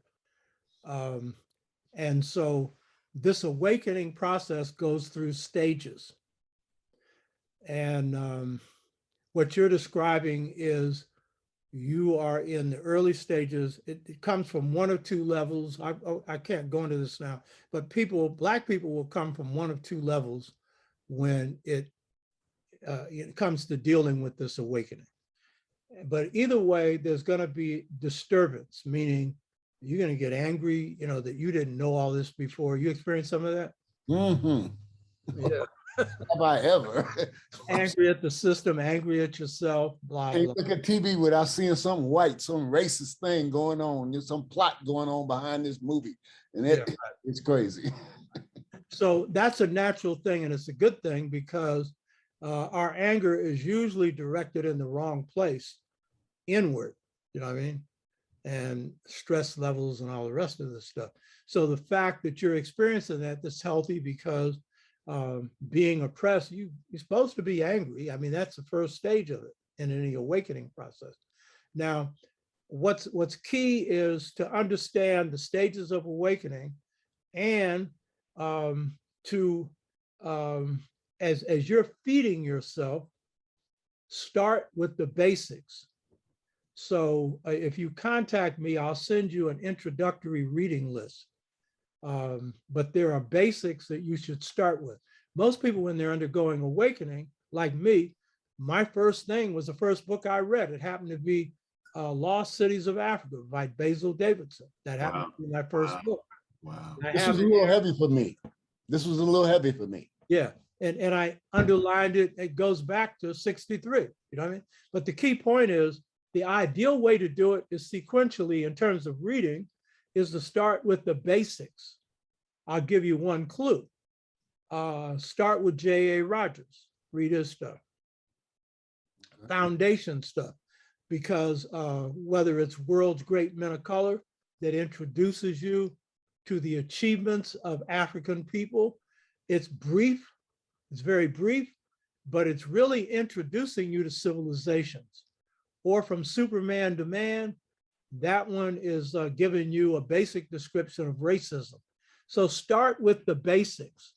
And so this awakening process goes through stages. And what you're describing is you are in the early stages. It comes from one of two levels. I can't go into this now, but Black people will come from one of two levels when it comes to dealing with this awakening. But either way, there's going to be disturbance, meaning you're going to get angry, that you didn't know all this before. You experienced some of that? Mm-hmm. Yeah. Have I ever? Angry at the system, angry at yourself, blah, Can't blah. look at TV without seeing some racist thing going on. There's some plot going on behind this movie. And it's crazy. So that's a natural thing, and it's a good thing because our anger is usually directed in the wrong place, inward, you know what I mean? And stress levels and all the rest of this stuff. So the fact that you're experiencing that's healthy because being oppressed, you're supposed to be angry. I mean, that's the first stage of it in any awakening process. Now, what's key is to understand the stages of awakening, and to as you're feeding yourself, start with the basics. So if you contact me, I'll send you an introductory reading list. But there are basics that you should start with. Most people, when they're undergoing awakening, like me, my first thing was the first book I read. It happened to be Lost Cities of Africa by Basil Davidson. That happened to be my first book. Wow. This was a little heavy for me. This was a little heavy for me. Yeah. And I underlined it. It goes back to 63. You know what I mean? But the key point is the ideal way to do it is sequentially in terms of reading, is to start with the basics. I'll give you one clue. Start with J.A. Rogers. Read his stuff. Foundation stuff. Because whether it's World's Great Men of Color that introduces you to the achievements of African people, it's brief, it's very brief, but it's really introducing you to civilizations. Or From Superman to Man, that one is giving you a basic description of racism. So start with the basics.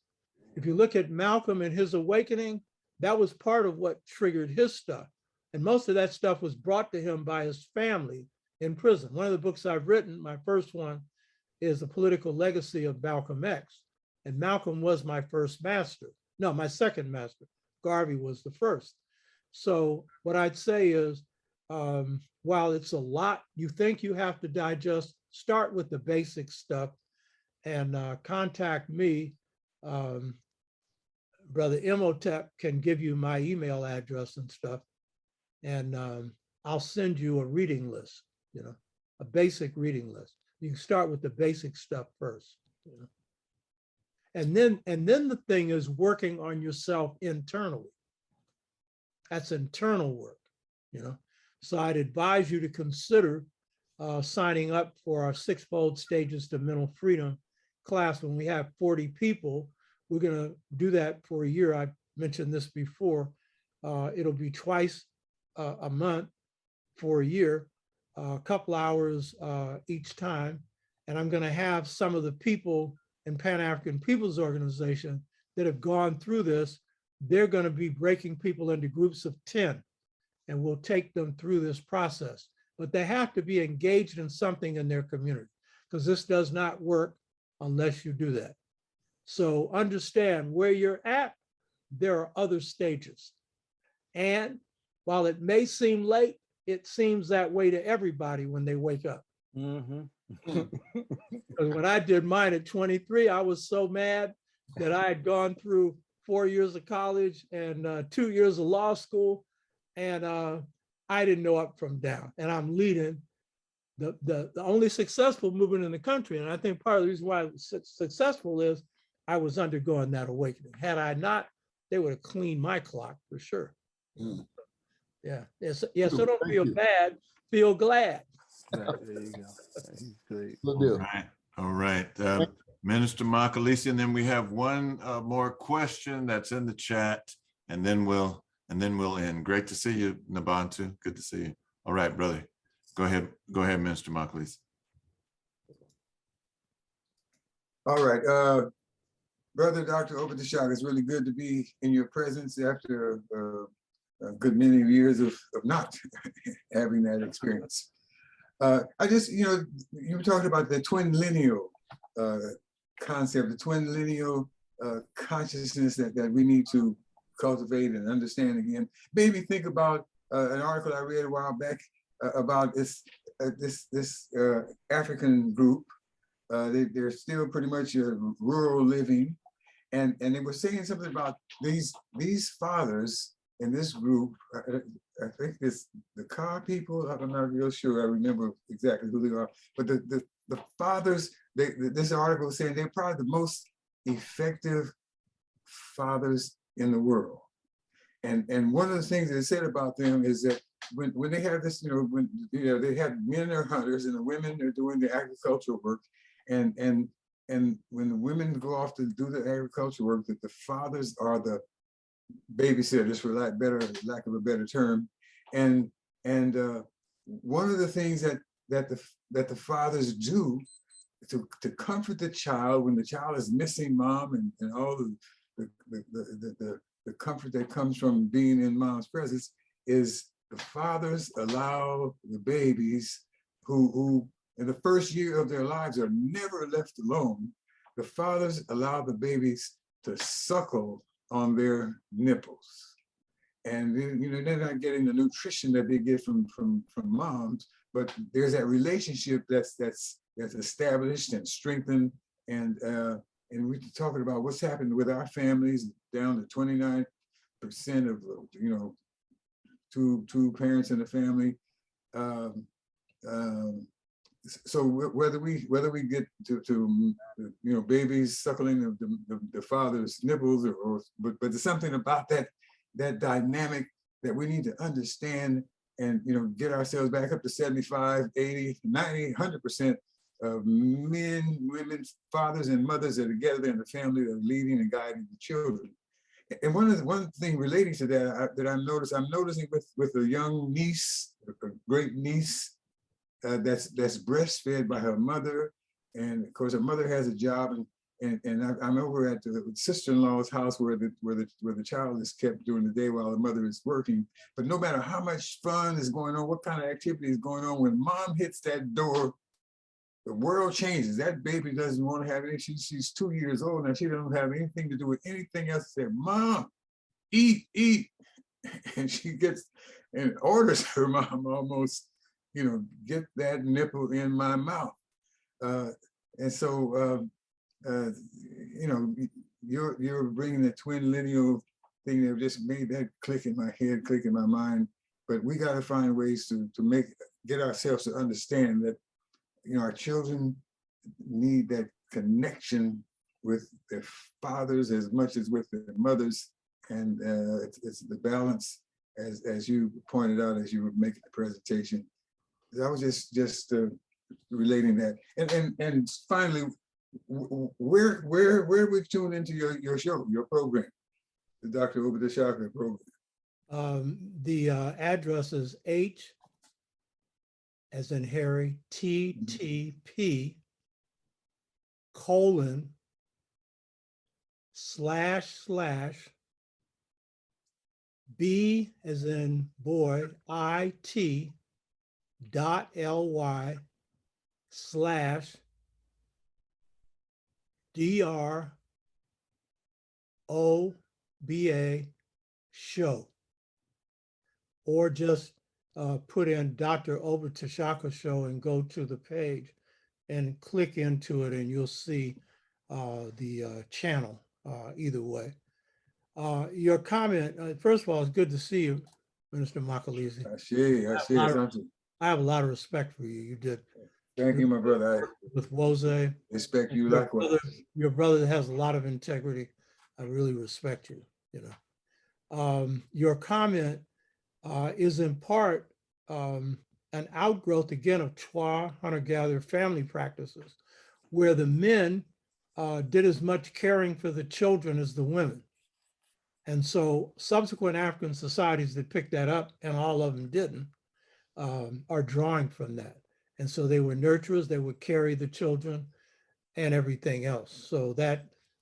If you look at Malcolm and his awakening, that was part of what triggered his stuff. And most of that stuff was brought to him by his family in prison. One of the books I've written, my first one, is The Political Legacy of Malcolm X. And Malcolm was my first master. No, my second master. Garvey was the first. So what I'd say is, while it's a lot you think you have to digest, start with the basic stuff and contact me. Brother Imhotep can give you my email address and stuff. And I'll send you a reading list, you know, a basic reading list. You can start with the basic stuff first, you know. And then the thing is working on yourself internally. That's internal work, you know. So I'd advise you to consider signing up for our 6-fold Stages to Mental Freedom class. When we have 40 people, we're going to do that for a year. I mentioned this before. It'll be twice a month for a year, a couple hours each time. And I'm going to have some of the people in Pan-African Peoples Organization that have gone through this. They're going to be breaking people into groups of 10, and we'll take them through this process. But they have to be engaged in something in their community, because this does not work unless you do that. So understand where you're at, there are other stages. And while it may seem late, it seems that way to everybody when they wake up. Because when I did mine at 23, I was so mad that I had gone through 4 years of college and 2 years of law school, and I didn't know up from down. And I'm leading the only successful movement in the country. And I think part of the reason why I was successful is I was undergoing that awakening. Had I not, they would have cleaned my clock for sure. Yeah. Yes. Yeah. So don't feel bad. Feel glad. There you go. Great. All right. All right. Minister Makalisi, and then we have one more question that's in the chat, and then we'll end. Great to see you, Nabantu. Good to see you. All right, brother. Go ahead, Minister Makalisi. All right. Brother Dr. Tashaka, it's really good to be in your presence after a good many years of not having that experience. I just, you were talking about the twin lineal concept, the twin lineal consciousness that we need to cultivate and understand again. Made me think about an article I read a while back about this African group. They're still pretty much rural living. And they were saying something about these fathers in this group. I think it's the C.O.R.E people. I'm not real sure. I remember exactly who they are. But the fathers, this article is saying they're probably the most effective fathers in the world. And one of the things they said about them is that when they have this, when they have men are hunters and the women are doing the agricultural work, and when the women go off to do the agricultural work, that the fathers are the babysitters, for lack of a better term, and one of the things that the fathers do to comfort the child when the child is missing mom and all the comfort that comes from being in mom's presence is the fathers allow the babies who in the first year of their lives are never left alone. The fathers allow the babies to suckle on their nipples. And they're not getting the nutrition that they get from moms, but there's that relationship that's established and strengthened. And we're talking about what's happened with our families, down to 29% of two parents in the family. So whether we get to babies suckling the father's nipples, but there's something about that dynamic that we need to understand and get ourselves back up to 75, 80, 90, 100% of men, women, fathers and mothers that are together in the family that are leading and guiding the children. And one thing relating to that that I'm noticing with a young niece, a great niece that's breastfed by her mother, and of course her mother has a job, and I'm over at the sister-in-law's house where the child is kept during the day while the mother is working. But no matter how much fun is going on, what kind of activity is going on, when mom hits that door, the world changes. That baby doesn't want to have any. She's 2 years old now. She doesn't have anything to do with anything else. Say, Mom, eat, eat, and she gets and orders her mom almost, get that nipple in my mouth. And so. You're bringing the twin lineal thing that just made that click in my head, click in my mind. But we got to find ways to get ourselves to understand that our children need that connection with their fathers as much as with their mothers, and it's the balance, as you pointed out as you were making the presentation. I was just relating that, and finally. Where we tune into your show, your program, the Dr. Tashaka program? The address is H as in Harry, TTP : / B as in boy, IT .ly / DROBA show, or just put in Dr. Tashaka show and go to the page and click into it, and you'll see the channel either way. Your comment, first of all, it's good to see you, Minister Makalisi. I see. I have a lot of respect for you. You did. Thank you, my brother. With Wose. Respect you likewise. Your brother has a lot of integrity. I really respect you. Your comment is in part an outgrowth again of Twa hunter-gatherer family practices, where the men did as much caring for the children as the women. And so subsequent African societies that picked that up, and all of them didn't, are drawing from that. And so they were nurturers, they would carry the children and everything else. So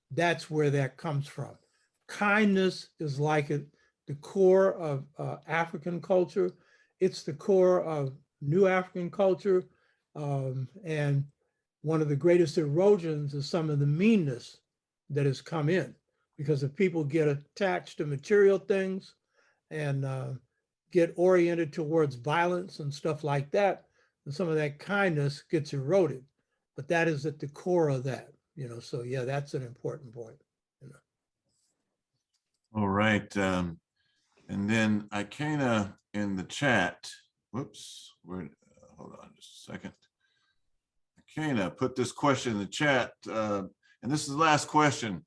that's where that comes from. Kindness is like the core of African culture. It's the core of New African culture. And one of the greatest erosions is some of the meanness that has come in, because if people get attached to material things and get oriented towards violence and stuff like that, and some of that kindness gets eroded. But that is at the core of that, so yeah, that's an important point. All right. And then I kind of in the chat, whoops, hold on just a second. I kind of put this question in the chat, and this is the last question.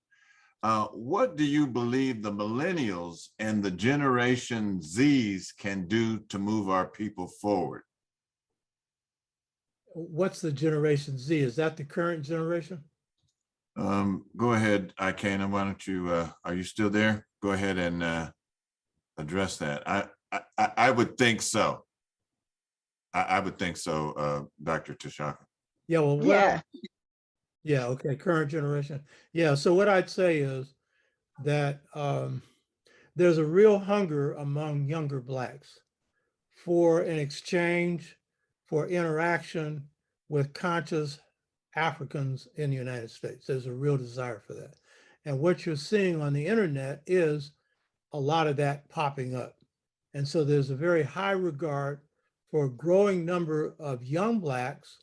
What do you believe the millennials and the Generation Zs can do to move our people forward? What's the Generation Z? Is that the current generation? Go ahead, Ikana. Why don't you, are you still there? Go ahead and address that. I would think so. I would think so, Dr. Tashaka. Yeah, well, Yeah. yeah, okay, current generation. Yeah, so what I'd say is that there's a real hunger among younger Blacks for an exchange, for interaction with conscious Africans in the United States. There's a real desire for that. And what you're seeing on the internet is a lot of that popping up. And so there's a very high regard for a growing number of young Blacks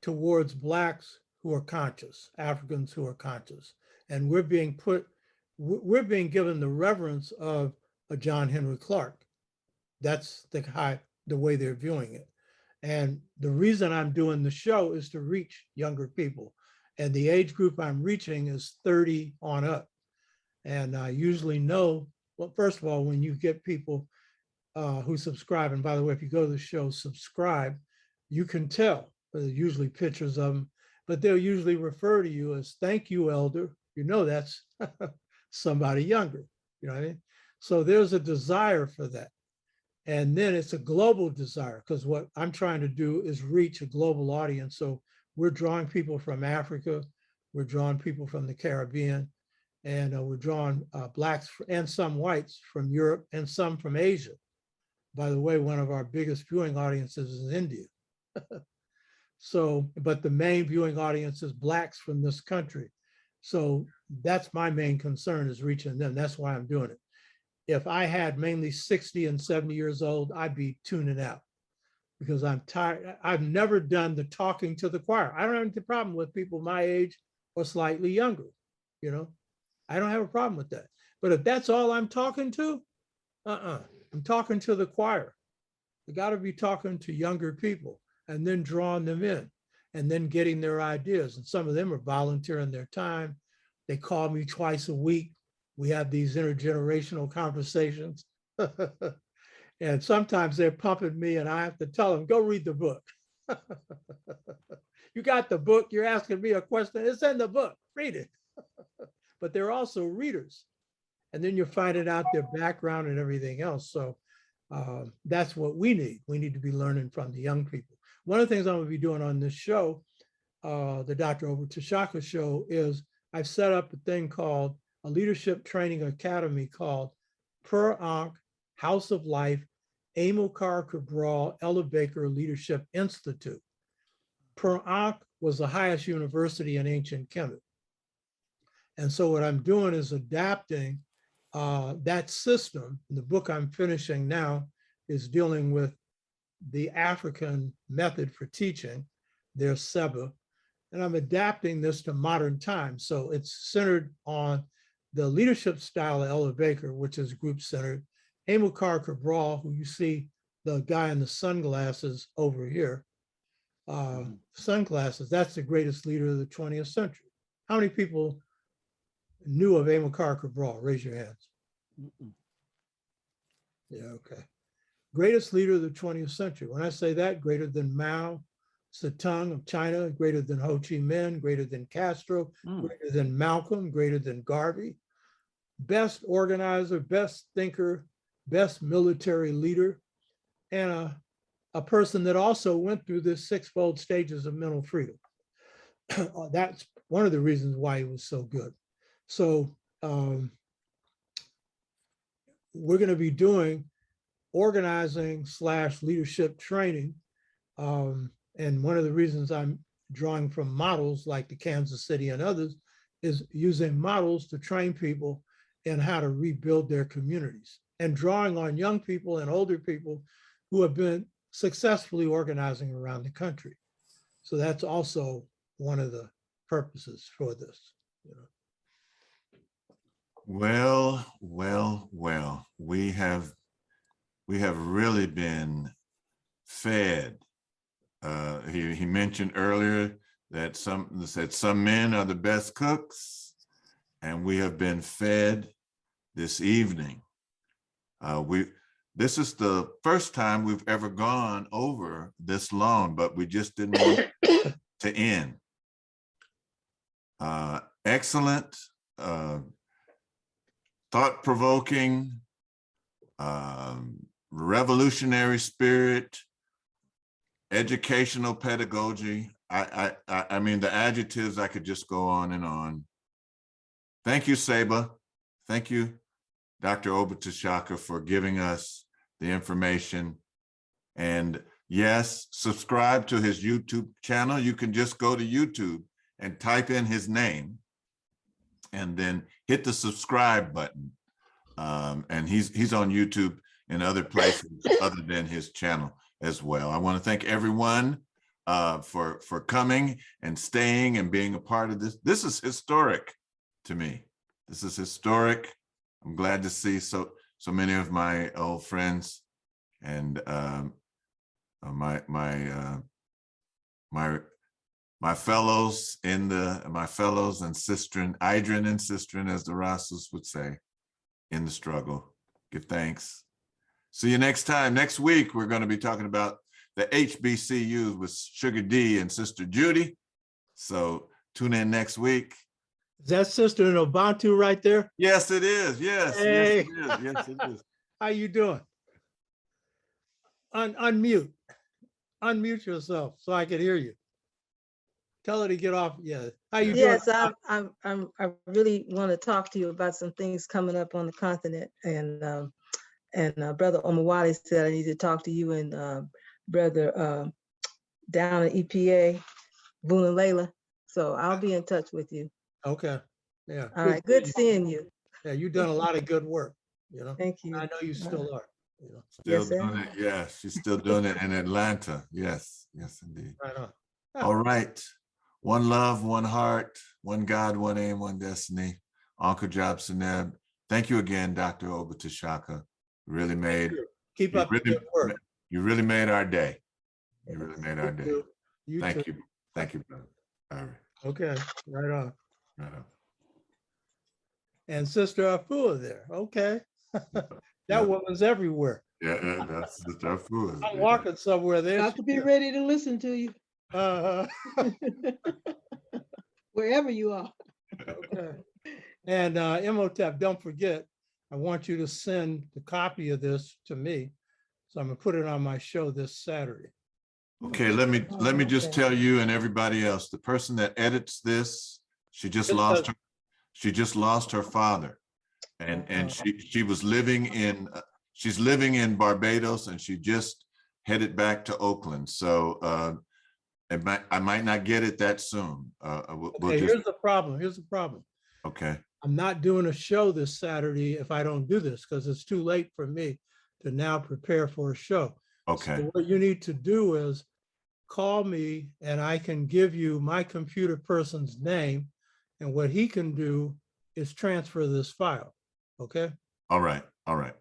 towards Blacks who are conscious, Africans who are conscious. And we're being given the reverence of a John Henry Clark. That's the way they're viewing it. And the reason I'm doing the show is to reach younger people. And the age group I'm reaching is 30 on up. And I usually know, well, first of all, when you get people who subscribe, and by the way, if you go to the show, subscribe, you can tell. There's usually pictures of them, but they'll usually refer to you as "thank you, elder." You know that's somebody younger, you know what I mean? So there's a desire for that. And then it's a global desire, because what I'm trying to do is reach a global audience. So we're drawing people from Africa, we're drawing people from the Caribbean, and we're drawing Blacks and some whites from Europe and some from Asia. By the way, one of our biggest viewing audiences is India. So, but the main viewing audience is Blacks from this country. So that's my main concern, is reaching them. That's why I'm doing it. If I had mainly 60 and 70 years old, I'd be tuning out, because I'm tired. I've never done the talking to the choir. I don't have any problem with people my age or slightly younger, you know, I don't have a problem with that. But if that's all I'm talking to, I'm talking to the choir. I got to be talking to younger people and then drawing them in and then getting their ideas. And some of them are volunteering their time. They call me twice a week. We have these intergenerational conversations. And sometimes they're pumping me and I have to tell them, go read the book. You got the book, you're asking me a question, it's in the book, read it. But they're also readers. And then you're finding out their background and everything else. So that's what we need. We need to be learning from the young people. One of the things I'm going to be doing on this show, the Dr. Tashaka show, is I've set up a thing called a leadership training academy called P.A.P.O House of Life, Amilcar Cabral, Ella Baker Leadership Institute. P.A.P.O was the highest university in ancient Kemet. And so what I'm doing is adapting that system. The book I'm finishing now is dealing with the African method for teaching, their SEBA, and I'm adapting this to modern times. So it's centered on the leadership style of Ella Baker, which is group-centered. Amilcar Cabral, who you see the guy in the sunglasses over here, sunglasses, that's the greatest leader of the 20th century. How many people knew of Amilcar Cabral? Raise your hands. Yeah, okay. Greatest leader of the 20th century. When I say that, greater than Mao Zedong of China, greater than Ho Chi Minh, greater than Castro, greater than Malcolm, greater than Garvey. Best organizer, best thinker, best military leader, and a person that also went through the six-fold stages of mental freedom. That's one of the reasons why he was so good. So we're going to be doing organizing / leadership training. And one of the reasons I'm drawing from models like the Kansas City and others is using models to train people in how to rebuild their communities, and drawing on young people and older people who have been successfully organizing around the country. So that's also one of the purposes for this. You know. Well, we have really been fed. He mentioned earlier that some men are the best cooks, and we have been fed this evening. This is the first time we've ever gone over this long, but we just didn't want to end. Excellent, thought-provoking, revolutionary spirit, educational pedagogy. I mean, the adjectives, I could just go on and on. Thank you, Seba. Thank you, Dr. Oba Tashaka, for giving us the information. And yes, subscribe to his YouTube channel. You can just go to YouTube and type in his name and then hit the subscribe button. And he's on YouTube and other places other than his channel as well. I want to thank everyone for coming and staying and being a part of this. This is historic to me. This is historic. I'm glad to see so many of my old friends and my fellows my fellows and sistren, Idrin and sistren, as the Rastas would say, in the struggle. Give thanks. See you next time. Next week, we're going to be talking about the HBCUs with Sugar D and Sister Judy. So tune in next week. Is that Sister in Ubuntu right there? Yes, it is. Yes, hey. Yes, it is. Yes, it is. How you doing? Unmute. Unmute yourself so I can hear you. Tell her to get off. Yeah. How you doing? Yes, I really want to talk to you about some things coming up on the continent. And Brother Omawali said I need to talk to you and Brother down at EPA, Boone and Layla. So I'll be in touch with you. Okay. Yeah. All right. Good seeing you. Yeah, you've done a lot of good work. You know. Thank you. I know you still are. You know. Still doing it. Yeah, she's still doing it in Atlanta. Yes, yes, indeed. Right on. All right. One love, one heart, one God, one aim, one destiny. Uncle Job Seneb. Thank you again, Dr. Oba Tashaka. Really made. Keep up the good work. You really made our day. You really made our day. Thank you. Thank you, brother. All right. Okay. Right on. Right on. And Sister Afua there. Okay. That woman's everywhere. Yeah, that's Sister Afua. I'm walking somewhere there. Got to be ready to listen to you. Wherever you are. Okay. And Imhotep, don't forget, I want you to send the copy of this to me. So I'm gonna put it on my show this Saturday. Okay, let me just tell you and everybody else, the person that edits this, she just lost her father. And she was living in she's living in Barbados, and she just headed back to Oakland. So I might not get it that soon. Here's the problem. Here's the problem. Okay. I'm not doing a show this Saturday if I don't do this, because it's too late for me to now prepare for a show. Okay. So what you need to do is call me and I can give you my computer person's name, and what he can do is transfer this file. Okay. All right. All right.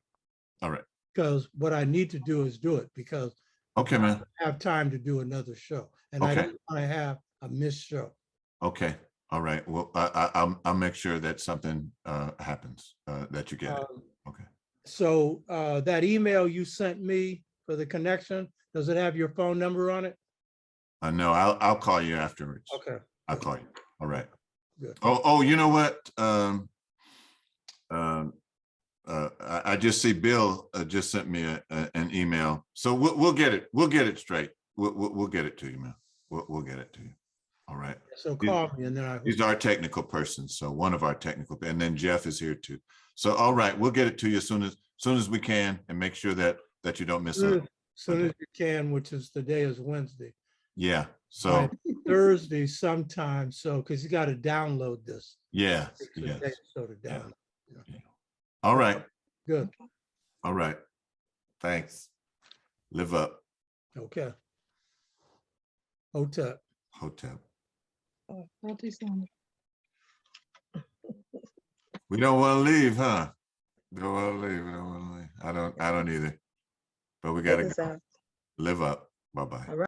All right. Because what I need to do is do it, because okay, man, I have time to do another show, and I don't want to have a missed show. Okay. All right. Well, I'll make sure that something happens, that you get it. Okay. So that email you sent me for the connection, does it have your phone number on it? No, I'll call you afterwards. Okay. I'll call you. All right. Good. Oh, you know what? I just see Bill just sent me an email, so we'll get it. We'll get it straight. We'll get it to you, man. We'll get it to you. All right. So call me, and then he's our technical person. So one of our technical, and then Jeff is here too. So all right, we'll get it to you as soon as we can, and make sure that you don't miss it. As soon as you can, which is today is Wednesday. Yeah. So Thursday sometime. So because you got to download this. Yeah. Yeah. So to download. Yeah. All right. Good. All right. Thanks. Live up. Okay. Hotep. Hotep. We We don't want to leave, huh? Don't want to leave. We don't want to leave. I don't either. But we gotta go. Live up. Bye-bye.